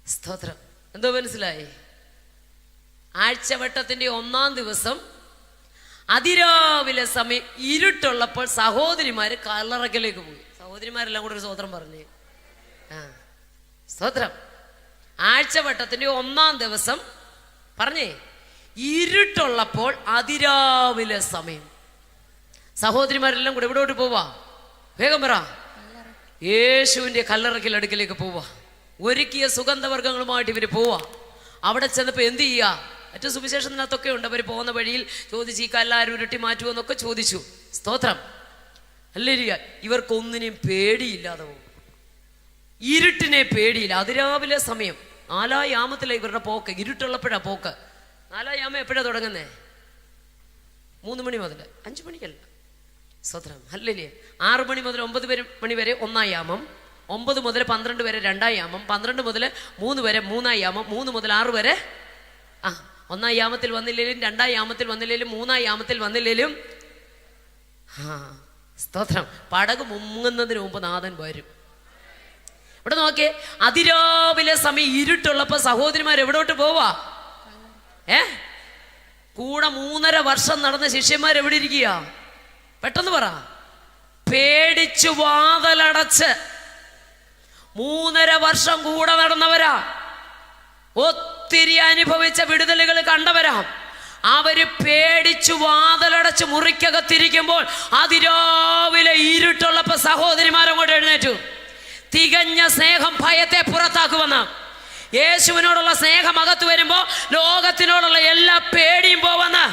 സ്തോത്രം. എന്തോ മനസ്സിലായി? ആഴ്ചവട്ടത്തിന്റെ 1-ാം ദിവസം അതിരാവിലെ സമയം ഇരുട്ടുള്ളപ്പോൾ സഹോദരിമാര് കല്ലറയ്ക്കലേക്ക് പോയി. സഹോദരിമാരെല്ലാം കൂടെ ഒരു സ്തോത്രം പറഞ്ഞേ. സ്തോത്രം. ആഴ്ചവട്ടത്തിന്റെ 1-ാം ദിവസം പറഞ്ഞേ ഇരുട്ടുള്ളപ്പോൾ അതിരാവിലെ സമയം സഹോദരിമാരെല്ലാം കൂടെ എവിടോട്ട് പോവാ? വേഗം പറ. യേശുവിന്റെ കല്ലറയ്ക്കൽ അടുക്കിലേക്ക് പോവാ. ഒരുക്കിയ സുഗന്ധവർഗ്ഗങ്ങളുമായിട്ട് ഇവര് പോവാ. അവിടെ ചെന്നപ്പോ എന്ത് ചെയ്യാ? മറ്റു സുവിശേഷത്തിനകത്തൊക്കെ ഉണ്ട്, അവർ പോകുന്ന വഴിയിൽ ചോദിച്ചു, ഈ കല്ലാരും ഉരുട്ടി മാറ്റുമെന്നൊക്കെ ചോദിച്ചു. സ്തോത്രം. ഹല്ലേലൂയ. ഇവർക്കൊന്നിനെയും പേടിയില്ലാതെ പോകും. ഇരുട്ടിനെ പേടിയില്ല. അതിരാവിലെ സമയം 4-ാം യാമത്തിലെ ഇവരുടെ പോക്ക്. ഇരുട്ടുള്ളപ്പോഴാ പോക്ക്. 4-ാം യാമം എപ്പോഴാ തുടങ്ങുന്നേ? 3 മണി മുതൽ 5 മണിക്കല്ല. സ്തോത്രം. ഹല്ലേലൂയ. 6 മണി മുതൽ 9 മണി വരെ 1-ാം യാമം, 9 മുതൽ 12 വരെ 2-ാം യാമം, 12 മുതൽ 3 വരെ 3-ാം യാമം, 3 മുതൽ 6 വരെ 1-ാം യാമത്തിൽ വന്നില്ലേലും 2-ാം യാമത്തിൽ വന്നില്ലേലും 3-ാം യാമത്തിൽ വന്നില്ലേലും സ്തോത്രം. പടക് മുങ്ങുന്നതിന് മുമ്പ് നാഥൻ വരും. ഇവിടെ നോക്കിയേ, അതിരാവിലെ സമയം ഇരുട്ടുള്ളപ്പോ സഹോദരിമാർ എവിടോട്ട് പോവാ? കൂടെ 3.5 വർഷം നടന്ന ശിഷ്യന്മാർ എവിടെ ഇരിക്കുക? പെട്ടെന്ന് പറ. പേടിച്ചു വാതിലടച്ച് 3.5 വർഷം കൂടെ നടന്നവരാ. ഒത്തിരി അനുഭവിച്ച വിടുതലുകൾ കണ്ടവരാ. അവര് പേടിച്ചു വാതിലടച്ച് മുറിക്കകത്തിരിക്കുമ്പോൾ അതിരാവിലെ ഇരുട്ടുള്ളപ്പോ സഹോദരിമാരങ്ങോട്ട് എഴുന്നേറ്റു. തികഞ്ഞ സ്നേഹം ഭയത്തെ പുറത്താക്കുമെന്ന്. യേശുവിനോടുള്ള സ്നേഹം അകത്ത് വരുമ്പോ ലോകത്തിനോടുള്ള എല്ലാ പേടിയും പോവെന്ന്.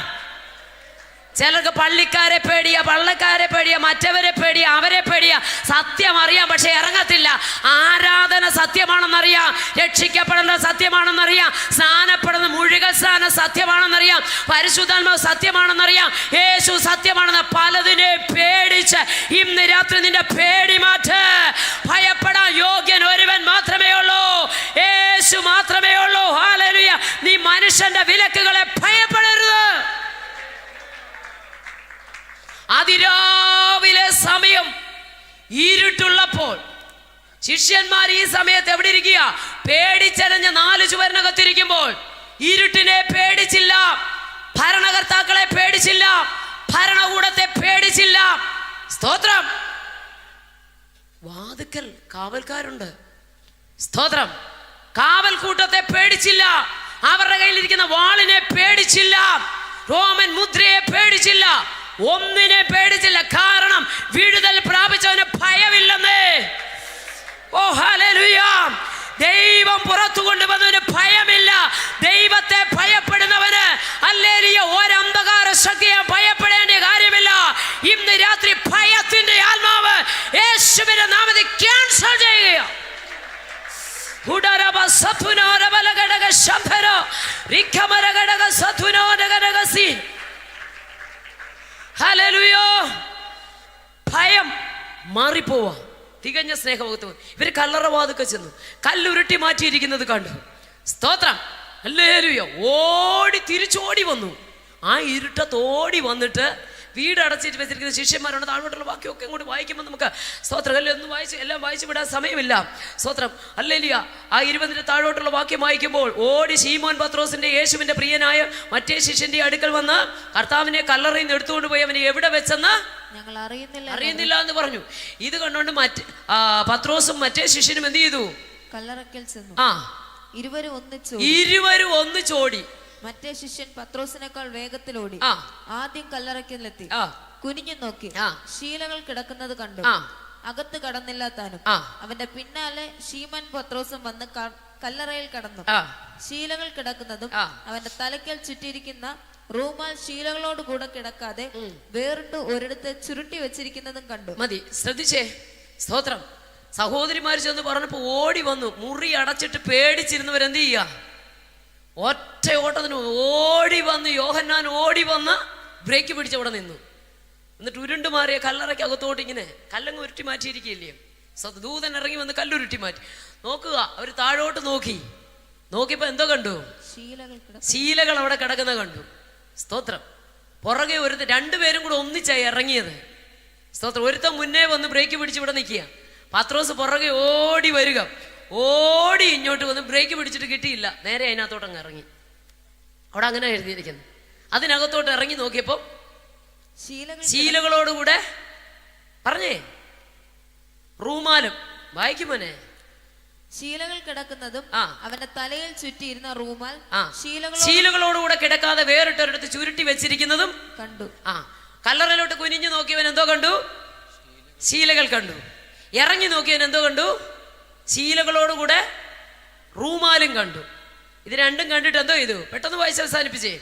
ചിലർക്ക് പള്ളിക്കാരെ പേടിയാ, പള്ളക്കാരെ പേടിയാ, മറ്റവരെ പേടിയാ, അവരെ പേടിയാ. സത്യം അറിയാം, പക്ഷെ ഇറങ്ങത്തില്ല. ആരാധന സത്യമാണെന്നറിയാം, രക്ഷിക്കപ്പെടുന്ന സത്യമാണെന്നറിയാം, സ്നാനപ്പെടുന്ന മുഴുകൽ സ്നാനം സത്യമാണെന്നറിയാം, പരിശുദ്ധാത്മാവ് സത്യമാണെന്നറിയാം, യേശു സത്യമാണെന്ന് പലതിനെ പേടിച്ച് ഇന്ന് രാത്രി നിന്റെ പേടി മാറ്റ്. ഭയപ്പെടാൻ യോഗ്യൻ ഒരുവൻ മാത്രമേ ഉള്ളൂ, യേശു മാത്രമേ ഉള്ളൂ. ഹല്ലേലൂയ. നീ മനുഷ്യന്റെ വിലക്കുകളെ ഭയപ്പെടരുത്. അതിരാവിലെ സമയം ഇരുട്ടുള്ളപ്പോൾ ശിഷ്യന്മാർ ഈ സമയത്ത് എവിടെ ഇരിക്കുക? പേടിച്ചരഞ്ഞ 4 ചുവരിനകത്തിരിക്കുമ്പോൾ. ഇരുട്ടിനെ പേടിച്ചില്ല, ഭരണകർത്താക്കളെ പേടിച്ചില്ല, ഭരണകൂടത്തെ പേടിച്ചില്ല. സ്തോത്രം. വാതിക്കൽ കാവൽക്കാരുണ്ട്. സ്തോത്രം. കാവൽക്കൂട്ടത്തെ പേടിച്ചില്ല, അവരുടെ കയ്യിലിരിക്കുന്ന വാളിനെ പേടിച്ചില്ല, റോമൻ മുദ്രയെ പേടിച്ചില്ല, ഒന്നിനെ പേടിച്ചില്ല. കാരണം വിടുതൽ പ്രാപിച്ചവന് ഭയമില്ലെന്നേ. ഓ ഹല്ലേലൂയ. ദൈവം പുറത്തു കൊണ്ടുവന്നവന് ഭയമില്ല. ദൈവത്തെ ഭയപ്പെടുന്നവന് ഹല്ലേലൂയ ഒരന്ധകാര ശക്തിയെ ഭയപ്പെടേണ്ട കാര്യമില്ല. ഇന്ന് രാത്രി ഭയത്തിന്റെ ആത്മാവ് യേശുവിന്റെ നാമത്തിൽ ക്യാൻസൽ ചെയ്യുക. ഹല്ലേലൂയ. ഭയം മാറിപ്പോവാ. തികഞ്ഞ സ്നേഹഭക്തവും. ഇവർ കല്ലറവാതൊക്കെ ചെന്നു, കല്ലുരുട്ടി മാറ്റിയിരിക്കുന്നത് കണ്ടു. സ്തോത്രം, ഹല്ലേലൂയ. ഓടി തിരിച്ചോടി വന്നു. ആ ഇരുട്ടത്തോടി വന്നിട്ട് വീട് അടച്ചിട്ട് വെച്ചിരിക്കുന്ന ശിഷ്യന്മാരോട് താഴോട്ടുള്ള വാക്യമൊക്കെ ഇങ്ങോട്ട് വായിക്കുമ്പോൾ നമുക്ക് സ്തോത്രം ഒന്നും എല്ലാം വായിച്ചു വിടാൻ സമയമില്ല. സ്തോത്രം, ഹല്ലേലൂയ. ആ 20 താഴോട്ടുള്ള വാക്യം വായിക്കുമ്പോൾ ഓടി ശീമോൻ പത്രോസിന്റെ യേശുവിന്റെ പ്രിയനായ മറ്റേ ശിഷ്യന്റെ അടുക്കൽ വന്ന് കർത്താവിനെ കല്ലറയിൽ നിന്ന് എടുത്തുകൊണ്ട് പോയി അവനെ എവിടെ വെച്ചെന്ന് ഞങ്ങൾ അറിയുന്നില്ല എന്ന് പറഞ്ഞു. ഇത് കണ്ടുകൊണ്ട് പത്രോസും മറ്റേ ശിഷ്യനും എന്ത് ചെയ്തു? കല്ലറയ്ക്കൽ ചെന്നു. ഇരുവരും ഒന്നിച്ചോടി. മറ്റേ ശിഷ്യൻ പത്രോസിനേക്കാൾ വേഗത്തിലോടി ആദ്യം കല്ലറയ്ക്കലെത്തി. കുനിഞ്ഞു നോക്കി ശീലകൾ കിടക്കുന്നത് കണ്ടു. അകത്ത് കടന്നില്ല താനും. അവന്റെ പിന്നാലെ ശീമോൻ പത്രോസും വന്ന് കല്ലറയിൽ കടന്നു. ശീലകൾ കിടക്കുന്നതും അവന്റെ തലയ്ക്കൽ ചുറ്റിയിരിക്കുന്ന റൂമാൽ ശീലകളോട് കൂടെ കിടക്കാതെ വേറിട്ട് ഒരിടത്ത് ചുരുട്ടി വെച്ചിരിക്കുന്നതും കണ്ടു. മതി, ശ്രദ്ധിച്ചേ. സ്തോത്രം. സഹോദരിമാർ ചെന്ന് പറഞ്ഞപ്പോ ഓടി വന്നു. മുറി അടച്ചിട്ട് പേടിച്ചിരുന്നവരെന്ത് ചെയ്യാ? ഒറ്റ ഓട്ടത്തിന് ഓടി വന്ന് യോഹന്നാൻ ഓടി വന്ന് ബ്രേക്ക് പിടിച്ചവിടെ നിന്നു. എന്നിട്ട് ഉരുണ്ടു മാറിയ കല്ലറയ്ക്ക് അകത്തോട്ട് ഇങ്ങനെ കല്ലങ്ങ് ഉരുട്ടി മാറ്റിയിരിക്കുകയില്ലേ? ദൂതൻ ഇറങ്ങി വന്ന് കല്ലുരുട്ടി മാറ്റി. നോക്കുക, അവർ താഴോട്ട് നോക്കിയപ്പോ എന്തോ കണ്ടു? ശീലകൾ അവിടെ കിടക്കുന്ന കണ്ടു. സ്തോത്രം. പുറകെ രണ്ടുപേരും കൂടെ ഒന്നിച്ചായി ഇറങ്ങിയത്. സ്തോത്രം. ഒരുത്തൻ മുന്നേ വന്ന് ബ്രേക്ക് പിടിച്ച് ഇവിടെ നിൽക്കുക. പത്രോസ് പുറകെ ഓടി വരിക. ഓടി ഇങ്ങോട്ട് വന്ന് ബ്രേക്ക് പിടിച്ചിട്ട് കിട്ടിയില്ല. നേരെ അതിനകത്തോട്ട് അങ്ങ് ഇറങ്ങി. അവിടെ അങ്ങനെ എഴുതിയിരിക്കുന്നു. അതിനകത്തോട്ട് ഇറങ്ങി നോക്കിയപ്പോ ശീലകളോടുകൂടെ പറഞ്ഞേ റൂമാലും വായിക്കുമോനെ. ശീലകൾ കിടക്കുന്നതും അവന്റെ തലയിൽ ചുറ്റിയിരുന്ന റൂമാൽ ശീലകളോടുകൂടെ കിടക്കാതെ വേറിട്ടൊരിടത്ത് ചുരുട്ടി വെച്ചിരിക്കുന്നതും കണ്ടു. കല്ലറയിലോട്ട് കുനിഞ്ഞു നോക്കിയവൻ എന്തോ കണ്ടു? ശീലകൾ കണ്ടു. ഇറങ്ങി നോക്കിയവൻ എന്തോ കണ്ടു? ശീലകളോടുകൂടെ റൂമാലും കണ്ടു. ഇത് രണ്ടും കണ്ടിട്ട് എന്തോ ചെയ്തു? പെട്ടെന്ന് വായിച്ച് അവസാനിപ്പിച്ചേ.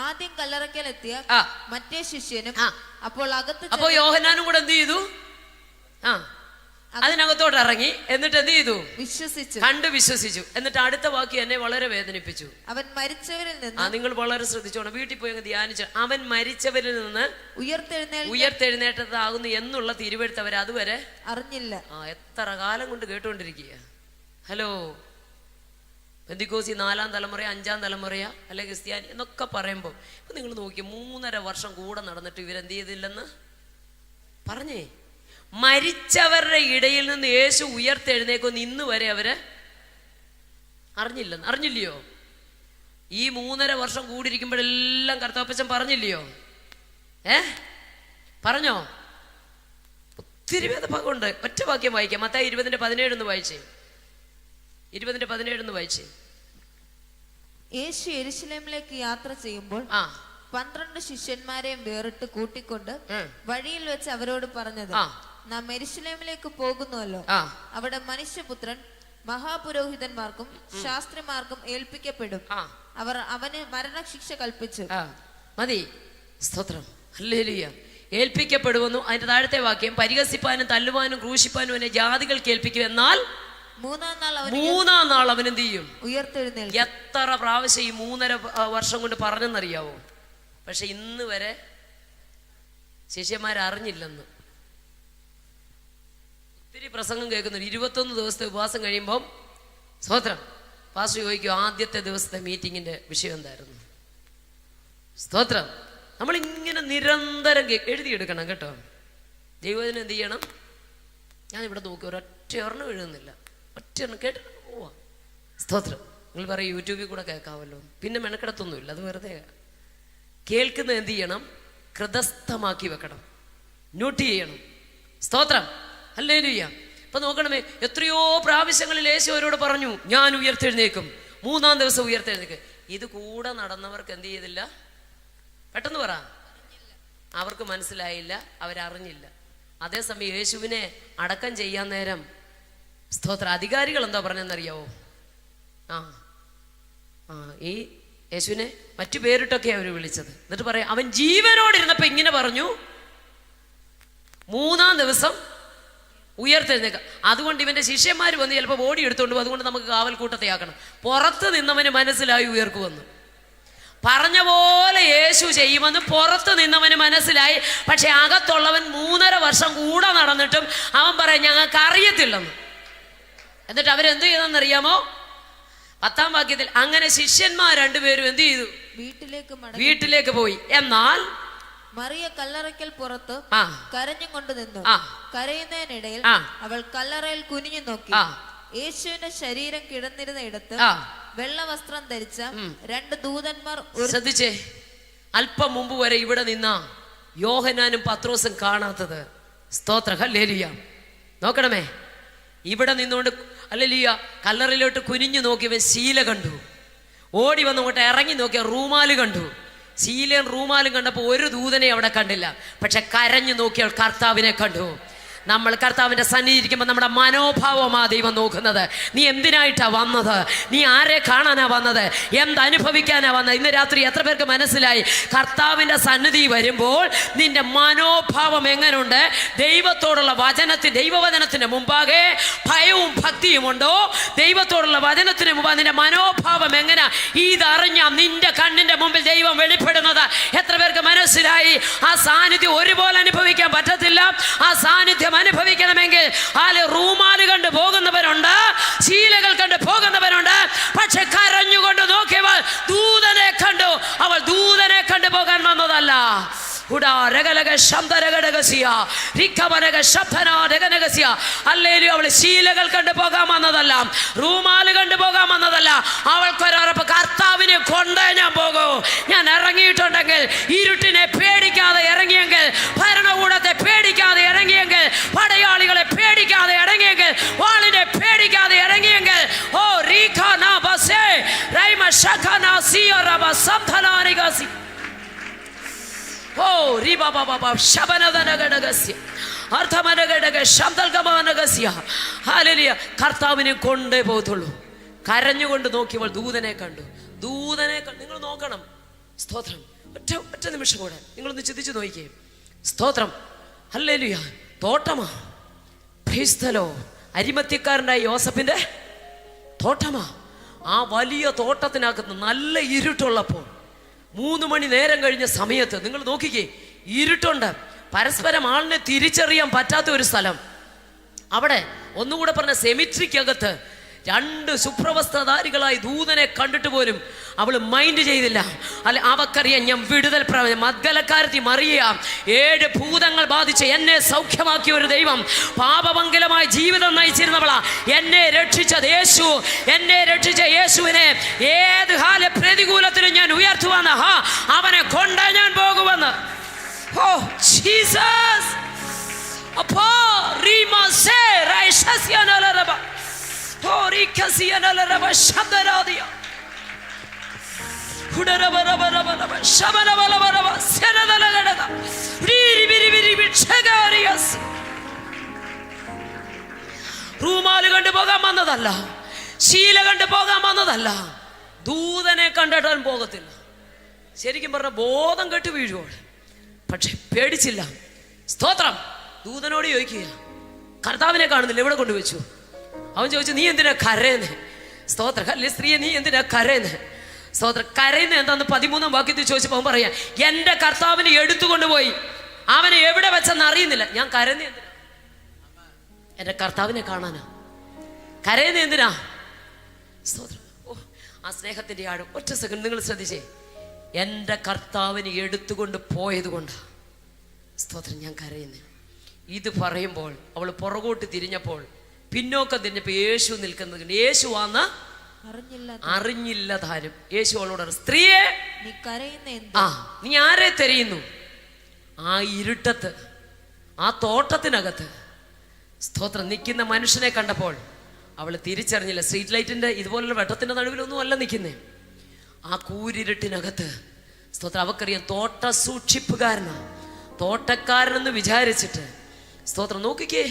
ആദ്യം കല്ലറയ്ക്കലെത്തിയ മറ്റേ ശിഷ്യനും അപ്പോൾ യോഹന്നാനും കൂടെ എന്ത് ചെയ്തു? അതിനകത്തോട്ട് ഇറങ്ങി. എന്നിട്ട് എന്ത് ചെയ്തു? വിശ്വസിച്ചു. എന്നിട്ട് അടുത്ത വാക്യം എന്നെ വളരെ വേദനിപ്പിച്ചു. അവൻ മരിച്ചവരിൽ നിന്ന്, നിങ്ങൾ വളരെ ശ്രദ്ധിച്ചോണം, വീട്ടിൽ പോയി ധ്യാനിച്ചു. അവൻ മരിച്ചവരിൽ നിന്ന് ഉയർത്തെഴുന്നേറ്റതാകുന്നു എന്നുള്ള തിരുവെഴുത്ത് അവർ അതുവരെ അറിഞ്ഞില്ല. എത്ര കാലം കൊണ്ട് കേട്ടുകൊണ്ടിരിക്കുക. ഹലോ, പെന്തിക്കോസി 4-ാം തലമുറ 5-ാം തലമുറ അല്ലെ ക്രിസ്ത്യാനി എന്നൊക്കെ പറയുമ്പോൾ ഇപ്പൊ നിങ്ങൾ നോക്കി 3.5 വർഷം കൂടെ നടന്നിട്ട് ഇവരെന്ത് ചെയ്തില്ലെന്ന് പറഞ്ഞേ. മരിച്ചവരുടെ ഇടയിൽ നിന്ന് യേശു ഉയർത്തെഴുന്നേക്കൊന്ന് ഇന്ന് വരെ അവര് അറിഞ്ഞില്ലയോ? ഈ 3.5 വർഷം കൂടിയിരിക്കുമ്പോഴെല്ലാം കർത്താപ്പച്ചൻ പറഞ്ഞില്ലയോ? പറഞ്ഞോ? ഒത്തിരി വേദഭാഗമുണ്ട്. ഒറ്റ വാക്യം വായിക്കാം. മത്തായി 20:17 വായിച്ചേ. 20:17 വായിച്ചേ. യേശു യെരൂശലേമിലേക്ക് യാത്ര ചെയ്യുമ്പോൾ 12 ശിഷ്യന്മാരെയും വേറിട്ട് കൂട്ടിക്കൊണ്ട് വഴിയിൽ വെച്ച് അവരോട് പറഞ്ഞത്, നാം യെരൂശലേമിലേക്ക് പോകുന്നുവല്ലോ, അവിടെ മനുഷ്യപുത്രൻ മഹാപുരോഹിതന്മാർക്കും ശാസ്ത്രിമാർക്കും ഏൽപ്പിക്കപ്പെടും. അവർ അവന് മരണശിക്ഷ കൽപ്പിച്ചു. മതി. സ്തോത്രം, ഹല്ലേലൂയ. ഏൽപ്പിക്കപ്പെടുമെന്നു. അതിന്റെ താഴത്തെ വാക്യം, പരിഹസിപ്പാനും തല്ലുവാനും ക്രൂശിപ്പാനും എന്നെ ജാതികൾക്ക് ഏൽപ്പിക്കും. എന്നാൽ മൂന്നാം നാൾ അവൻ എന്ത് ചെയ്യും? ഉയർത്തെഴുന്നേൽക്കും. എത്ര പ്രാവശ്യം ഈ 3.5 വർഷം കൊണ്ട് പറഞ്ഞെന്നറിയാവോ? പക്ഷെ ഇന്ന് വരെ ശിഷ്യന്മാരറിഞ്ഞില്ലെന്ന്. ഒത്തിരി പ്രസംഗം കേൾക്കുന്നു. 21 ദിവസത്തെ ഉപവാസം കഴിയുമ്പം സ്തോത്രം പാസ്റ്റർ ചോദിക്കും, ആദ്യത്തെ ദിവസത്തെ മീറ്റിങ്ങിന്റെ വിഷയം എന്തായിരുന്നു? സ്തോത്രം. നമ്മളിങ്ങനെ നിരന്തരം എഴുതിയെടുക്കണം കേട്ടോ. ദൈവത്തിന് എന്ത് ചെയ്യണം? ഞാൻ ഇവിടെ നോക്കി ഒരൊറ്റ ഒരെണ്ണം എഴുതുന്നില്ല. ഒറ്റ എണ്ണം കേട്ടിട്ട് പോവാ. സ്തോത്രം. നിങ്ങൾ പറയും യൂട്യൂബിൽ കൂടെ കേൾക്കാമല്ലോ. പിന്നെ മെനക്കെടുത്തൊന്നുമില്ല, അത് വെറുതെ. കേൾക്കുന്നത് എന്ത് ചെയ്യണം? ഹൃദസ്ഥമാക്കി വെക്കണം, നോട്ട് ചെയ്യണം. സ്തോത്രം, ഹല്ലേലൂയ. അപ്പൊ നോക്കണമേ, എത്രയോ പ്രാവശ്യങ്ങളിൽ യേശു അവരോട് പറഞ്ഞു, ഞാൻ ഉയർത്തെഴുന്നേക്കും, 3-ാം ദിവസം ഉയർത്തെഴുന്നേക്കും. ഇത് കൂടെ നടന്നവർക്ക് എന്ത് ചെയ്തില്ല? പെട്ടെന്ന് പറ. അവർക്ക് മനസ്സിലായില്ല, അവരറിഞ്ഞില്ല. അതേസമയം യേശുവിനെ അടക്കം ചെയ്യാൻ നേരം സ്തോത്ര അധികാരികൾ എന്താ പറഞ്ഞെന്നറിയാവോ? ഈ യേശുവിനെ മറ്റു പേരിട്ടൊക്കെ അവർ വിളിച്ചത്. എന്നിട്ട് പറയാം, അവൻ ജീവനോടിരുന്നപ്പോ ഇങ്ങനെ പറഞ്ഞു, 3-ാം ദിവസം ഉയർത്തെഴുന്നേക്കാം. അതുകൊണ്ട് ഇവന്റെ ശിഷ്യന്മാർ വന്ന് ചിലപ്പോൾ ബോഡി എടുത്തുകൊണ്ട് പോകും. അതുകൊണ്ട് നമുക്ക് കാവൽക്കൂട്ടത്തെ ആക്കണം. പുറത്ത് നിന്നവന് മനസ്സിലായി ഉയർക്കുവന്നു. പറഞ്ഞ പോലെ യേശു ചെയ്യുമെന്ന് പുറത്ത് നിന്നവന് മനസ്സിലായി. പക്ഷെ അകത്തുള്ളവൻ 3.5 വർഷം കൂടെ നടന്നിട്ടും അവൻ പറയാം ഞങ്ങൾക്ക് അറിയത്തില്ലെന്ന്. എന്നിട്ട് അവരെന്ത് ചെയ്തെന്നറിയാമോ? 10-ാം വാക്യത്തിൽ അങ്ങനെ ശിഷ്യന്മാർ 2 പേരും എന്ത് ചെയ്തു? വീട്ടിലേക്ക് പോയി. എന്നാൽ മറിയ കല്ലറയ്ക്കൽ പുറത്ത് കരഞ്ഞും കൊണ്ട് നിന്നു. കരയുന്നതിനിടയിൽ അവൾ കല്ലറയിൽ കുനിഞ്ഞു നോക്കി. യേശുവിന്റെ ശരീരം കിടന്നിരുന്ന ഇടത്ത് വെള്ള വസ്ത്രം ധരിച്ച 2 ദൂതന്മാർ. ശ്രദ്ധിച്ചേ, അല്പം മുമ്പ് വരെ ഇവിടെ നിന്ന യോഹന്നാനും പത്രോസും കാണാത്തത്. സ്തോത്രം, ഹല്ലേലൂയ. നോക്കണമേ, ഇവിടെ നിന്നുകൊണ്ട് ഹല്ലേലൂയ കല്ലറയിലോട്ട് കുനിഞ്ഞു നോക്കിയവൻ ശീല കണ്ടു. ഓടി വന്നങ്ങോട്ട് ഇറങ്ങി നോക്കിയ റൂമാല് കണ്ടു. ശീലയും റൂമാലും കണ്ടപ്പോൾ ഒരു ദൂതനെ അവിടെ കണ്ടില്ല. പക്ഷെ കരഞ്ഞു നോക്കിയാൽ കർത്താവിനെ കണ്ടു. നമ്മൾ കർത്താവിൻ്റെ സന്നിധി ഇരിക്കുമ്പോൾ നമ്മുടെ മനോഭാവമാ ദൈവം നോക്കുന്നത്. നീ എന്തിനായിട്ടാ വന്നത്? നീ ആരെ കാണാനാ വന്നത്? എന്തനുഭവിക്കാനാ വന്നത്? ഇന്ന് രാത്രി എത്ര പേർക്ക് മനസ്സിലായി? കർത്താവിൻ്റെ സന്നിധി വരുമ്പോൾ നിന്റെ മനോഭാവം എങ്ങനെയുണ്ട്? ദൈവത്തോടുള്ള ദൈവവചനത്തിന് മുമ്പാകെ ഭയവും ഭക്തിയും ഉണ്ടോ? ദൈവത്തോടുള്ള വചനത്തിന് മുമ്പാകെ നിന്റെ മനോഭാവം എങ്ങനെ? ഇതറിഞ്ഞ നിന്റെ കണ്ണിന്റെ മുമ്പിൽ ദൈവം വെളിപ്പെടുന്നത് എത്ര പേർക്ക് മനസ്സിലായി? ആ സാന്നിധ്യം ഒരുപോലെ അനുഭവിക്കാൻ പറ്റത്തില്ല. ആ സാന്നിധ്യം അനുഭവിക്കണമെങ്കിൽ റൂമാല് കണ്ട് പോകുന്നവരുണ്ട്, ശീലകൾ കണ്ട് പോകുന്നവരുണ്ട്. പക്ഷെ കരഞ്ഞുകൊണ്ട് നോക്കിയവൾ ദൂതനെ കണ്ടു. അവൾ ദൂതനെ കണ്ടു പോകാൻ വന്നതല്ല. അവള് ശീലകൾ കണ്ടു പോകാൻ വന്നതല്ല, റൂമാല് കണ്ടു പോകാൻ വന്നതല്ല. അവൾക്കൊരുറപ്പ്, കർത്താവിനെ കൊണ്ടേ ഞാൻ പോകൂ. ഞാൻ ഇറങ്ങിയിട്ടുണ്ടെങ്കിൽ, ഇരുട്ടിനെ പേടിക്കാതെ ഇറങ്ങിയെങ്കിൽ, ഭരണകൂടത്തെ പേടിക്കാതെ ഇറങ്ങിയെങ്കിൽ, പടയാളികളെ പേടിക്കാതെ ഇറങ്ങിയെങ്കിൽ, വാളിനെ പേടിക്കാതെ ഇറങ്ങിയെങ്കിൽ, ഓ റീഖാനാ ബസേ റൈമ ഷഖാനാ സിയറബ സംധനാനിഗസി കർത്താവിനെ കൊണ്ടേ പോകത്തുള്ളൂ. കരഞ്ഞുകൊണ്ട് നോക്കിയവൾ ദൂതനെ കണ്ടു. നിങ്ങൾ നോക്കണം. സ്തോത്രം. ഒറ്റ നിമിഷം കൂടെ നിങ്ങളൊന്ന് ചിന്തിച്ചു നോക്കിയേ. സ്തോത്രം, ഹല്ലേലൂയ. തോട്ടമാ, അരിമത്യക്കാരനായ യോസഫിന്റെ തോട്ടമാ. ആ വലിയ തോട്ടത്തിനകത്ത് നല്ല ഇരുട്ടുള്ളപ്പോൾ 3 മണി നേരം കഴിഞ്ഞ സമയത്ത് നിങ്ങൾ നോക്കിക്കേ, ഇരുട്ടുണ്ട്, പരസ്പരം ആളിനെ തിരിച്ചറിയാൻ പറ്റാത്ത ഒരു സ്ഥലം. അവിടെ ഒന്നുകൂടെ പറഞ്ഞ സെമിട്രിക്കകത്ത് 2 സുപ്രവസ്ത്രധാരികളായി ദൂതനെ കണ്ടിട്ട് പോലും അവള് മൈൻഡ് ചെയ്തില്ല. അല്ലെ, അവക്കറിയാം ഞാൻ വിടുതൽ മദ്ഗലക്കാരത്തി മറിയ 7 ഭൂതങ്ങൾ ബാധിച്ച് എന്നെ സൗഖ്യമാക്കിയ ഒരു ദൈവം, പാപമംഗലമായ ജീവിതം നയിച്ചിരുന്നവളാ. എന്നെ രക്ഷിച്ചത് യേശു. എന്നെ രക്ഷിച്ച യേശുവിനെ ഏത് കാല പ്രതികൂലത്തിലും ഞാൻ ഉയർത്തുവന്ന്, അവനെ കൊണ്ടേ ഞാൻ പോകുമെന്ന്. Oh Jesus. അപ്പോ റീമസേ റൈഷസ്യനലറബ ഓരിക്കസിയനലറബ ശബ്ദരാദിയ ഹുഡരബരബരബരബ ശബനബലബരബ സെനദലഗടക രീരിബിരിബിരി വിക്ഷകാരിയസ്. റൂമാല് കണ്ടു പോകാൻ വന്നതല്ല, ശീല കണ്ടു പോകാൻ വന്നതല്ല, ദൂതനെ കണ്ടിട്ടാൻ പോകത്തില്ല. ശരിക്കും പറഞ്ഞ ബോധം കെട്ട് വീഴുവോൾ. പക്ഷെ പേടിച്ചില്ല. സ്തോത്രം. ദൂതനോട് ചോദിക്കുക, കർത്താവിനെ കാണുന്നില്ല, എവിടെ കൊണ്ടുവച്ചു? അവൻ ചോദിച്ചു, നീ എന്തിനാ കരയുന്നേ? സ്തോത്ര. അല്ലേ സ്ത്രീയെ, നീ എന്തിനാ കരയുന്നേ? സ്തോത്ര. കരയുന്ന എന്താന്ന് 13-ാം വാക്യത്തിൽ ചോദിച്ചപ്പോൾ അവൻ പറയാ, എന്റെ കർത്താവിനെ എടുത്തുകൊണ്ടുപോയി, അവനെ എവിടെ വെച്ചെന്ന് അറിയുന്നില്ല. ഞാൻ കരയുന്ന എന്തിനാ? എന്റെ കർത്താവിനെ കാണാനാ. കരയുന്ന എന്തിനാ? സ്തോത്രം. ഓ, ആ സ്നേഹത്തിന്റെ ആഴം. ഒറ്റ സെക്കൻഡ് നിങ്ങൾ ശ്രദ്ധിച്ചേ. എന്റെ കർത്താവിനെ എടുത്തുകൊണ്ട് പോയത് കൊണ്ടാ സ്തോത്രം ഞാൻ കരയുന്നേ. ഇത് പറയുമ്പോൾ അവൾ പുറകോട്ട് തിരിഞ്ഞപ്പോൾ, പിന്നോക്കം തിരിഞ്ഞപ്പോൾ യേശു നിൽക്കുന്നത് കണ്ട് യേശു ആന്ന് അറിഞ്ഞില്ല താനും. യേശു അവളോട്, സ്ത്രീയെ നീ ആരെ തിരയുന്നു? ആ ഇരുട്ടത്ത്, ആ തോട്ടത്തിനകത്ത് സ്തോത്രം നിൽക്കുന്ന മനുഷ്യനെ കണ്ടപ്പോൾ അവൾ തിരിച്ചറിഞ്ഞില്ല. സ്ട്രീറ്റ് ലൈറ്റിന്റെ ഇതുപോലുള്ള വെട്ടത്തിന്റെ നടുവിലൊന്നും അല്ല നിൽക്കുന്നേ. ആ കൂരിരുട്ടിനകത്ത് സ്തോത്രം അവക്കറിയാം തോട്ട സൂക്ഷിപ്പുകാരനാ, തോട്ടക്കാരനെന്ന് വിചാരിച്ചിട്ട് സ്തോത്രം നോക്കിക്കേ,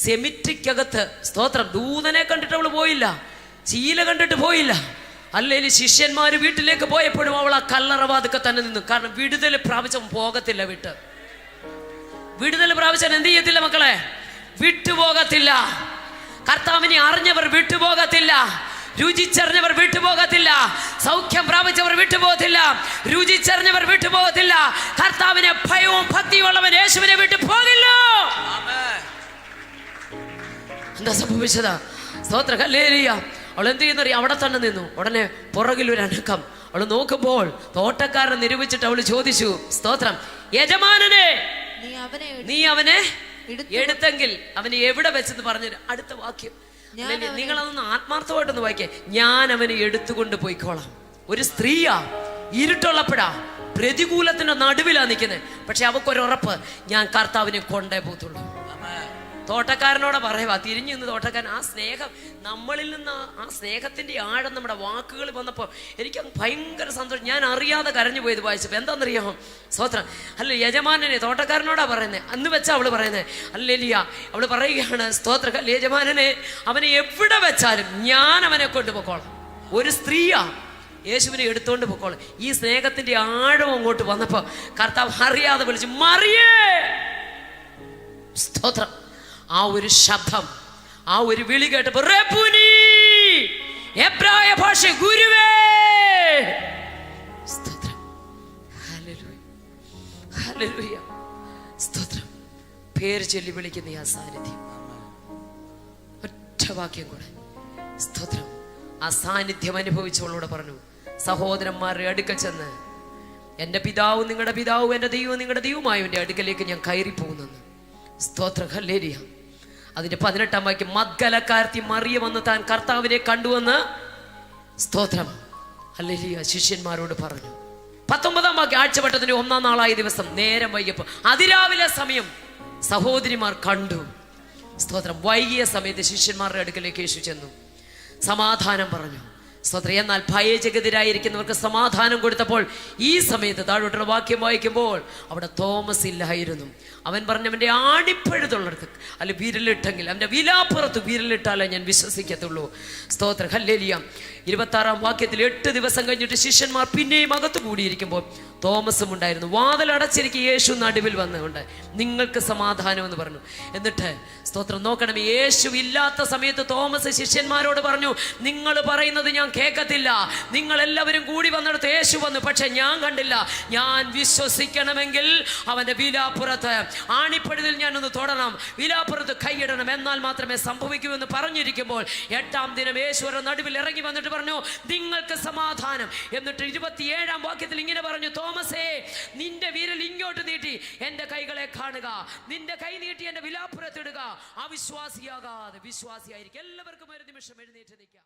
സെമിട്രിക്കകത്ത് സ്തോത്രം ദൂതനെ കണ്ടിട്ട് അവള് പോയില്ല, ചീല കണ്ടിട്ട് പോയില്ല. അല്ലെങ്കിൽ ശിഷ്യന്മാര് വീട്ടിലേക്ക് പോയപ്പോഴും അവൾ ആ കല്ലറവാതൊക്കെ തന്നെ നിന്നു. കാരണം വിടുതൽ പ്രാപിച്ചവൻ പോകത്തില്ല വിട്ട്. വിടുതൽ പ്രാപിച്ചവൻ എന്ത് ചെയ്യത്തില്ല മക്കളെ? വിട്ടുപോകത്തില്ല. കർത്താവിനെ അറിഞ്ഞവർ വിട്ടുപോകത്തില്ല. രുചിച്ചറിഞ്ഞവർ വിട്ടുപോകത്തില്ല. സൗഖ്യം പ്രാപിച്ചവർ വിട്ടുപോകത്തില്ല. രുചിച്ചറിഞ്ഞവർ വിട്ടുപോകത്തില്ല. കർത്താവിനെ ഭയവും ഭക്തിയുള്ളവൻ യേശുവിനെ വിട്ടു പോകില്ല. എന്താ സംഭവിച്ചതാ? സ്തോത്ര ഹല്ലേലൂയ. അവൾ എന്ത് ചെയ്യുന്നറിയ? അവിടെ തന്നെ നിന്നു. ഉടനെ പുറകിൽ ഒരു അനക്കം. അവൾ നോക്കുമ്പോൾ തോട്ടക്കാരനെ നിരൂപിച്ചിട്ട് അവൾ ചോദിച്ചു, സ്തോത്രം, യജമാനനെ നീ അവനെ എടുത്തെങ്കിൽ അവനെ എവിടെ വെച്ചെന്ന് പറഞ്ഞു. അടുത്ത വാക്യം നിങ്ങളതൊന്ന് ആത്മാർത്ഥമായിട്ടൊന്ന് വായിക്കേ. ഞാൻ അവനെ എടുത്തുകൊണ്ട് പോയിക്കോളാം. ഒരു സ്ത്രീയാ, ഇരുട്ടുള്ളപ്പോഴാ, പ്രതികൂലത്തിന്റെ നടുവിലാ നിൽക്കുന്നത്. പക്ഷെ അവക്കൊരു ഉറപ്പ്, ഞാൻ കർത്താവിനെ കൊണ്ടേ പോത്തുള്ളൂ. തോട്ടക്കാരനോട് പറയുക, തിരിഞ്ഞു നിന്ന് തോട്ടക്കാരൻ. ആ സ്നേഹം നമ്മളിൽ നിന്ന്, ആ സ്നേഹത്തിന്റെ ആഴം നമ്മുടെ വാക്കുകൾ വന്നപ്പോൾ എനിക്ക് ഭയങ്കര സന്തോഷം. ഞാൻ അറിയാതെ കരഞ്ഞു പോയത് വായിച്ചപ്പോൾ. എന്താണെന്നറിയാമോ? സ്തോത്രം. അല്ല, യജമാനനെ തോട്ടക്കാരനോടാ പറയുന്നത്. അന്ന് വെച്ചാ അവള് പറയുന്നത്. അല്ലേലിയ, അവള് പറയുകയാണ്, സ്തോത്ര, യജമാനനെ അവനെ എവിടെ വെച്ചാലും ഞാൻ അവനെ കൊണ്ടുപോയിക്കോളാം. ഒരു സ്ത്രീയാ, യേശുവിനെ എടുത്തോണ്ട് പോയിക്കോളാം. ഈ സ്നേഹത്തിന്റെ ആഴം അങ്ങോട്ട് വന്നപ്പോ കർത്താവ് അറിയാതെ വിളിച്ചു, മറിയേ. സ്തോത്രം. ആ ഒരു ശബ്ദം, ആ ഒരു വിളി കേട്ടപ്പോ, റബ്ബൂനി, എബ്രായ ഭാഷ ഗുരുവേ. സ്തോത്രം. Hallelujah, hallelujah. സ്തോത്രം. പേര് ചൊല്ലി വിളിക്കുന്ന ആ സാന്നിധ്യം. ഒറ്റ വാക്യം കൂടെ. സ്തോത്രം. ആ സാന്നിധ്യം അനുഭവിച്ചവളോട് പറഞ്ഞു, സഹോദരന്മാരുടെ അടുക്കൽ ചെന്ന്, എൻ്റെ പിതാവും നിങ്ങളുടെ പിതാവും എൻ്റെ ദൈവവും നിങ്ങളുടെ ദൈവമായവൻ്റെ അടുക്കലേക്ക് ഞാൻ കയറി പോകുന്നെന്ന്. സ്തോത്ര ഹല്ലേലൂയ. അതിന്റെ 18-ാം വാക്യം, മഗ്ദലക്കാരത്തി മറിയ വന്ന് താൻ കർത്താവിനെ കണ്ടുവെന്ന്, സ്തോത്രം, ഹല്ലേലൂയ, ശിഷ്യന്മാരോട് പറഞ്ഞു. 19-ാം വാക്യം, ആഴ്ചവട്ടത്തിന്റെ 1-ാം നാളായ ദിവസം നേരം വൈകിയപ്പോൾ, അതിരാവിലെ സമയം സഹോദരിമാർ കണ്ടു. സ്തോത്രം. വൈകിയ സമയത്ത് ശിഷ്യന്മാരുടെ അടുക്കലേക്ക് യേശു ചെന്നു, സമാധാനം പറഞ്ഞു. സ്തോത്രം. എന്നാൽ ഭയചകിതരായിരിക്കുന്നവർക്ക് സമാധാനം കൊടുത്തപ്പോൾ ഈ സമയത്ത് താഴോട്ടുള്ള വാക്യം വായിക്കുമ്പോൾ അവിടെ തോമസ് ഇല്ലായിരുന്നു. അവൻ പറഞ്ഞവൻ്റെ ആണിപ്പഴുതുള്ളടത്ത് അല്ല വിരലിട്ടെങ്കിൽ അവൻ്റെ വിലാപ്പുറത്ത് വിരലിട്ടാലേ ഞാൻ വിശ്വസിക്കത്തുള്ളൂ. സ്തോത്ര ഹല്ലേലൂയ. 26-ാം വാക്യത്തിൽ 8 ദിവസം കഴിഞ്ഞിട്ട് ശിഷ്യന്മാർ പിന്നെയും അകത്ത് കൂടിയിരിക്കുമ്പോൾ തോമസും ഉണ്ടായിരുന്നു. വാതിലടച്ചിരിക്കും. യേശു നടുവിൽ വന്നുകൊണ്ട് നിങ്ങൾക്ക് സമാധാനം എന്ന് പറഞ്ഞു. എന്നിട്ട് സ്തോത്രം നോക്കണം, യേശു ഇല്ലാത്ത സമയത്ത് തോമസ് ശിഷ്യന്മാരോട് പറഞ്ഞു, നിങ്ങൾ പറയുന്നത് ഞാൻ കേൾക്കത്തില്ല. നിങ്ങൾ എല്ലാവരും കൂടി വന്നിടത്ത് യേശു വന്നു, പക്ഷെ ഞാൻ കണ്ടില്ല. ഞാൻ വിശ്വസിക്കണമെങ്കിൽ അവന്റെ വിലാപ്പുറത്ത് ആണിപ്പഴുതിൽ ഞാനൊന്ന് തൊടണം, വിലാപ്പുറത്ത് കൈയിടണം, എന്നാൽ മാത്രമേ സംഭവിക്കൂ എന്ന് പറഞ്ഞിരിക്കുമ്പോൾ 8-ാം ദിനം യേശുവിന്റെ നടുവിൽ ഇറങ്ങി വന്നിട്ട് പറഞ്ഞു, നിങ്ങൾക്ക് സമാധാനം. എന്നിട്ട് 27-ാം വാക്യത്തിൽ ഇങ്ങനെ പറഞ്ഞു, തോമസേ, നിന്റെ വിരൽ ഇങ്ങോട്ട് നീട്ടി എന്റെ കൈകളെ കാണുക, നിന്റെ കൈ നീട്ടി എന്റെ വിലാപ്പുറത്തിടുക. അവിശ്വാസിയാകാതെ വിശ്വാസിയായിരിക്കും. എല്ലാവർക്കും ഒരു നിമിഷം എഴുന്നേറ്റ് നിൽക്കാം.